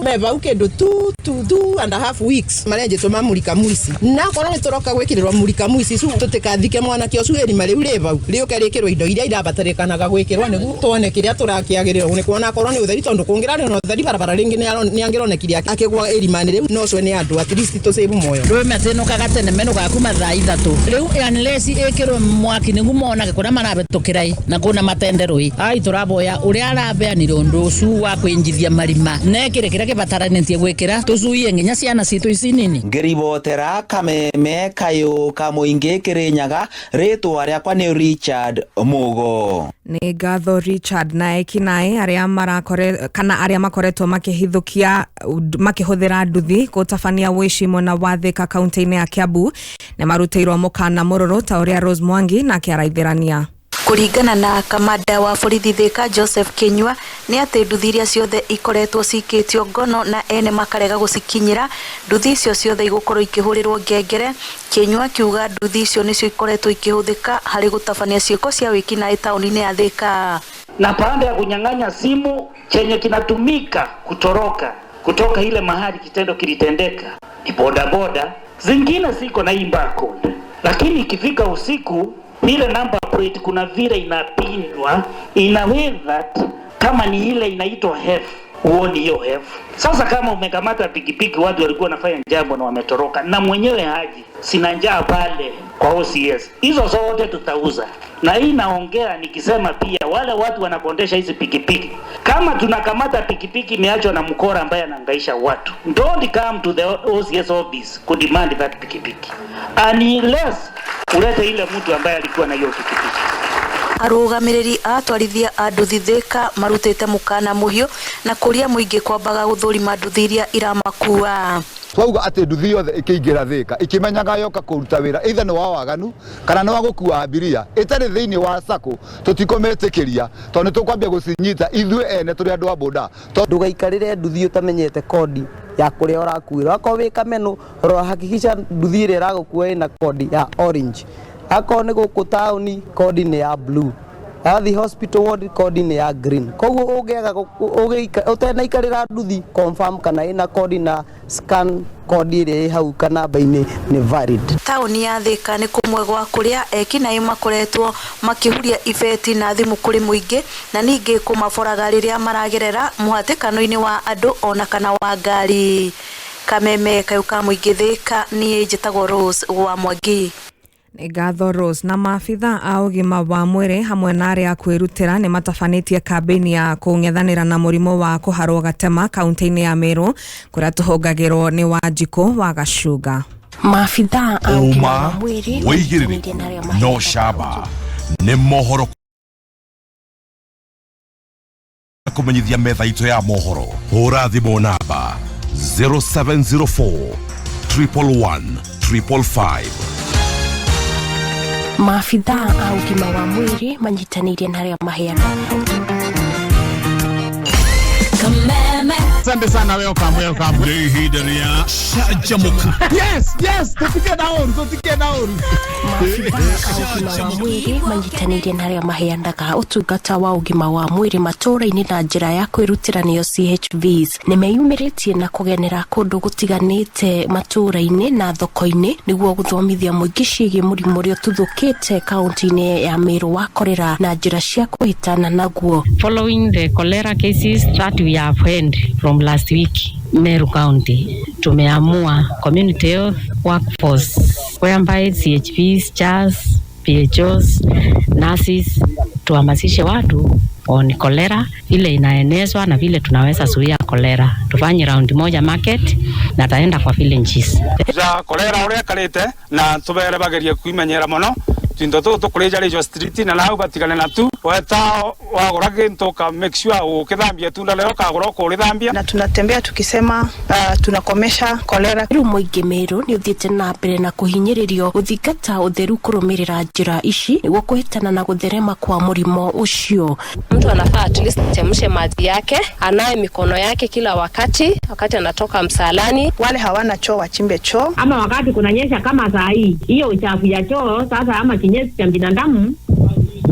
mebau kindu 2.5 weeks marenje tuma mulika mwizi na kono nitoroka gwikirirwa mulika mwizi su tutikathike mwana kio su eri mari ureba rio karikirwa indo iria irabatarikanaga gwikirwa nigu tuone kiria turakiagirirwa ni kuona korwo ni utheri tondu kungirari no utheri barabara ringi ni angironekiria akigwa eri mani riu no cwe ni andu at least to save moyo rwe metenoka gatene menuga kuma thaa ithatu riu unless ikirwe mwaki nigu monage kuna marabetukirai na kuna matenderui ai turaboya uria arabeanire undu ucu wa kwinjithia marima nekire kiria kibataranetie gwikira tuzuie nginya ciana citu ici nini ngiribotera kameme kayo ka muingi Kirinyaga ritwa riakwa ni Richard Mugo ni ngatho Richard na ekinae aria makoretwo makihithukia makihuthira nduthi gutabania wici mwena wa Thika kaunti-ini ya Kiambu na maruteirwo mukana mururu ta uria Rose Mwangi na kiaraithirania kuringana na kamanda wa borithi Thika Joseph Kinyua ni ati nduthi iria ciothe ikoretwo cikitio ngono na ene makarega gucikinyira nduthi icio ciothe igukorwo ikihurirwo ngengere Kinyua kiuga nduthi icio nicio ikoretwo ikihuthika hari gutabania ciiko cia wiki na tauni-ini ya Thika na baada ya kunyang'anya simu chenye kinatumika kutoka ile mahali kitendo kilitendeka ni bodaboda zingine ziko na barcode lakini ikifika usiku ile number plate kuna vile inapindwa inaweza kama ni ile inaitwa hef uoni hiyo hef sasa kama umekamata pikipiki watu walikuwa wanafanya jambo na wametoroka na mwenyewe haji sina njaa pale kwa OCS hizo zote tutauza na hii naongea nikisema pia wale watu wanapondesha hizi pikipiki kama tunakamata pikipiki imeachwa na mkora ambaye anahangaisha watu don't come to the OCS office ku demand that pikipiki unless ulete ile mtu ambaye alikuwa na hiyo pikipiki arugamiriri atwarithia anduthi Thika marutite mukana muhio na kuria muingi kwambaga guthurima nduthi iria iramakua twauga ati nduthi yothe ikiingira Thika ikimenyaga yoka kuruta wira either ni wa waganu kana ni wa gukua abiria itari thiini wa sako tutikometekiria tondu tukwambia gucinyita ithue ene turi andu a boda ndugaikarire nduthi utamenyete kodi ya kuria urakuira ko wika menu ro hakikisha nduthi ire iragukua ina kodi ya orange ako ni guku tauni kodi ni ya blue the hospital ward kodi ni ya green koguo ungeaga utena ikarira nduthi confirm kana ina kodi na scan kodi ire hau kana baini ni valid tauni ya Thika ni kumwe gwa kuria ekinae makoretwo makihuria ibeti na thimu kuri muingi na ningi kumaboraga riria maragerera muhatikano-ini wa andu ona kana wa ngari kameme kayuka muingi Thika ni njitagwo Rose wa Mwangi ni ngatho Rose na maabitha a ugima wa mwiri hamwe na aria kwirutira ni matafanĩtie kambeni ya kung'ethanĩra na murimu wa kuharwo gatema kaunti-ini ya Meru kuria tuhongagirwo ni Wanjiko wa Gacuga maabitha a ugima wa mwiri wĩigĩrĩrĩku no camba nĩ mohoro kumenyithia metha itu ya mohoro hũra thimũ namba 0704 111 555 maabitha a ugima wa mwiri manyitanĩire na arĩa maheanaga Asante sana welcome. Ni ihinda rĩa Canjamuka. Yes, tupike down. Maabitha wa mwiri manyitanĩire na arĩa maheanaga ũtungata wa ugima wa mwiri matũra-inĩ na njĩra ya kwĩrutĩra nĩyo CHVs nĩ meyumĩrĩtie na kũgenera kũndũ gũtiganĩte matũra-inĩ na thoko-inĩ nĩguo gũthomithia mũingĩ ciĩgiĩ mũrimũ ũrĩa ũtuthũkĩte kaunti-inĩ ya Meru wa korera na njĩra cia kũhĩtana naguo. Following the cholera cases that we have heard from last week, Meru County, tumeamua community health workforce whereby CHPs, CHAS, PHOs, nurses tuhamasishe watu on kolera, vile inaenezwa na vile tunaweza zuia kolera. Tufanye round moja market na taenda kwa villages. Ja kolera ule kalete na tubere bagerie kuimenyera mono. Tindo tukureja lejo street na nao batigane na tu weta wagora gento ka make sure ukithambia tunda leo kagora ko rithambia na tunatembea tukisema tunakomesha kolera. Riu muingi meru ni uthiite na mbere na kuhinyiririo uthingata utheru kurumirira njira ici niguo kuhitana na gutherema kwa murimo ucio. Mtu anafaa at least chemshe maji yake, anaye mikono yake kila wakati anatoka msalani. Wale hawana choo wachimbe choo, ama wakati kunanyesha kama saa hii, hiyo uchafu ya choo sasa ama kinyesi cha binadamu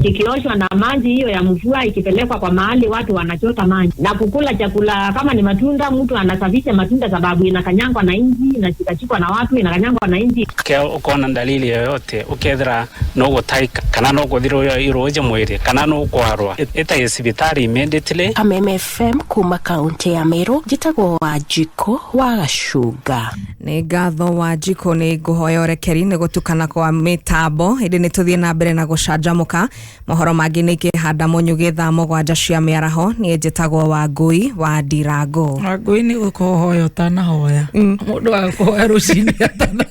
kikioshwa na maji hiyo ya mvua ikipelekwa kwa mahali watu wanachota maji na kukula chakula. Kama ni matunda, mtu anasafisha matunda sababu inakanyangwa na inzi, inachikachikwa na watu, inakanyangwa na inzi. Ukiona dalili yoyote ukethira no gutaika kana no guthiro iroje mwiri kana no kwarwa eta hospitali immediately. Kameme FM kuma kaunti ya Meru, jitagwo Wanjiko wa Gacuga. Ni ngatho Wanjiko ni nguhoya urekeri ni gutukana kwa mitambo indi ni tuthie na mbere na gucanjamuka. Mohoro mangi ni kihanda munyugi thaa 7 cia miaraho. Ni njitagwo Wangui wa Ndirango. Wangui ni gukohoya utanahoya mundu agakohoya rucini atana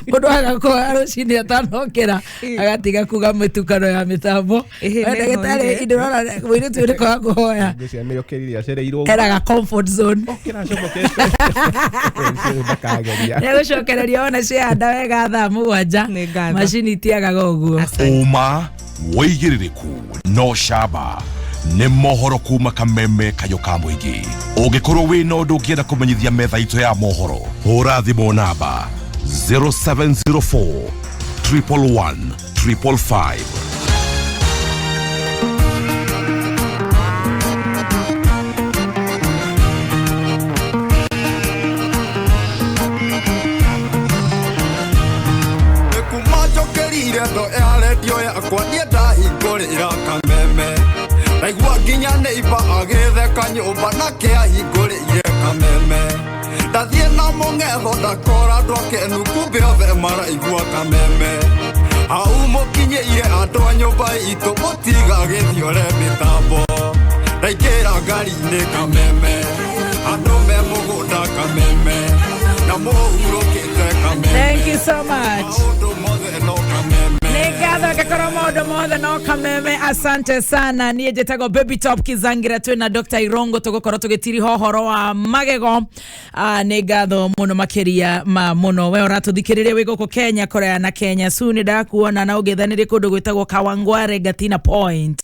mundu agakohoya rucini atanokera agatiga kuga mitukano ya mitambo. Ndagitari indorora mwiri tu ni kwa kuhoya era comfort zone negucokereria ona cianda wega thaa 7 macini tiagaga uguo. Uma woigiririku no shaba nĩ mohoro kuma kameme kayoka mũingĩ. Ũngĩkorwo wĩ na ũndũ ũngĩenda kũmenyithia metha itũ ya mohoro, hũra thimũ namba 0704 111 555. Ndo ya redio yakwa ndiendahingũrĩra kameme, naigua nginya neighbor agĩtheka nyũmba nake ahingũrĩire kameme. Ndathiĩ na mũng'etho ndakora andũ akenu kumbe othe maraigua kameme. Hau mũkinyĩire andũ a nyũmba itũ mũtigagĩthiore mĩtambo, ndaingĩra ngari-inĩ kameme, andũ me mũgũnda kameme na mũhurũkĩte kameme. Thank you so much. Ngatho gakora maũndũ mothe no kameme. Asante sana. Niĩ njĩtagwo Baby Top Kizangira, twĩ na Dr. Irongo tũgũkorwo tũgĩtiri horo wa magego. Nĩ ngatho mũno makĩria ma mũno we ũratũthikĩrĩria wĩ gũkũ Kenya, Korea na Kenya. Soon ndakuona na ũgethanĩrĩ kũndũ gwĩtagwo Kawangware, Gatina Point.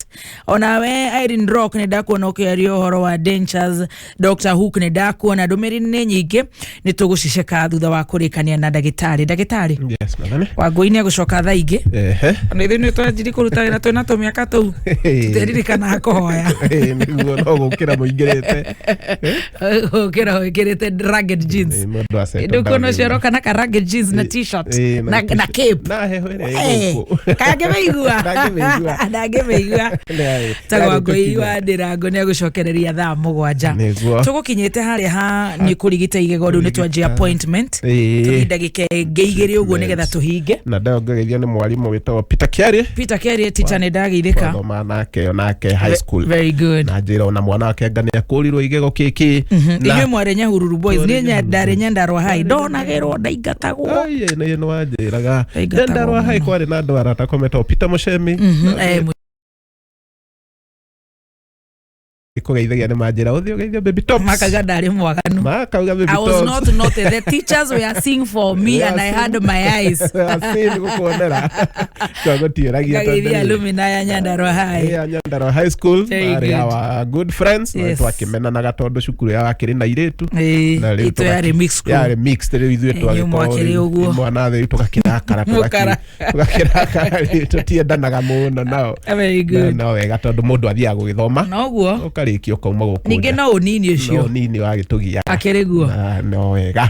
Ona we Irene Rock nĩ ndakuona ũkĩaria ũhoro wa dentures. Dr. Hook nĩ ndakuona ndũmĩrĩri nĩ nyingĩ, nĩ tũgũciceka thutha wa kũrĩkania na ndagĩtarĩ. Yes, madame. Wangui nĩ agũcoka thaa ingĩ. Ona ithuĩ nĩ twajiri kũruta wĩra twĩna tũmĩaka tũu tũteririkana kũhoya nĩguo no gũkĩra mũingĩrĩte gũkĩra wĩkĩrĩte ragged jeans ndũkuona ciaroka na ka ragged jeans na t-shirt na cape kangĩmeigua tagwo Wangui wa Ndirango nĩ agũcokereria thaa 7 tũgũkinyĩte harĩa ha nĩ kũrigita igego rĩu nĩ twanjia appointment tũgĩ ndagĩka igĩrĩ ũguo nĩgetha tũhinge na ndagĩithia nĩ mwarimũ wĩtagwo Peter Kiari teacher nĩ ndageithĩka thoma nake high school. Very good. Na njĩra ona mwana wake ngani akũrirwo igego kĩkĩ inyuĩ mware Nyahururu boys nĩ ndarĩ Nyandarua high ndonagĩrwo ndaingatagwo nĩ wanjĩraga Nyandarua high kwarĩ na andũ arata kometwo Peter Muchemi ikugeithagia nĩ manjĩra ũthio geithio Baby Tops makaga ndarĩ mwaganu makauga Baby Tops. I was not noted. The teachers were seeing for me yes. And I had my eyes gukuonera twagũtiũragia tondũ alumni ya Nyandarua high Nyandarua high school are our good friends yes. Twakimenanaga tondũ cukuru ya wakĩrĩ na irĩtu na rĩu yarĩ mixed yarĩ mixed rĩu ithuĩ twagĩkorwo mwana thĩ tũgakĩrakara tũtiendanaga mũno nao very good no wega tondũ mũndũ athiaga gũgĩthoma noguo ũkarĩkia mũthikio kauma gũkũ ninge no unini ucio no nini wa gĩtũgia akereguo no wega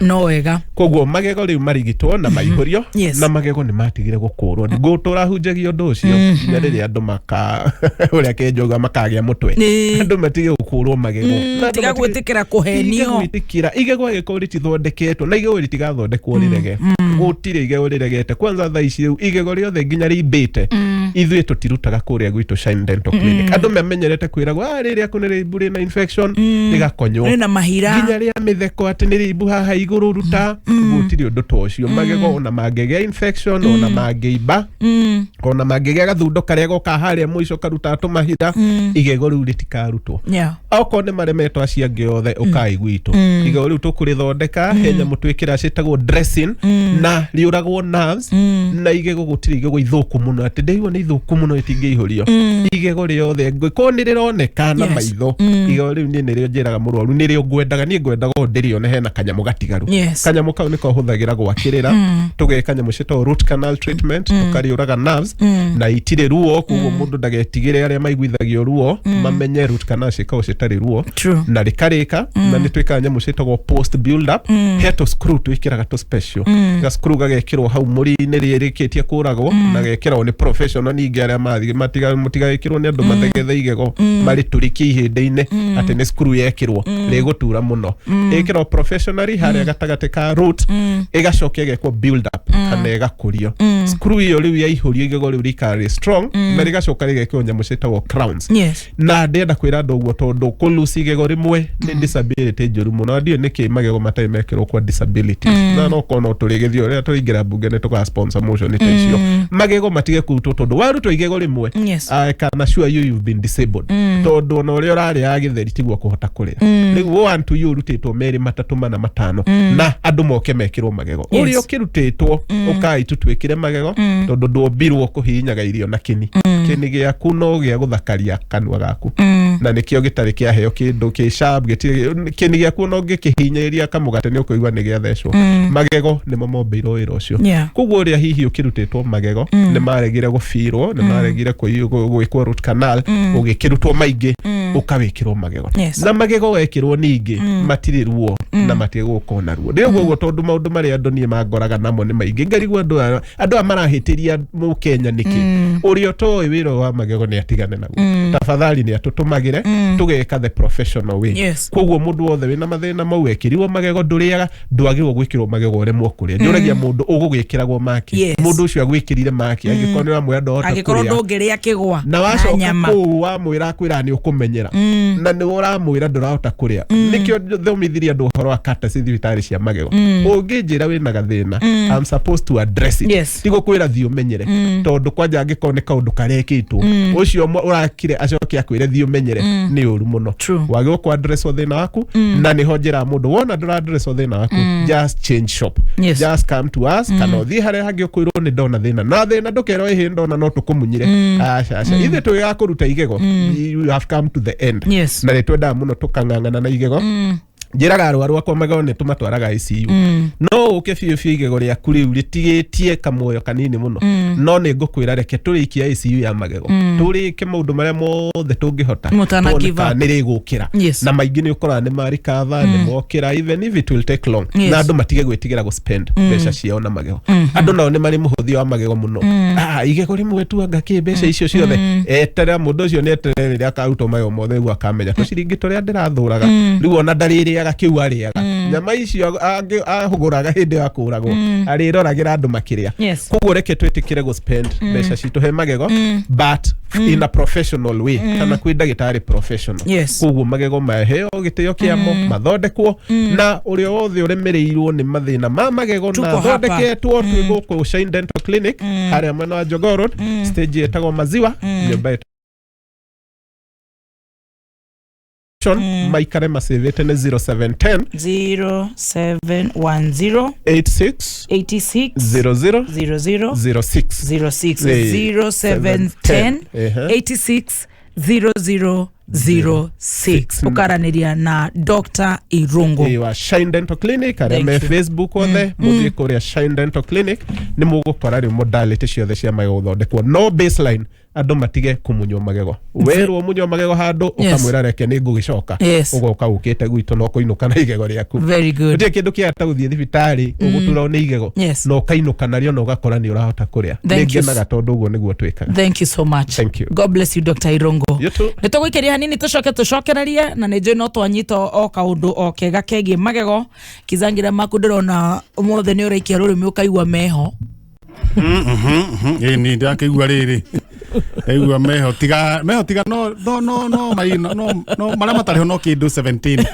koguo magego rĩu marigitwo na maihũrio na magego nĩ matigire gũkũrwo ngũtũra hunjagia ũndũ ũcio nginya rĩrĩa andũ maka ũrĩa Kihenjo makagĩa mũtwe andũ matige gũkũrwo magego tiga gwĩtĩkĩra kũhenio gwĩtĩkĩra igego gĩkorwo rĩtithondeketwo na igego rĩtigathondekwo rĩrege gũtirĩ igego rĩregete kwanza thaa ici igego rĩothe nginya rĩimbĩte ithuĩ tũtirutaga kũrĩa gwitũ Shine Dental Clinic andũ mamenyerete kwĩragwo rĩrĩa kũnĩ rĩimbu na infection rĩgakonywo rĩna mahira nginya rĩa mĩtheko atĩ nĩ rĩimbu haha igũrũ ruta gũtirĩ ũndũ ta ũcio magego ona mangĩgĩa infection ona mangĩimba ona mangĩgĩa gathundo karĩa goka harĩa mũico karuta tũmahira igego rĩu rĩtikarutwo okorwo nĩ maremetwo acio angĩ othe ũkai gwitũ igego rĩu tũkũrĩthondeka henya mũtwĩkĩra citagwo dressing na rĩũragwo nerves na igego gũtirĩ igego ithũku mũno atĩ ndĩiwo nĩ ithũku mũno itingĩihũrio igego rĩothe ngĩkorwo nĩ rĩroneka na maitho igego rĩu niĩ nĩrĩo njĩraga mũrwaru nĩrĩo ngwendaga niĩ ngwendaga ndĩrĩone hena kanyamũ gatigaru kanyamũ kau nĩko hũthagĩra gwakĩrĩra tũgeka kanyamũ citagwo root canal treatment tũkarĩũraga nerves na itirĩ ruo koguo mũndũ ndagetigĩre arĩa maiguithagio ruo mamenye root canal cikoragwo citarĩ ruo na rĩkarĩka na nĩ twĩkaga nyamũ citagwo post build up heto screw twĩkĩraga to special ga screw gagekĩrwo hau mũri-inĩ rĩrĩkĩtie kũragwo na gekĩrwo nĩ professional ningĩ arĩa mathiĩ mũtigagĩkĩrwo nĩ andũ mathegethe igego marĩ tũrĩkie ihĩndĩ-inĩ atĩ nĩ screw yekĩrwo rĩgũtura mũno ĩkĩrwo professionally harĩa gatagatĩ ka root ĩgacokia gekwo build up kana ĩgakũrio screw ĩyo rĩu yaihũrio igego rĩu rĩkarĩ strong na rĩgacoka rĩgekĩrwo nyamũ citagwo crowns na ndĩenda kwĩra andũ ũguo tondũ kũluci igego rĩmwe nĩ disability njũru mũno ndiũ nĩkĩ magego matarĩ mekĩrwo kwa disability na no kono tũrĩgĩthio rĩrĩa tũingĩra bunge nĩ tũka sponsor motion ta icio magego matige kũrutwo tondũ warutwo igego rĩmwe kana sure you've been disabled tondũ ona ũrĩa ũrarĩa gĩtheri tiguo kũhota kũrĩa rĩu one to you rutĩtwo merĩ matatũ mana matano na andũ moke mekĩrwo magego ũrĩa ũkĩrutĩtwo ũkai tutwĩkĩre magego tondũ ndũmbirwo kũhihinyaga irio na kĩni gĩaku no gĩa gũthakaria kanua gaku na nĩkĩo gĩtarĩ kĩaheo kĩndũ kĩ sharp kĩni gĩaku no gĩkĩhinyĩrĩria kamũgate nĩ ũkũigua nĩ gĩathecwo magego nĩmo mombeirwo wĩra ũcio koguo ũrĩa hihi ũkĩrutĩtwo magego nĩ maregire gũbirwo nĩ maregire gwĩkwo root canal ũgĩkĩrutwo maingĩ ũkawĩkĩrwo magego na magego wekĩrwo ningĩ matirĩ ruo na matige gũkorwo na ruo nĩguo ũguo tondũ maũndũ marĩa andũ niĩ mangoraga namo nĩ maingĩ ngarigwo andũ aya marahĩtĩria mũkenya nĩkĩ ũrĩa ũtoĩ wĩra wa magego nĩ atigane naguo tafadhali nĩ atũtũmagĩre tũgeka the professional way koguo mũndũ wothe wĩna mathĩna mau ekĩrirwo magego ndũrĩaga ndwagĩrĩirwo gwĩkĩrwo magego ũremwo kũrĩa njũragia mũndũ ũgũgĩkĩragwo maki mũndũ ũcio agwĩkĩrire maki angĩkorwo nĩ wamwĩra ndũhota kũrĩa angĩkorwo ndũngĩrĩa kĩgwa na wacoka kũu wamwĩra kwĩra nĩ ũkũmenyera na nĩ ũramwĩra ndũrahota kũrĩa nĩkĩo thomithirie andũ ũhoro wa courtesy thibitarĩ cia magego ũngĩnjĩra wĩna gathĩna I'm supposed to address it tigũkwĩra thiĩ ũmenyere tondũ kwanja angĩkorwo nĩ kaũndũ karekĩtwo ũcio ũrakire acoke akwĩre thiĩ ũmenyere nĩ ũru mũno wagĩrĩirwo kũ address thĩna waku na nĩho njĩra mũndũ wona ndũra address thĩna waku just change shop just come to us kana ũthiĩ harĩa hangĩ ũkwĩrwo nĩ ndona thĩna na thĩna ndũkerwo ĩhĩ ndona no tũkũmunyire aca ithe tũgĩgakũruta igego you have come to the end na nĩ twendaga mũno tũkang'ang'ana na igego njĩraga arwaru akwa magego nĩ tũmatwaraga ICU no ũke biũ igego rĩaku rĩu rĩtigĩtie kamuoyo kanini mũno no nĩ ngũkwĩra reke tũrĩkie ICU ya magego tũrĩke maũndũ marĩa mothe tũngĩhota nĩ rĩgũkĩra na maingĩ nĩ ũkoraga nĩ marikava nĩ mokĩra even if it will take long na andũ matige gwĩtigĩra gũspend mbeca ciao na magego andũ nao nĩ marĩ mũhũthia wa magego mũno igego rĩmwe tu anga kĩ mbeca icio ciothe eterera mũndũ ũcio nĩ eterera rĩrĩa akarutwo magego mothe nĩguo akamenya tũciringi tũrĩa ndĩrathũraga rĩu ona ndarĩrĩaga kĩu arĩaga nyama icio ahũgũraga hĩndĩ ya kũragwo arĩroragĩra andũ makĩrĩa koguo reke twĩtĩkĩre gũspend mbeca citũ he magego but in a professional way kana kwĩ ndagĩtarĩ professional koguo magego maheo gĩtĩo kĩamo mathondekwo na ũrĩa wothe ũremereirwo nĩ mathĩna ma magego na thondeketwo twĩ gũkũ Shine Dental Clinic harĩa mwena wa Jogoo Road stage yetagwo Maziwa nyũmba maikare masevete ne 0710 0710 86 86 00 00 06 0710 86 00 06 ukaranĩria na Dr. Irungu wa Shine Dental Clinic arĩa Facebook othe mũthie kũrĩa Shine Dental Clinic nĩ mũgũkora rĩ modality ciothe cia magego gũthondekwo no baseline andũ matige kumunywo magego werwo munywo magego handu ukamwira reke ni ngugicoka ugoka ukite gwito no kuinuka na igego riaku very good ndi kindu kia ta guthie thibitari ugutura ni igego no kainuka nario no gakora ni urahota kuria ngenaga tondu uguo niguo twikaga. Thank you so much. Thank you. God bless you Dr. Irongo. Nitugwikeria hanini tucokererie na nije no twanyito o kaundu o kega kegie magego kizangira maku ndirona ũmũthĩ ni ũraikia rũrĩmĩ ũkaigua meho ni ndakigua riri aigua meho tiga no mara matariho no kindu 17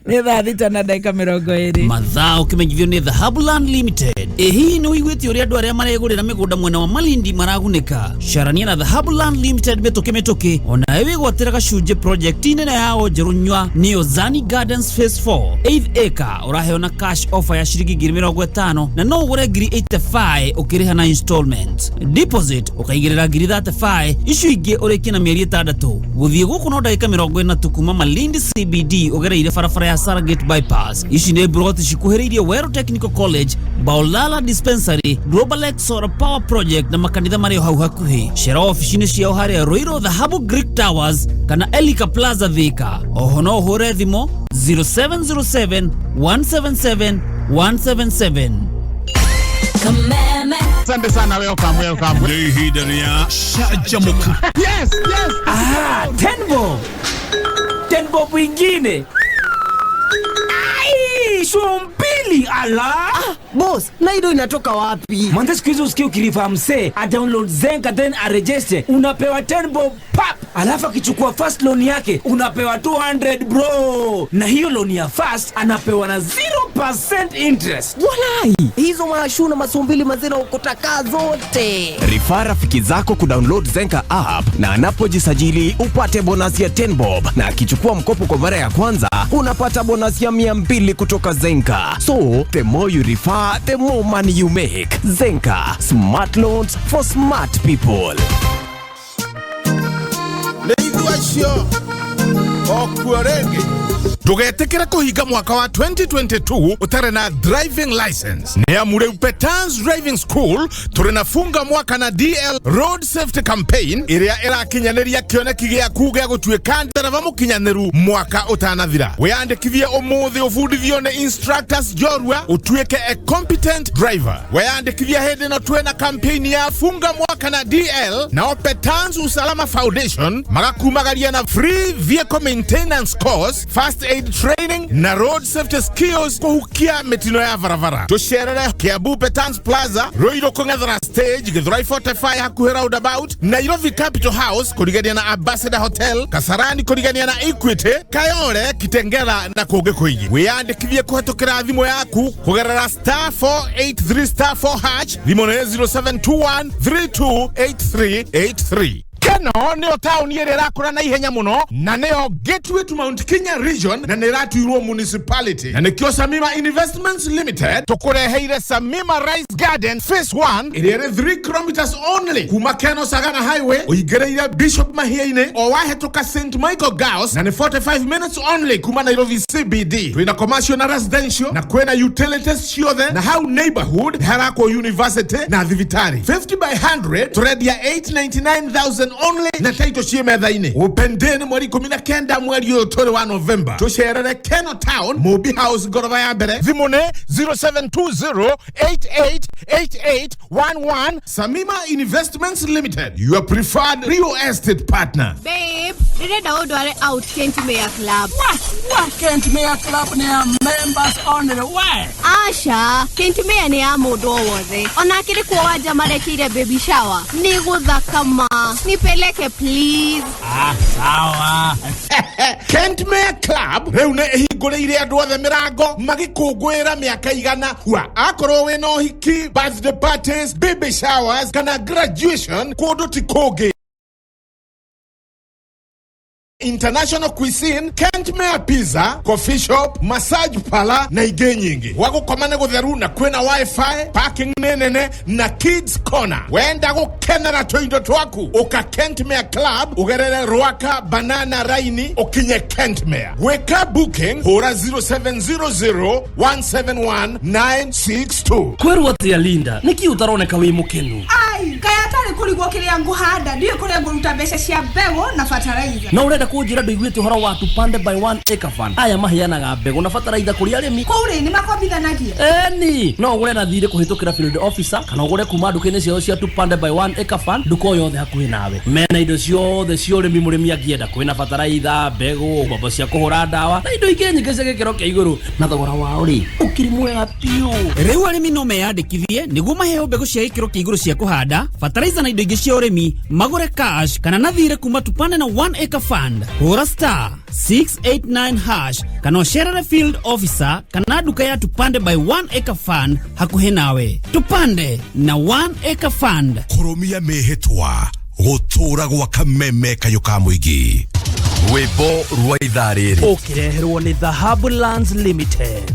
ni thaa thita na ndagĩka 20 mathaa ũkĩmenyithio nĩ Dhahabuland Limited. Hihi nĩ ũiguĩte ũrĩa andũ arĩa maregũrĩra mĩgũnda mwena wa Malindi maragunĩka? Carania na Dhahabuland Limited mĩtũkĩ ona wĩgwatĩra gacunjĩ project-inĩ ya Njerũnywa nĩyo Zani Gardens Phase 4 8 acre ũraheo na cash offer ya ciringi 50,000 na no ũgũre 85 ũkĩrĩha na installment. Deposit ũkaigĩrĩra 35 icio ingĩ ũrĩkie na mĩeri 6. Gũthiĩ gũkũ no ndagĩka 40 kuma Malindi CBD ũgereire barabara ya Sargate bypass. Ici nĩ broti cikuhĩrĩirie Wero Technical College, Baolala Dispensary, Global X Solar Power Project na makanitha marĩ hau hakuhĩ. Cera ofici-inĩ ciao harĩa Ruiru Dhahabu Greek Towers kana Elika Plaza Thika. Oho no ũhũre thimũ 0707 177 177. Kameme. Asante sana welcome. Ihinda ya Canjamuka. Yes. Tenbo mwingine. Ai, shompili ala. Boss, na hiyo inatoka wapi? Mwanda siku hizo usikie ukilifa mse, a download Zenka then a register, unapewa 10 bob pap. Alafu akichukua first loan yake, unapewa 200 bro. Na hiyo loan ya first, anapewa na 0% interest. Walai, hizo maashu na masumbili mazina ukotaka zote. Rifaa rafiki zako kudownload Zenka app na anapojisajili upate bonus ya 10 bob. Na akichukua mkopo kwa mara ya kwanza, unapata bonus ya 200 kutoka Zenka. So, the more you refer, the more money you make. Zenka, smart loans for smart people. Tugetekera kuhiga mwaka wa 2022 utare na driving license. Ni amure Petans Driving School turenafunga mwaka na DL Road Safety Campaign iria irakinyaneria kioneki gia kuga gutuika ndereva mukinyaneru mwaka utanathira. Weyandikithie ũmũthĩ ũbundithio nĩ instructors jorua utuike a competent driver. Weyandikithie hindi no twena campaign ya funga mwaka na DL na Petans Usalama Foundation magakumagaria na free vehicle maintenance course, first aid training na road safety skills kuhukia metino ya varavara. Tusherere Kiambu Petans Plaza, Ruiru Kong'ethera Stage, Githurai 45 hakuhĩ roundabout, Nairobi Capital House kurigania na Ambassador Hotel, Kasarani kurigania na Equity, Kayole, Kitengela na kũngĩ kũingĩ. Wĩyandĩkithie kũhetũkĩra thimũ yaku kũgerera *483*4# thimũ nĩ 0721328383. Keno nĩyo taũni ĩrĩa ĩrakũra na ihenya mũno na nĩyo gateway to Mount Kenya region na nĩratuirwo municipality na nĩkĩo Samima Investments Limited tũkũreheire Samima Rice Garden Phase 1 ĩrĩa ĩrĩ 3 kilometers only kuma Keno Sagana Highway ũingĩrĩire Bishop Mahia-inĩ o wahĩtũka St Michael Girls na nĩ 45 minutes only kuma Nairobi CBD. Twĩna commercial na residential na kwĩna utilities ciothe na hau neighborhood harakwo university na thibitari. 50 by 100 tũrendia 899,000 only na title cie metha-inĩ. Upendeni mweri 19 mweri ũyũ tũrĩ wa November. Tũcerere Keno Town, Mobi House ngoroba ya mbere. Thimũ nĩ 0720888811. Samima Investments Limited, your preferred real estate partner. Babe, ndirenda ũndware out Kent Mayor Club. What Kent Mayor Club ni ya members only? Why? Asha, Kent Mayor ni ya mũndũ wothe. Ona kĩrĩ kuo wanja marekire baby shower. Ni gũthakama. Nipeleke please. Sawa. Kent Mayor Club rĩu nĩ ĩhingũrĩire andũ othe mĩrango magĩkũngũĩra mĩaka igana. Akorwo wĩna ũhiki, birthday parties, baby showers kana graduation, kũndũ ti kũngĩ. International cuisine, Kent Mayor Pizza, coffee shop, massage parlor na ingĩ nyingĩ. Wagũkoma nĩ gũtheru na kwĩna wifi, parking nene na kids corner. Wenda gũkenera tũindo twaku ũka Kent Mayor Club ũgerere Rwaka Banana Raini ũkinye Kent Mayor. Gwĩka booking hũra 0700171962. Kwĩrwo atĩa Linda, nĩkĩ ũtaroneka wĩ mũkenu? Ai, kaya atarĩ kurigwo kiria nguhanda ndiye kuria nguruta mbeca cia mbegu na fertilizer. No urenda kunjira nduiguite uhoro wa tupande by 1 acre fund. Aya maheanaga mbegu na fertilizer kuri arimi. Kuri ni makombithanagia. Eni, no ugure na thire kuhitukira field officer kana ugure kuma nduka-ini ciao cia tupande by 1 acre fund nduka yothe hakuhi nawe. Mena indo ciothe cia urimi murimi angienda kwina fertilizer, mbegu, mbombo cia kuhura ndawa na indo ingĩ nyingĩ cia gĩkĩro kĩa igũrũ na thogora wao rĩ ũkiri mwega piũ. Rĩu arĩmi no meyandĩkithie nĩguo maheo mbegũ cia gĩkĩro kĩa igũrũ cia kũhanda, fertilizer na indo ingĩ cia ũrĩmi, magũre cash kana na thire kuma tupande na 1 acre fund. Hũra *689# kana ũcerere field officer kana nduka ya tupande by 1 acre fund hakuhĩ nawe. Tupande na 1 acre fund. Kũrũmia mĩhĩtwa gũtũũra gwa kameme kayũ ka mũingĩ. Rwĩmbo rwa ithaa rĩrĩ ũkĩreherwo nĩ The Habulands Limited.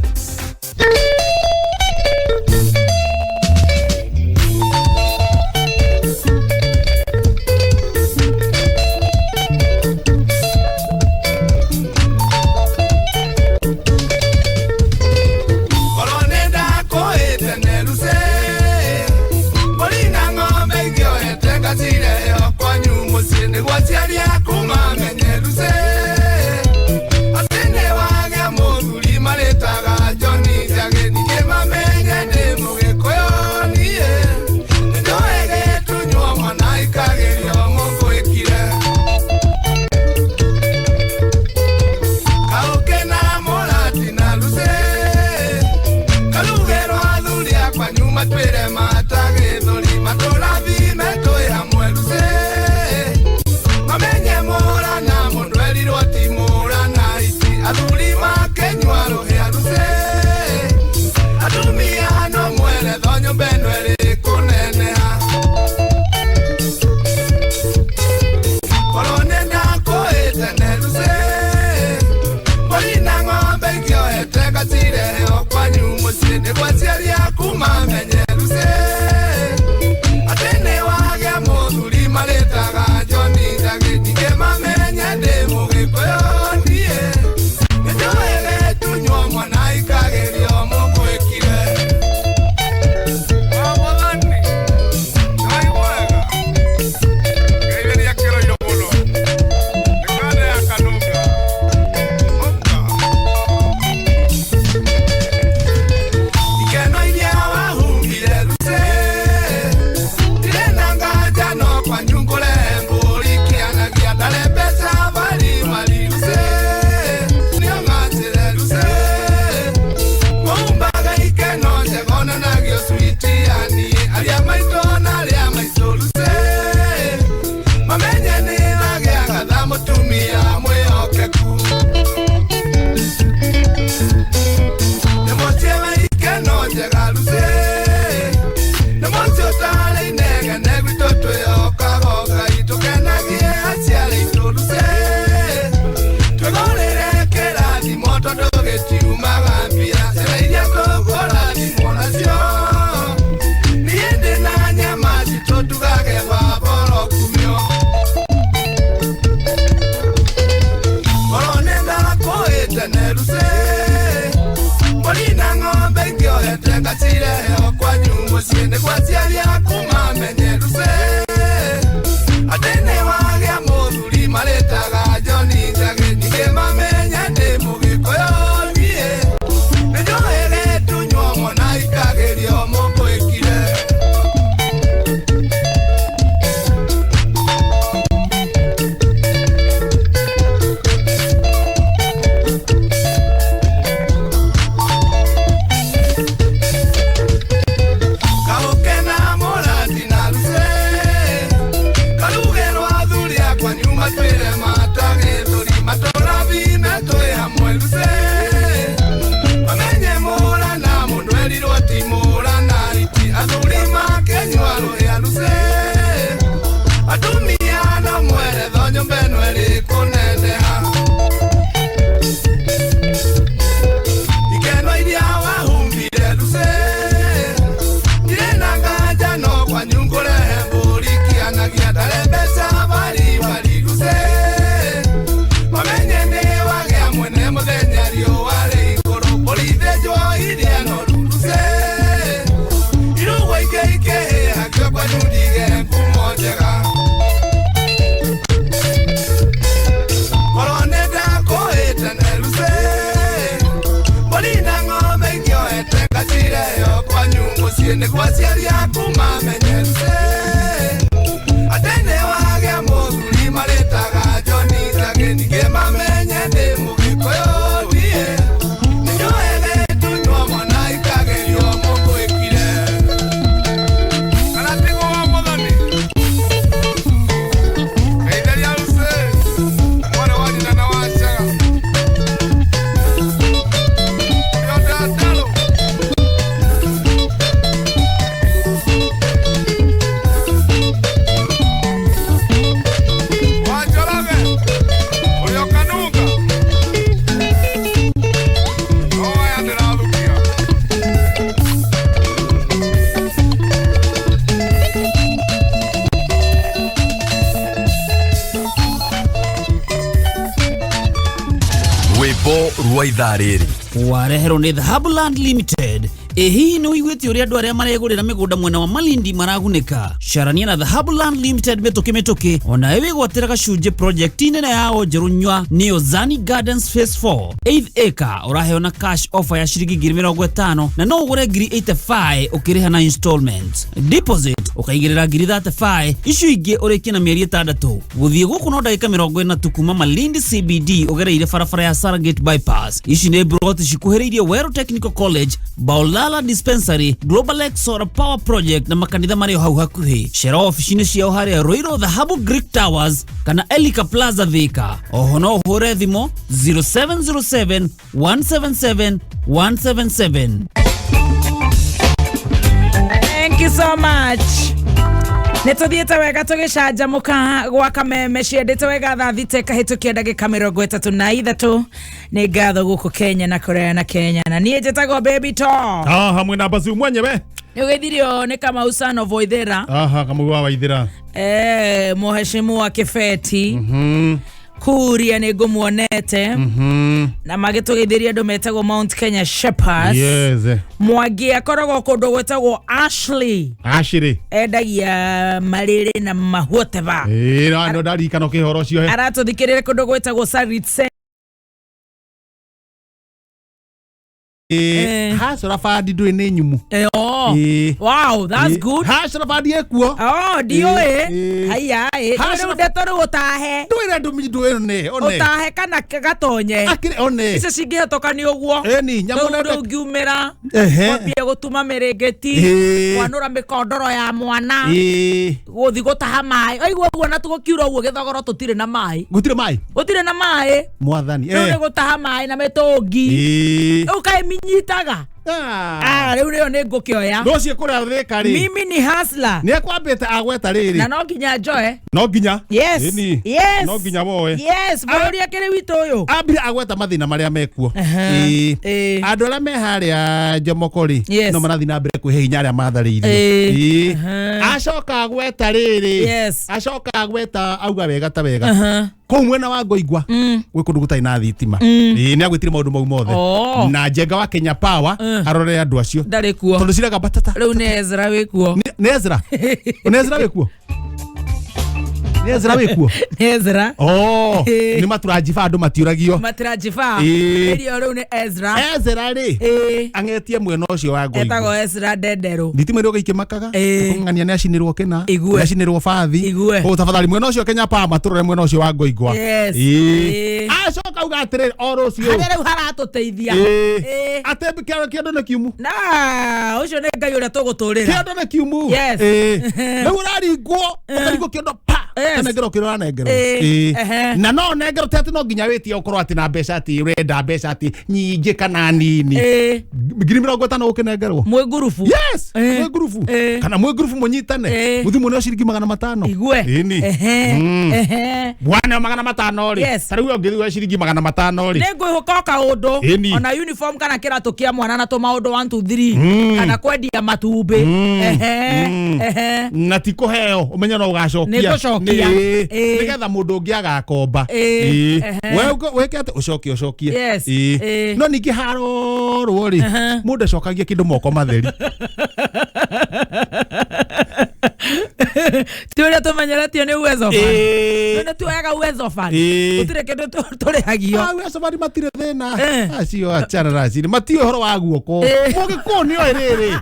muciĩ nĩguo aciari aku mamenyete atene wagĩa mũthuri marĩtaga Johni Thage ningĩ mamenye nĩ Mũgĩkũyũ niĩ nĩnyoe gĩtunywo mwana ikagerio mũgwĩkire kana tigwo wa Muthoni geithĩria Lucy mwana wa nyina na wa Njaga rwa ithaa rĩrĩ wareherwo nĩ The Habuland Limited. Hihi nĩ ũiguĩte ũrĩa andũ arĩa maregũrĩra mĩgũnda mwena wa Malindi maragunĩka? Carania na The Habuland Limited mĩtũkĩ ona ewe gwatĩra gacunjĩ project nene yao njerũ nywa nĩyo Zani Gardens Phase 4 8th acre ũraheo na cash offer ya ciringi 50,000 na no ũgũre 85 ũkĩrĩha na installment. Deposit ũkaigĩrĩra 35 icio ingĩ ũrĩkie na mĩeri 6. Gũthiĩ gũkũ no ndagĩka 40 tu kuma Malindi CBD ũgereire barabara ya Sargate bypass. Ici nĩ broti cikuhĩrĩirie Wero Technical College, Baulala Dispensary, Global X Solar Power Project na makanitha marĩ hau hakuhĩ. Cera ofici-inĩ ciao harĩa Roiro The Habu Greek Towers kana Elika Plaza Thika. Oho no ũhũre thimo 0707 177 177. Thank you so much. Nĩtũthiĩte wega tũgĩcanjamũka gwa kameme ciendete wega thathite kahĩtũkia ndagĩka 33 nĩ ngatho gũkũ Kenya na Korea na Kenya na niĩ njĩtagwo Baby To. Hamwe na Bazu mwenyewe. Nĩũgĩthirio nĩ Kamau Sano Voithera. Kamau wa Waithera. Mũheshimu wa Kibeti. Kuria nĩ ngũmuonete na magĩtũgeithĩria andũ metagwo Mount Kenya Shepherds. Yes. Mwangi akoragwo kũndũ gwĩtagwo Ashley endagia marĩrĩ na mahoteva. No ndarikana kĩhoro ũcio he. Aratũthikĩrĩria kũndũ gwĩtagwo Sarit Hasra fadi ndũĩ nĩ nyumu. Wow, that's good. Hasra fadi ekuo. Dioe. Haya, rĩu ndeto utahe. Ndũĩre ndũmĩ one. Utahe kana gatonye. One. Icio cingĩhĩtũka nĩ ũguo. Ni nyamũ na rĩu ngiumĩra. Kwambia gũtuma mĩrĩngĩti. Kwanũra mĩkondoro ya mwana. Gũthi gũtaha maĩ. Aigua ũguo na tũgũkiura ũguo gĩthogoro tũtirĩ na maĩ. Gũtirĩ na maĩ. Mwathani. Rĩu gũtaha maĩ na mĩtũngi. Rĩu kaĩ minyitaga. Rĩu rĩo nĩ ngũkĩoya. Rũciũ kũrĩa Thika rĩ. Mimi ni hustler. Nĩ akwambĩte agweta rĩrĩ. Na no nginya njoe. No nginya. Yes. No nginya woe. Yes, bũrũri akĩrĩ witũ ũyũ. Ambire agweta mathĩna marĩa mekuo. Andũ arĩa me harĩa Njomoko rĩ. No marathiĩ na mbere kwĩhe hinya arĩa matharĩirio. Acoka agweta rĩrĩ. Acoka agweta auga wega ta wega. Kũu mwena wa Ngoigwa gwĩ kũndũ gũtarĩ na thitima. Nĩ agwĩtire maũndũ mau mothe. Na Njenga wa Kenya Power arore andũ acio. Ndarĩ kuo. Tondũ ciraga batata. Rĩu nĩ Ezra wĩ kuo. Nĩ Ezra. Nĩ Ezra wĩ kuo. Nĩ Ezra wĩ kuo. Nĩ Ezra. Nĩ matũranjiba andũ matiũragio. Matũranjiba. Ĩrio rĩu nĩ Ezra. Ezra rĩ. Ang'etie mwena ũcio wa Ngoigwa. Etagwo Ezra Ndenderũ. Thitima ĩrĩa ũgĩikĩmakaga. Kũng'ang'ania nĩ acinĩrwo kĩna. Nĩ acinĩrwo bathi. Tafadhali mwena ũcio Kenya Power matũrore mwena ũcio wa Ngoigwa. Acoka auga atĩrĩrĩ o rũciũ. Harĩa rĩu haratũteithia. Atĩ kĩndũ nĩ kiumu. Na ũcio nĩ Ngai ũrĩa tũgũtũrĩra. Kĩndũ nĩ kiumu. Rĩu ũraringwo ũkaringwo kĩndũ pa. Nengerwo kĩrora nengerwo. Na no nengerwo tete no nginya wĩtie ũkorwo atĩ na mbeca atĩ ũrenda mbeca atĩ nyingĩ kana nini. 50,000 ũkĩnengerwo. Mwĩ ngurubu. Yes. Mwĩ ngurubu. Kana mwĩ ngurubu mũnyitane. Mũthimũ nĩ ciringi 500. Igue. Bwana 500 rĩ. Tarĩu ũngĩthiĩ ciringi 500 rĩ. Nĩ ngwĩhoka kaũndũ. Ona uniform kana kĩratũ kĩa mwana na tũmaũndũ 1 2 3 kana kwendia matumbĩ. Na ti kũheo ũmenye no ũgacokia. Nĩgetha mũndũ ũngĩ agakomba. Weke atĩ ũcokie. No ningĩ harorwo rĩ mũndũ acokagia kĩndũ moko matheri. Turia tumenyeretio ni uwezo fan. Na tuaga uwezo fan. Utire kindu turi hagio. Uwezo fan matire thina. Acio achana racini. Matio horo wa guoko. Mugikoni oi riri.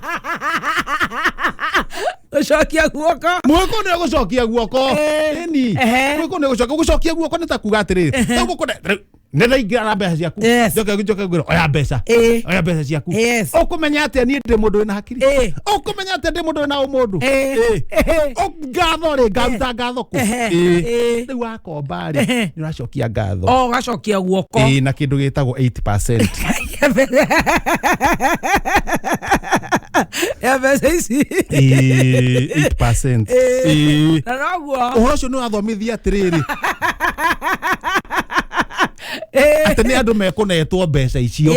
Ucokia guoko. Mwiko ni gucokia guoko. Eni. Mwiko ni gucokia guoko ni takuga atiriri. Taguo kone. Nenda ingira na mbeca ciaku. Njoke ngwira oya mbeca. Oya mbeca ciaku. Ukumenya atia ni ndi mundu wina hakiri. Ukumenya atia ndi mundu wina umundu. Ngatho ri ngaruta ngatho ku. Riu wakomba ri ni uracokia ngatho. Gacokia guoko. Na kindu gitagwo 8%. Ya mbeca ici. 8%. Na noguo. Uhoro ucio ni wathomithia atiriri. Ate ni andu mekunetwo mbeca icio.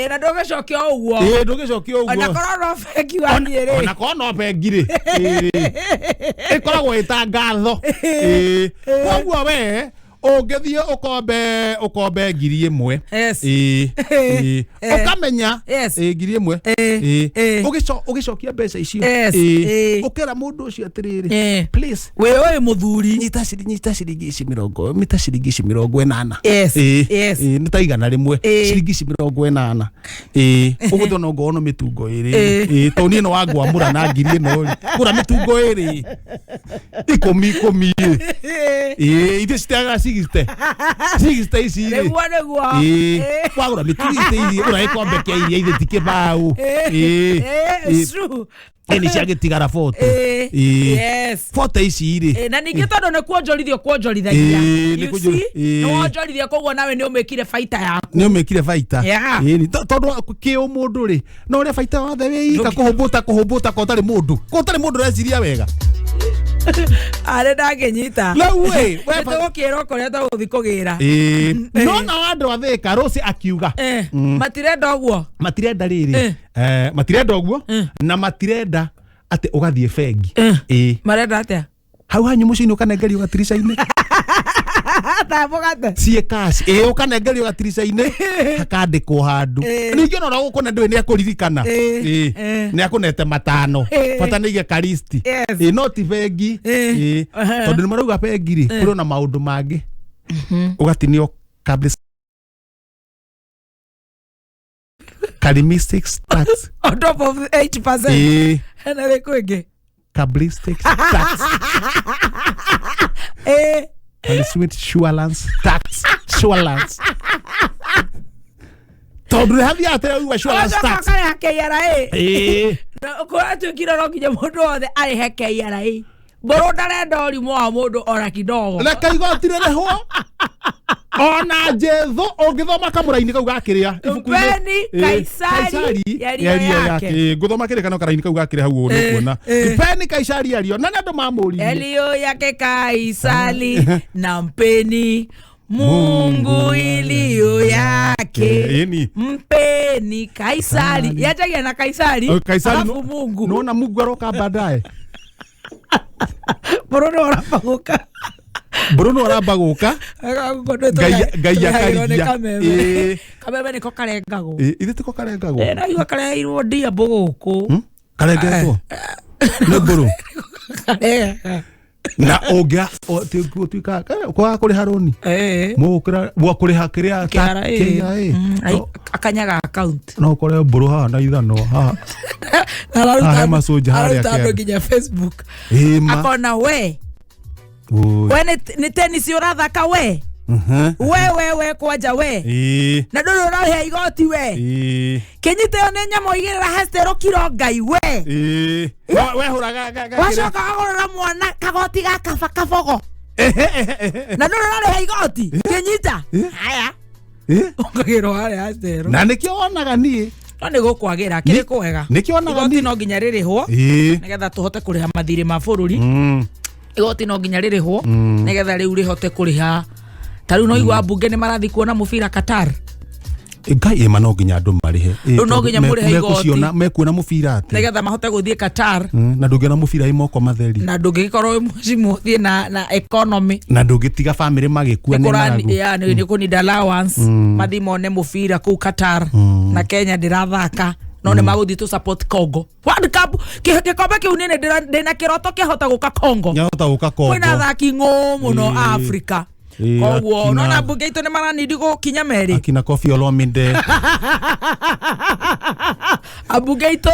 Na ndugicokia uguo. Ndugicokia uguo. Ona korwo no bengi wathie ri. Ona korwo no bengi ri. Ikoragwo ita ngatho. Koguo we ungithie ukombe ngiri imwe. Ukamenya ngiri imwe. Ugicokia mbeca icio. Ukera mundu ucio atiriri. Please. We oi muthuri. Nyita ciringi ici 80. Ni ta igana rimwe. Ciringi ici 80. Uguthona ngono mitungo iri. To ni no wagwamura na ngiri ino ri. Kura mitungo iri. 10. Ithe citaga 60 ici iri. Neguo. Wagura mitungo iri. Ura ikombe kia iria ithe tikibau. True. Ni ciagitigara 40. Yes. 40 ici iri. Na ningi tondu ni kuonjorithagia. Ni wonjorithia koguo nawe ni umekire faita yaku. Ni umekire faita. Tondu ki umundu ri. No ria faita wothe wi ika kuhumbuta ko tari mundu. Ko tari mundu reciria wega. Are ndagenyita. Lau we tukukira ukoria tuguthi kugira. No na andu athika Rose akiuga. Matirenda uguo. Matirenda riri. Matirenda uguo na matirenda ate ugathie bengi. Marenda atia? Hau hanyu mucini ukanengerio gatirica-ini. Tabugate. Sie cash. Ukanengerio gatirica-ini hakandikwo handu. Ningi no gukona ndwe ni akuririkana. Ni akunete matano. Bata nige karisti. No ti bengi. Tondu ni marauga bengi ri kuri na maundu mangi. Ugatinio kabla Calimistics tax. On top of 8%. Na rekwege. Cablistics tax. Sweet Shualance tax. Shualance. Tondu hathi ate uwa Shualance tax. Kare hakeyara Na kwa tu kiroro kije mundu othe ari hakeyara Boro ndarenda ũrimũ wa mũndũ ora kidogo. Reka igoti rĩrĩhwo. Ona njetho ũngĩthoma kamũraini kau gakĩrĩa ibuku-inĩ Kaisari yario yake. Ngũthoma kĩrĩkanĩro karaini kau gakĩrĩa hau ũũ nĩkuona. Mpeni Kaisari yario na andũ mamũririe. Yario yake Kaisari na mpeni Mungu iliyo yake. Mpeni Kaisari. Yajagia na Kaisari. Alafu Mungu. Naona Mungu aroka baadaye. Bruno arabaguka. Bruno arabaguka. Gaya karigia. Kameme niko karengagwo. Ithe tiko karengagwo. Na iwa kareirwo ndia mbuguku. Karengetwo. Nĩ mburu. Na oga tuika kwa kuri haroni mukira bwa kuri hakiria akanyaga account no kore mburu ha na ithano ha ha masoja haria ke nginya Facebook akona we ni tennis urathaka we we kwanja we na nduru urahe igoti we kenyiteo ne nyamo igirira hastero kiro ngai we we huraga wacoka agorora mwana kagoti gaka kabogo na nduru urahe igoti kenyita haya ungagiro haya hastero na nikio onaga nie no ni gukwagira kiri kwega nikio onaga nie no nginya ririhwo nigetha tuhote kuriha mathiri ma bururi igoti no nginya ririhwo nigetha riu rihote kuriha taru no igwa bunge ni marathi kuona mubira Qatar ngai no nginya andu marihe no nginya murihe igoti mekuona mubira ati nigetha mahote guthie Qatar na ndungiona mubira imoko matheri na ndungikorwo mwacimu thie na economy na ndungitiga family magikua ni ngaragu ni kunida allowance mathi mone mubira ku Qatar na Kenya ndirathaka no ne maguthi to support Congo World Cup kikombe kiu nene ndina kiroto kihota guka Congo kwina thaki ng'ũmũ no Africa koguo no na mbunge itu ni maranidi gukinya meri akina Kofi Olomide abunge itu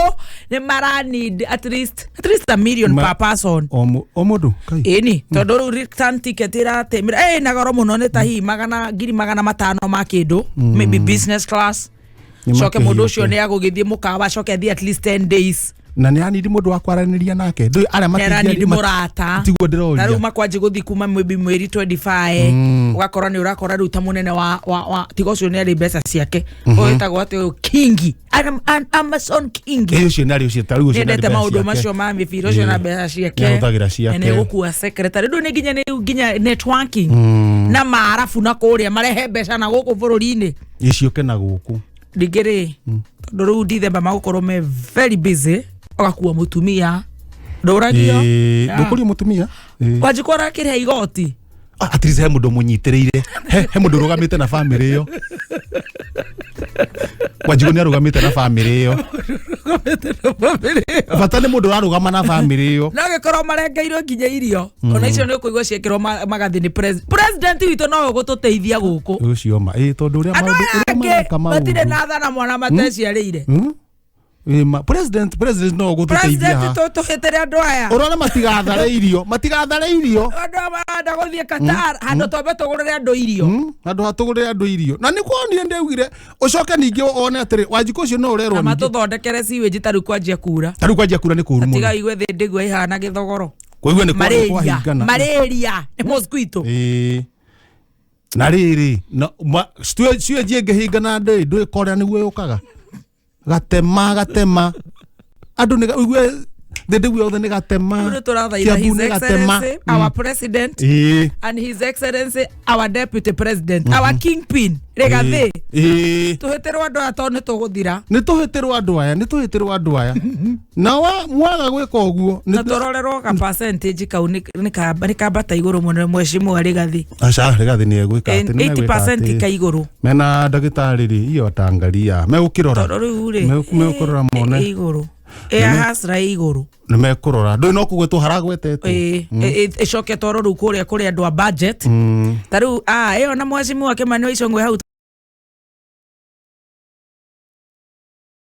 ni maranidi at least a million per person omundu kai ini tondu return ticket iratemira na goro muno ni tahi ngiri 500 ma kindu maybe business class coke mundu ucio ni agugithie mukawa coke athi at least 10 days na ni anidi mundu wa kwaranĩria nake ndu aria matingi murata tiguo ndiroria taru makwanji guthi kuma mwezi 25 ugakora ni urakora ruta munene wa tigo ucio ni ari mbeca ciake oyetagwo ati kingi Amazon kingi ucio nari ucio taru ucio ndete maundu macio ma mibiro ucio na mbeca ciake ene gukua secretary ndu ni nginya networking na maarafu na kuria marehe mbeca na guku bururi-ini icio kena guku digere tondu riu December magukorwo me very busy agakuwa mutumia nduragio ndukuri mutumia wajikora kire igoti at least he mundu munyitiriire he mundu rugamite na family yo wajigo ni arugamite na family yo bata ni mundu arugama na family yo na gikoro marengeirwo nginya irio ona icio ni kuigwa ciekirwo magathi ni president witũ no gututeithia guku ucio ma tondu uria maundu kama batire na thana mwana mateciarĩire president no gututeithia president tuhitere andu aya urona matigathare irio andu maranda guthie Qatar handu tombe tugurire andu irio andu hatugurire andu irio na nikuo nie ndeugire ucoke ningi one atiri wajiko ucio no urerwo ningi matuthondekere siweji taru kwanjia kura ni kuru muno tiga igwe thi ndigwa ihana githogoro koigwe ni kwa hingana malaria ni mosquito na riri no cio jienge hingana ndu korea niguo yukaga gatema andu ni igwe thindi othe ni gatema turathaitha his excellency our president and his excellency our deputy president our kingpin regathi tuheterwo andu aya tondu tuguthira ni tuheterwo andu aya na mwaga gwika uguo na tororerwo ka percentage kau ni kambata iguru muno mheshimiwa regathi regathi ni egwika ati 80% ka iguru mena ndagitari ri iyo tangaria megukirora megukirora mone iguru hasra iguru ni mekurora ndu no kugwetwo haragwetete icoke toro ru kuria andu a budget taru iyo na mheshimiwa Kimani icongwe hau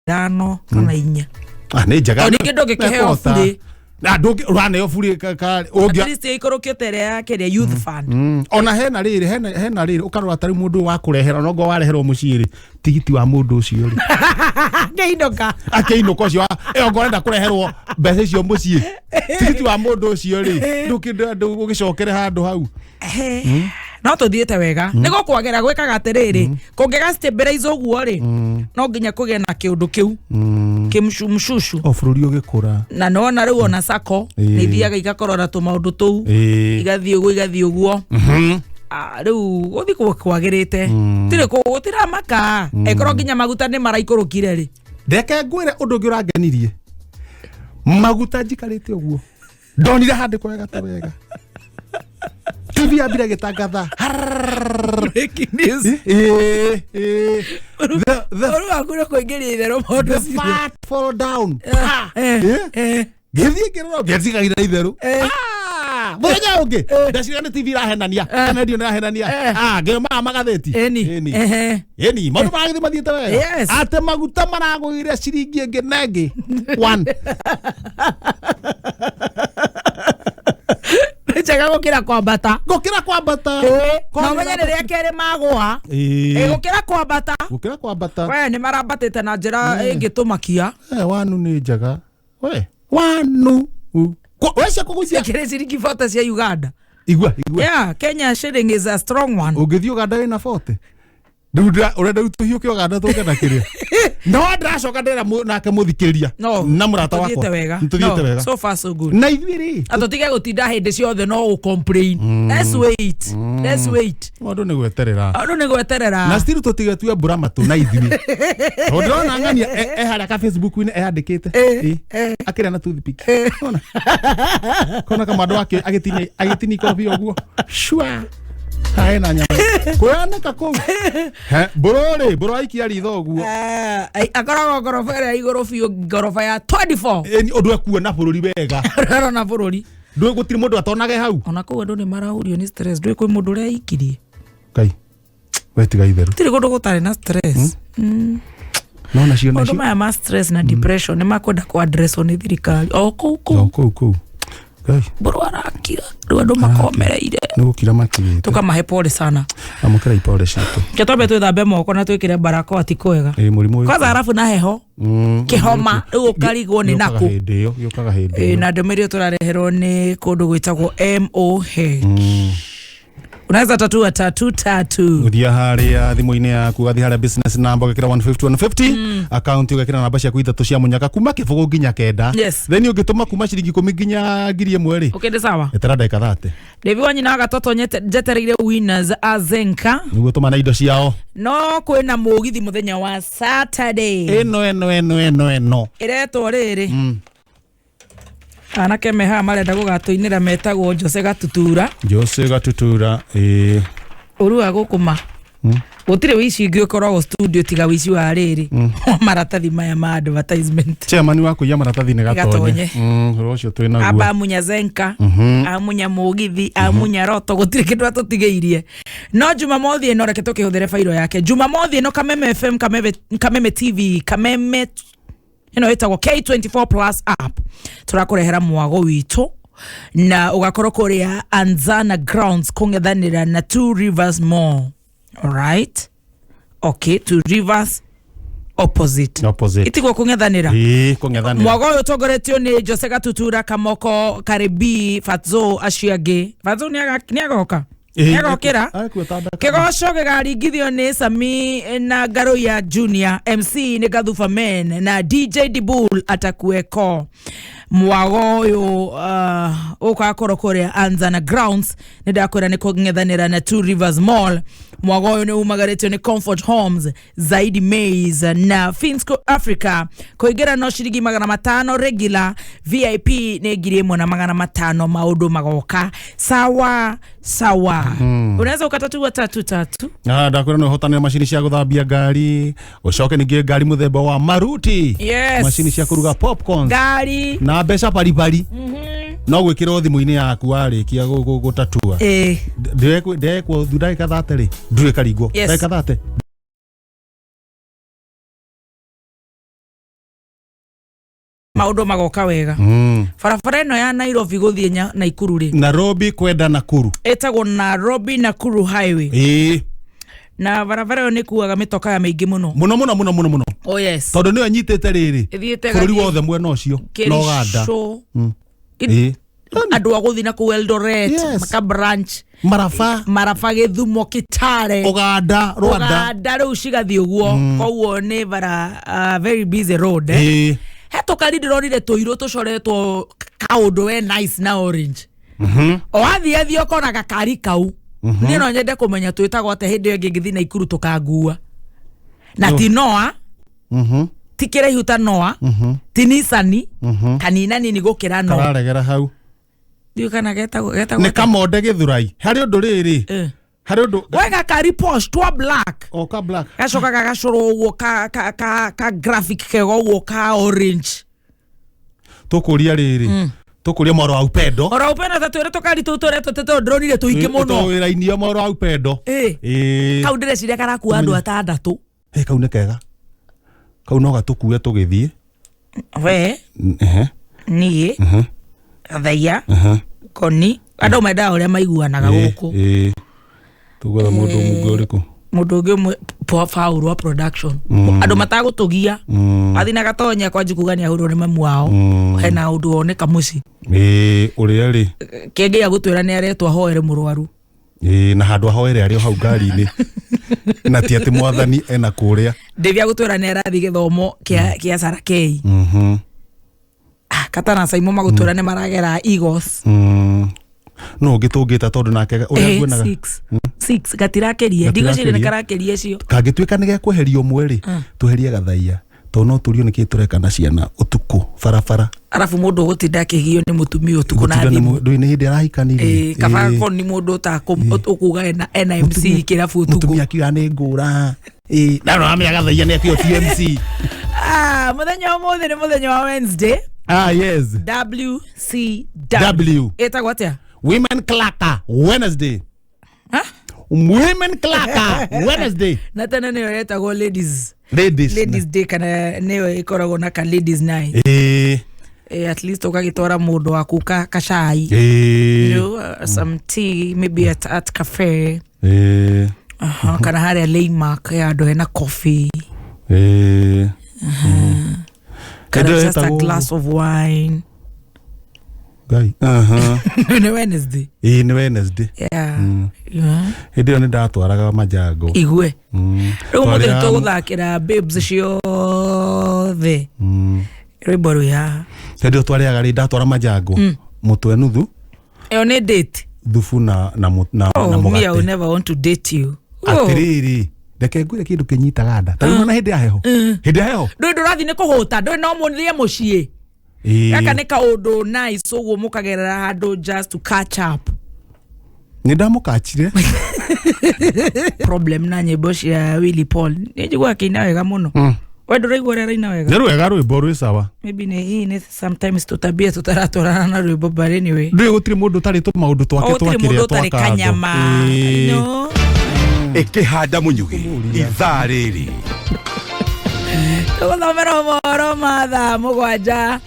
dano kana inya ni njaga ni kindu gikiheo bure na ndu urane yo bure ka ogia at least ikorokete ria kire youth fund ona hena riri ukarora tari mundu wa kurehera no go wareherwo muciri tigiti wa mundu ucio ri akeinuka ucio iyo ngorenda kureherwo mbeca icio mucii tigiti wa mundu ucio ri ndu ugicokere handu hau no tuthiete wega nigo kwagera gwikaga atiriri kungiga stabilize uguo ri no nginya kugia na kiundu kiu kimshumshushu bururi ugikura na nona riu ona sako ni thiaga igakorora tu maundu tuu igathi uguo riu guthi kwagirite tire kugutira maka ekoro nginya maguta ni maraikurukire ri ndeke ngwire undu ngi urangenirie maguta njikarite uguo ndonire handi kwega ta wega TV abira gitangatha breaking news the akure kuingiria itherũ maundu fat fall down githii kiroro gĩtigaire itherũ muthenya ungi ndacira ni TV rahenania kana ndio rahenania ngema magatheti eni maundu magathi mathiete wega ate maguta maragũire ciringi ĩngĩ nengi 1 chega gukira kwambata no menye riria keri magwa gukira kwambata we ni marambatite na njira ingitumakia wanu ni njega we wanu wecia kugucia kiri ciringi 40 cia Uganda igua Kenya shilling is a strong one ungithi Uganda ina 40 urenda tuhiuke Uganda tukena kiria no ndacoka ndera nake muthikiria na murata wakwa tuthiete wega so far so good na ithiri atutige gutinda hindi ciothe no u complain let's wait andu ni gweterera na still tutige tuya burama tu na ithiri ndona ngania haria ka Facebook ine andikite akira na toothpick kona kama ndo wake agitini kobi oguo shwa Hai na nyama. Kwaneka kou. Bro aikia ritho guo. Akora gorofa ya igoro biũ gorofa ya 24. Ũndũ ekuona bũrũri wega. Rarona bũrũri. Ndũĩ gũtirĩ mũndũ atonage hau. Ona kũu andũ nĩ marahurio nĩ stress. Ndũĩ kwĩ mũndũ ũrĩa aikirie. Kai. Wetiga itherũ. Tiri kũndũ gũtarĩ na stress. No nacio Maũndũ maya ma stress na depression nĩ makwenda ku address nĩ thirikari. O kũu. Bro arakira. Rĩu andũ makomereire. Nĩ gũkira makirĩte. Tukamahe pole sana. Amũkĩra ipole citũ. Ketwambe twĩthambe moko na twĩkĩre barakoa ti kwega. Mũrimũ ũyũ. Kwanza halafu na heho. Kĩhoma rĩu ũkarigwo nĩ naku. Gĩũkaga hĩndĩ ĩyo. Na ndũmĩrĩri tũrareherwo nĩ kũndũ gwĩtagwo MOH. Unaweza tatua tatu. Uthia haria thimu-inĩ yaku gathi haria business number gakira 150 account ugakira namba cia kuitha cia munyaka kuma kibugu nginya kenda. Then ungituma kuma ciringi 10 nginya ngiri 1 Okay, sawa. Etera ndeka 30. Devi wanyina wa gatoto njetereire winners azenka. Niguo tumana indo ciao. No kwina mugithi muthenya wa Saturday. Eno. Iretwo riri. Anake meha marenda gũgatuinĩra metagwo Jose Gatutura. Urua gũkuma. Gũtirĩ wici ũngĩ ũkoragwo studio tiga wici wa rĩrĩ. Maratathi maya ma advertisement. Chairman wako ya maratathi nĩ gatonye. Rocio twĩna guo. Aba munya zenka, amunya mugithi, amunya roto gũtirĩ kĩndũ atũtigĩirie. No Jumamothi ĩno reke tũkĩhũthĩre failo yake. Jumamothi ĩno Kameme FM, Kameme TV, Kameme itagwo K24 Plus app. Tũrakũrehera mwago witũ na ugakorwo kuria Anzana Grounds kung'ethanĩra na Two Rivers Mall. Alright? Okay, Two Rivers opposite. Itigwo kung'ethanĩra. Kung'ethanĩra. Mwago ũyũ ũtongoretio nĩ Jose Gatutura, Kamoko, Karibi, Fatzo, Aciage. Fatzo nĩ agoka. Yagokira kigoco gigaringithio ni Sami na Garoya Junior, MC ni Gathufa Men na DJ Dibul atakueko. Mwago uyu ukakorwo kuria Anzana Grounds ni ndakwira ni kung'ethanĩra na Two Rivers Mall. Mwago uyu ni umagaretio ni Comfort Homes, Zaidi Maze na Finsco Africa. Kuingira no ciringi 500 regular, VIP ni ngiri 1,500 maundu magoka. Sawa. Unaweza ukatatua tatu. Ndakwira no hotanira machini cia guthambia ngari, ucoke ningi ngari muthemba wa Maruti. Machini cia kuruga popcorn. Ngari na mbeca paripari. No gwikira thimu-ini yaku warikia gutatua. Ndekwo ndagika 30 ri ndure karingo ndagika 30. Maundu magoka wega. Barabara ino ya Nairobi guthie Naikuru ri. Nairobi kwenda Nakuru. Etagwo Nairobi Nakuru Highway. Na barabara ĩyo nĩ kuaga mĩtoka ya maingĩ mũno. Mũno. Oh yes. Tondũ nĩyo anyitĩte rĩrĩ. Bũrũri wothe mwena ũcio. No Uganda. Andũ a gũthiĩ na kũu Eldoret, Maka branch. Marafa Gĩthumo, Kitale. Uganda, Rwanda. Rĩu cigathiĩ ũguo. Koguo nĩ bara very busy road. Hetũkari ndĩronire tũirũ tũcoretwo kaũndũ we nice na orange. O athiĩ ũkona gakari kau. Niĩ no nyende kũmenya twĩtagwo atĩ hĩndĩ ĩyo ngĩthiĩ Naikuru tũkangua. Na ti Noah. Ti kĩraihu ta Noah. Ti Nissan. Kanina nini gũkĩra Noah. Kararegera hau. Ndiũ kana getagwo. Nĩ Kamonde Gĩthurai. Harĩ ũndũ rĩrĩ. Harĩ ũndũ. Wega kari Porsche twa black. O ka black. Gacoka gagacũrwo ũguo ka graphic kega ũguo ka orange. Tũkũria rĩrĩ. Tukuria moro wa upendo. Ora upendo tatwire tukari tutoretwo tetondronire tuingi muno. Tuwira-inio moro wa upendo. Kau ndĩreciria karakuua andũ atandatũ. Kau nĩ kega. Kau no gatukue tũgĩthiĩ. We. Niĩ. Gathaiya. Koni. Andũ mendaga ũrĩa maiguanaga gũkũ. Tugwetha mũndũ mũngĩ ũrĩkũ? Mũndũ ũngĩ ũmwe Paul wa production. Andũ matagũtũgia. Athi na gatonya kwa njukuga nĩ ahũrwo nĩ mamu wao. Hena ũndũ woneka mũci. Ũrĩa rĩ. Kĩngĩ ya gũtwĩra nĩ aretwo ahoere mũrwaru. Na handũ ahoere arĩ hau ngari-inĩ. Na ti atĩ mwathani ena kũrĩa. Ndĩvia gũtwĩra nĩ arathiĩ gĩthomo kĩa Sarakei. Katana Saimo magũtwĩra nĩ maragera Eagles. No gĩtũngĩta tondũ nake ũrĩa nguonaga 6 gatirakeria ndigũcire nĩ karakeria cio kangĩtuĩka nĩ gekweherio ũmwe rĩ tweherie Gathaiya tono turio nikitureka na ciana utuku barabara arafu mundu gutinda akigio ni mutumia utuku na thimu ndu-ini hindi arahikanire kabako ni mundu ta ukuga na NMC kirafu utuku mutumia akiuga ni ngura na no amya gathaia ni akio TMC muthenya wa muthi ni muthenya wa Wednesday yes WCW etagwo atia Women Clacker Wednesday Women Clacker Wednesday na tena niyo etagwo Ladies Ladies Day kana niyo ikoragwo na ka Ladies Night at least ukagitwara mundu waku kashai some tea maybe at cafe kana haria landmark ya ndo hena coffee kana just a glass of wine guy ni Wednesday ni Wednesday ndio ni ndatwaraga majango igwe rĩu mũthenya tũgũthakĩra babes ciothe rwĩmbo rũya ndio twariaga rĩ ndatwara majango mũtwe nuthu ĩyo nĩ date thubu na mũgate me I will never want to date you atiriri reke ngwire kindu kinyitaga nda tarĩ na hindi ya heho ndũ ndũrathi nĩ kũhũta ndũ no mũthie mũciĩ gaka nĩ kaũndũ nice ũguo mũkagerera handũ just to catch up nĩ ndamũkachire problem na nyĩmbo cia Willy Paul nĩ njigua kĩina wega mũno we ndũraigua ũrĩa raina wega nĩ rwega rwĩmbo rwĩ sawa maybe nĩ sometimes tũtabia tũtaratwarana na rwĩmbo but anyway ndĩ gũtirĩ mũndũ ũtarĩ maũndũ twake twakĩrĩa twakanyama no ĩkĩhanda mũnyugi ithaa rĩrĩ tũgũthomera ũhoro mathaa mũgwanja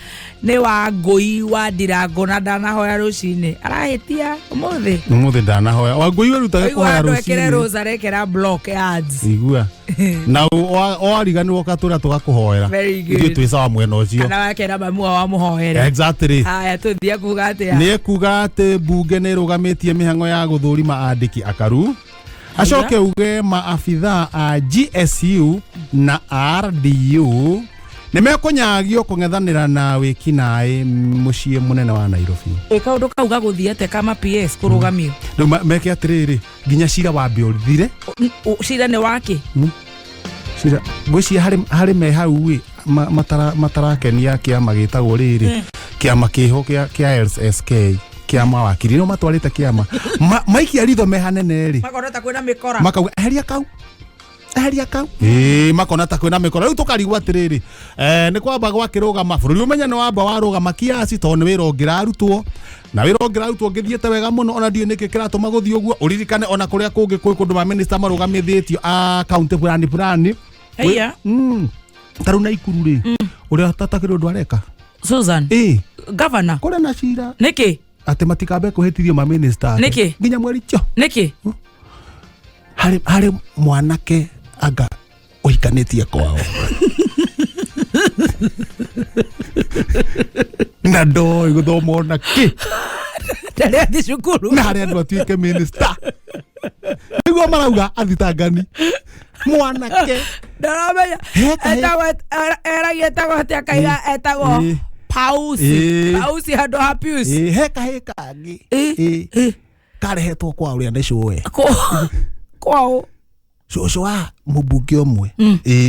nĩ wa ngũi wa ndirango na ndanahoya rũcinĩ arahĩtia ũmũthĩ ndanahoya wa ngũi werutage kũhoya rũcinĩ ekere rosa rekera block ads igua na oarigani woka tũrĩa tũgakũhoera ithuĩ twĩ sawa mwena ũcio kana wakera mamua wa mũhoere exactly haya tũthia kuga atĩa nĩ kuga atĩ bunge nĩ ĩrũgamĩtie mĩhang'o ya gũthũrima andĩki akaru acoke uge maabithaa a GSU na RDU nimekunyagio kung'ethanira na wikinae muciĩ munene wa Nairobi kaundu kau gagũthia te kama PS kurugamio rĩu meke atiriri nginya cira wambe ũthire cira nĩ wake cira gwĩcia harĩ me hau matarakenia kĩama gĩtagwo rĩrĩ kĩama kĩho kĩa LSK kĩama wakiri no matwarĩte kĩama maikia ritho me hanene rĩ makoneta kwĩna mĩkora makauga eheria kau makona ta kwĩna mĩkora rĩu tũkarigwo atĩrĩrĩ nĩ kwamba gwakĩrũgama bũrũri ũmenya nĩ wamba warũgama kiasi tondũ nĩ wĩra ũngĩrarutwo na wĩra ũngĩrarutwo ngĩthiĩte wega mũno ona ndiũ nĩkĩ kĩratũma gũthiĩ ũguo ũririkane ona kũrĩa kũngĩ kwĩ kũndũ ma minister marũgamithĩtio akaunti fulani tarũ na ikuru rĩ ũrĩa tatakĩrĩ ũndũ areka Susan governor kũrĩa na cira nĩkĩ atĩ matikambe kũhĩtithio ma minister nĩkĩ nginya mweri cho nĩkĩ harĩ mwanake anga ũhikanĩtie kwao na ndoĩ gũthoma ona kĩ ndarĩa thi cukuru na harĩa andũ atuĩke minister nĩguo marauga athitangani mwanake ndaramenya eragia etagwo atĩa kaiga etagwo pausi handũ ha pius heka angĩ karehetwo kwa ũrĩa nĩ cũwe kwao cũcũ wa mũmbunge ũmwe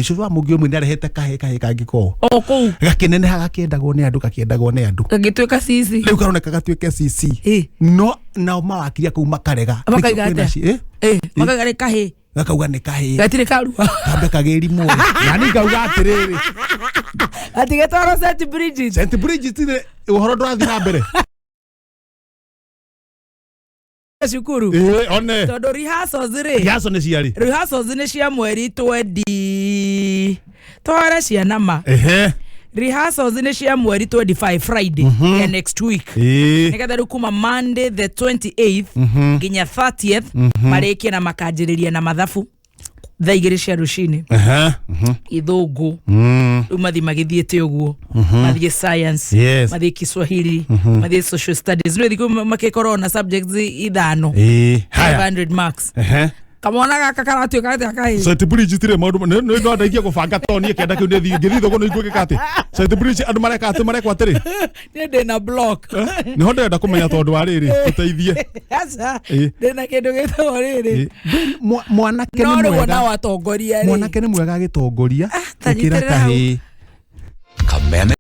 cũcũ wa mũmbunge ũmwe nĩarehete kahĩ kangĩ kwao kũu gakĩneneha gakĩendagwo nĩ andũ gagĩtuĩka cici rĩu karoneka gatuĩke cici no nao mawakiria kũu makarega makaiga atĩa makaiga nĩ kahĩ gakauga nĩ kahĩ gatirĩ karua kambe kagĩrimwo na nĩ ngauga atĩrĩrĩ atigĩtwarwo St Bridget nĩ ũhoro ndũrathiĩ na mbere cukuru one tondũ rehearsals nĩ cia mweri 20 tware ciana ma rehearsals nĩ cia mweri 25 Friday ya next week nĩgetha rĩu kuma Monday the 28th nginya 30th marĩkie na makanjĩrĩria na mathabu thaa igĩrĩ cia rũcinĩ ithũngũ rĩu mathi magĩthiĩte ũguo mathiĩ science mathiĩ Kiswahili mathiĩ social studies rĩu thikũ makĩkorwo na subjects 5 500 marks kamwana gaka karatuĩka atĩa kaĩ St Bridget tire maũndũ nĩ ndandagia gũbanga toni kĩenda kĩu nĩ ngĩthiĩ thogora igũĩka atĩ St Bridget andũ marekwo atĩrĩ nĩ ndĩna block nĩ ho ndĩrenda kũmenya tondũ wa rĩrĩ ũteithie ndĩna kĩndũ gĩtagwo rĩrĩ mwanake nĩ mwega na watongoria mwanake nĩ mwega agĩtongoria gũkĩra kahĩ mene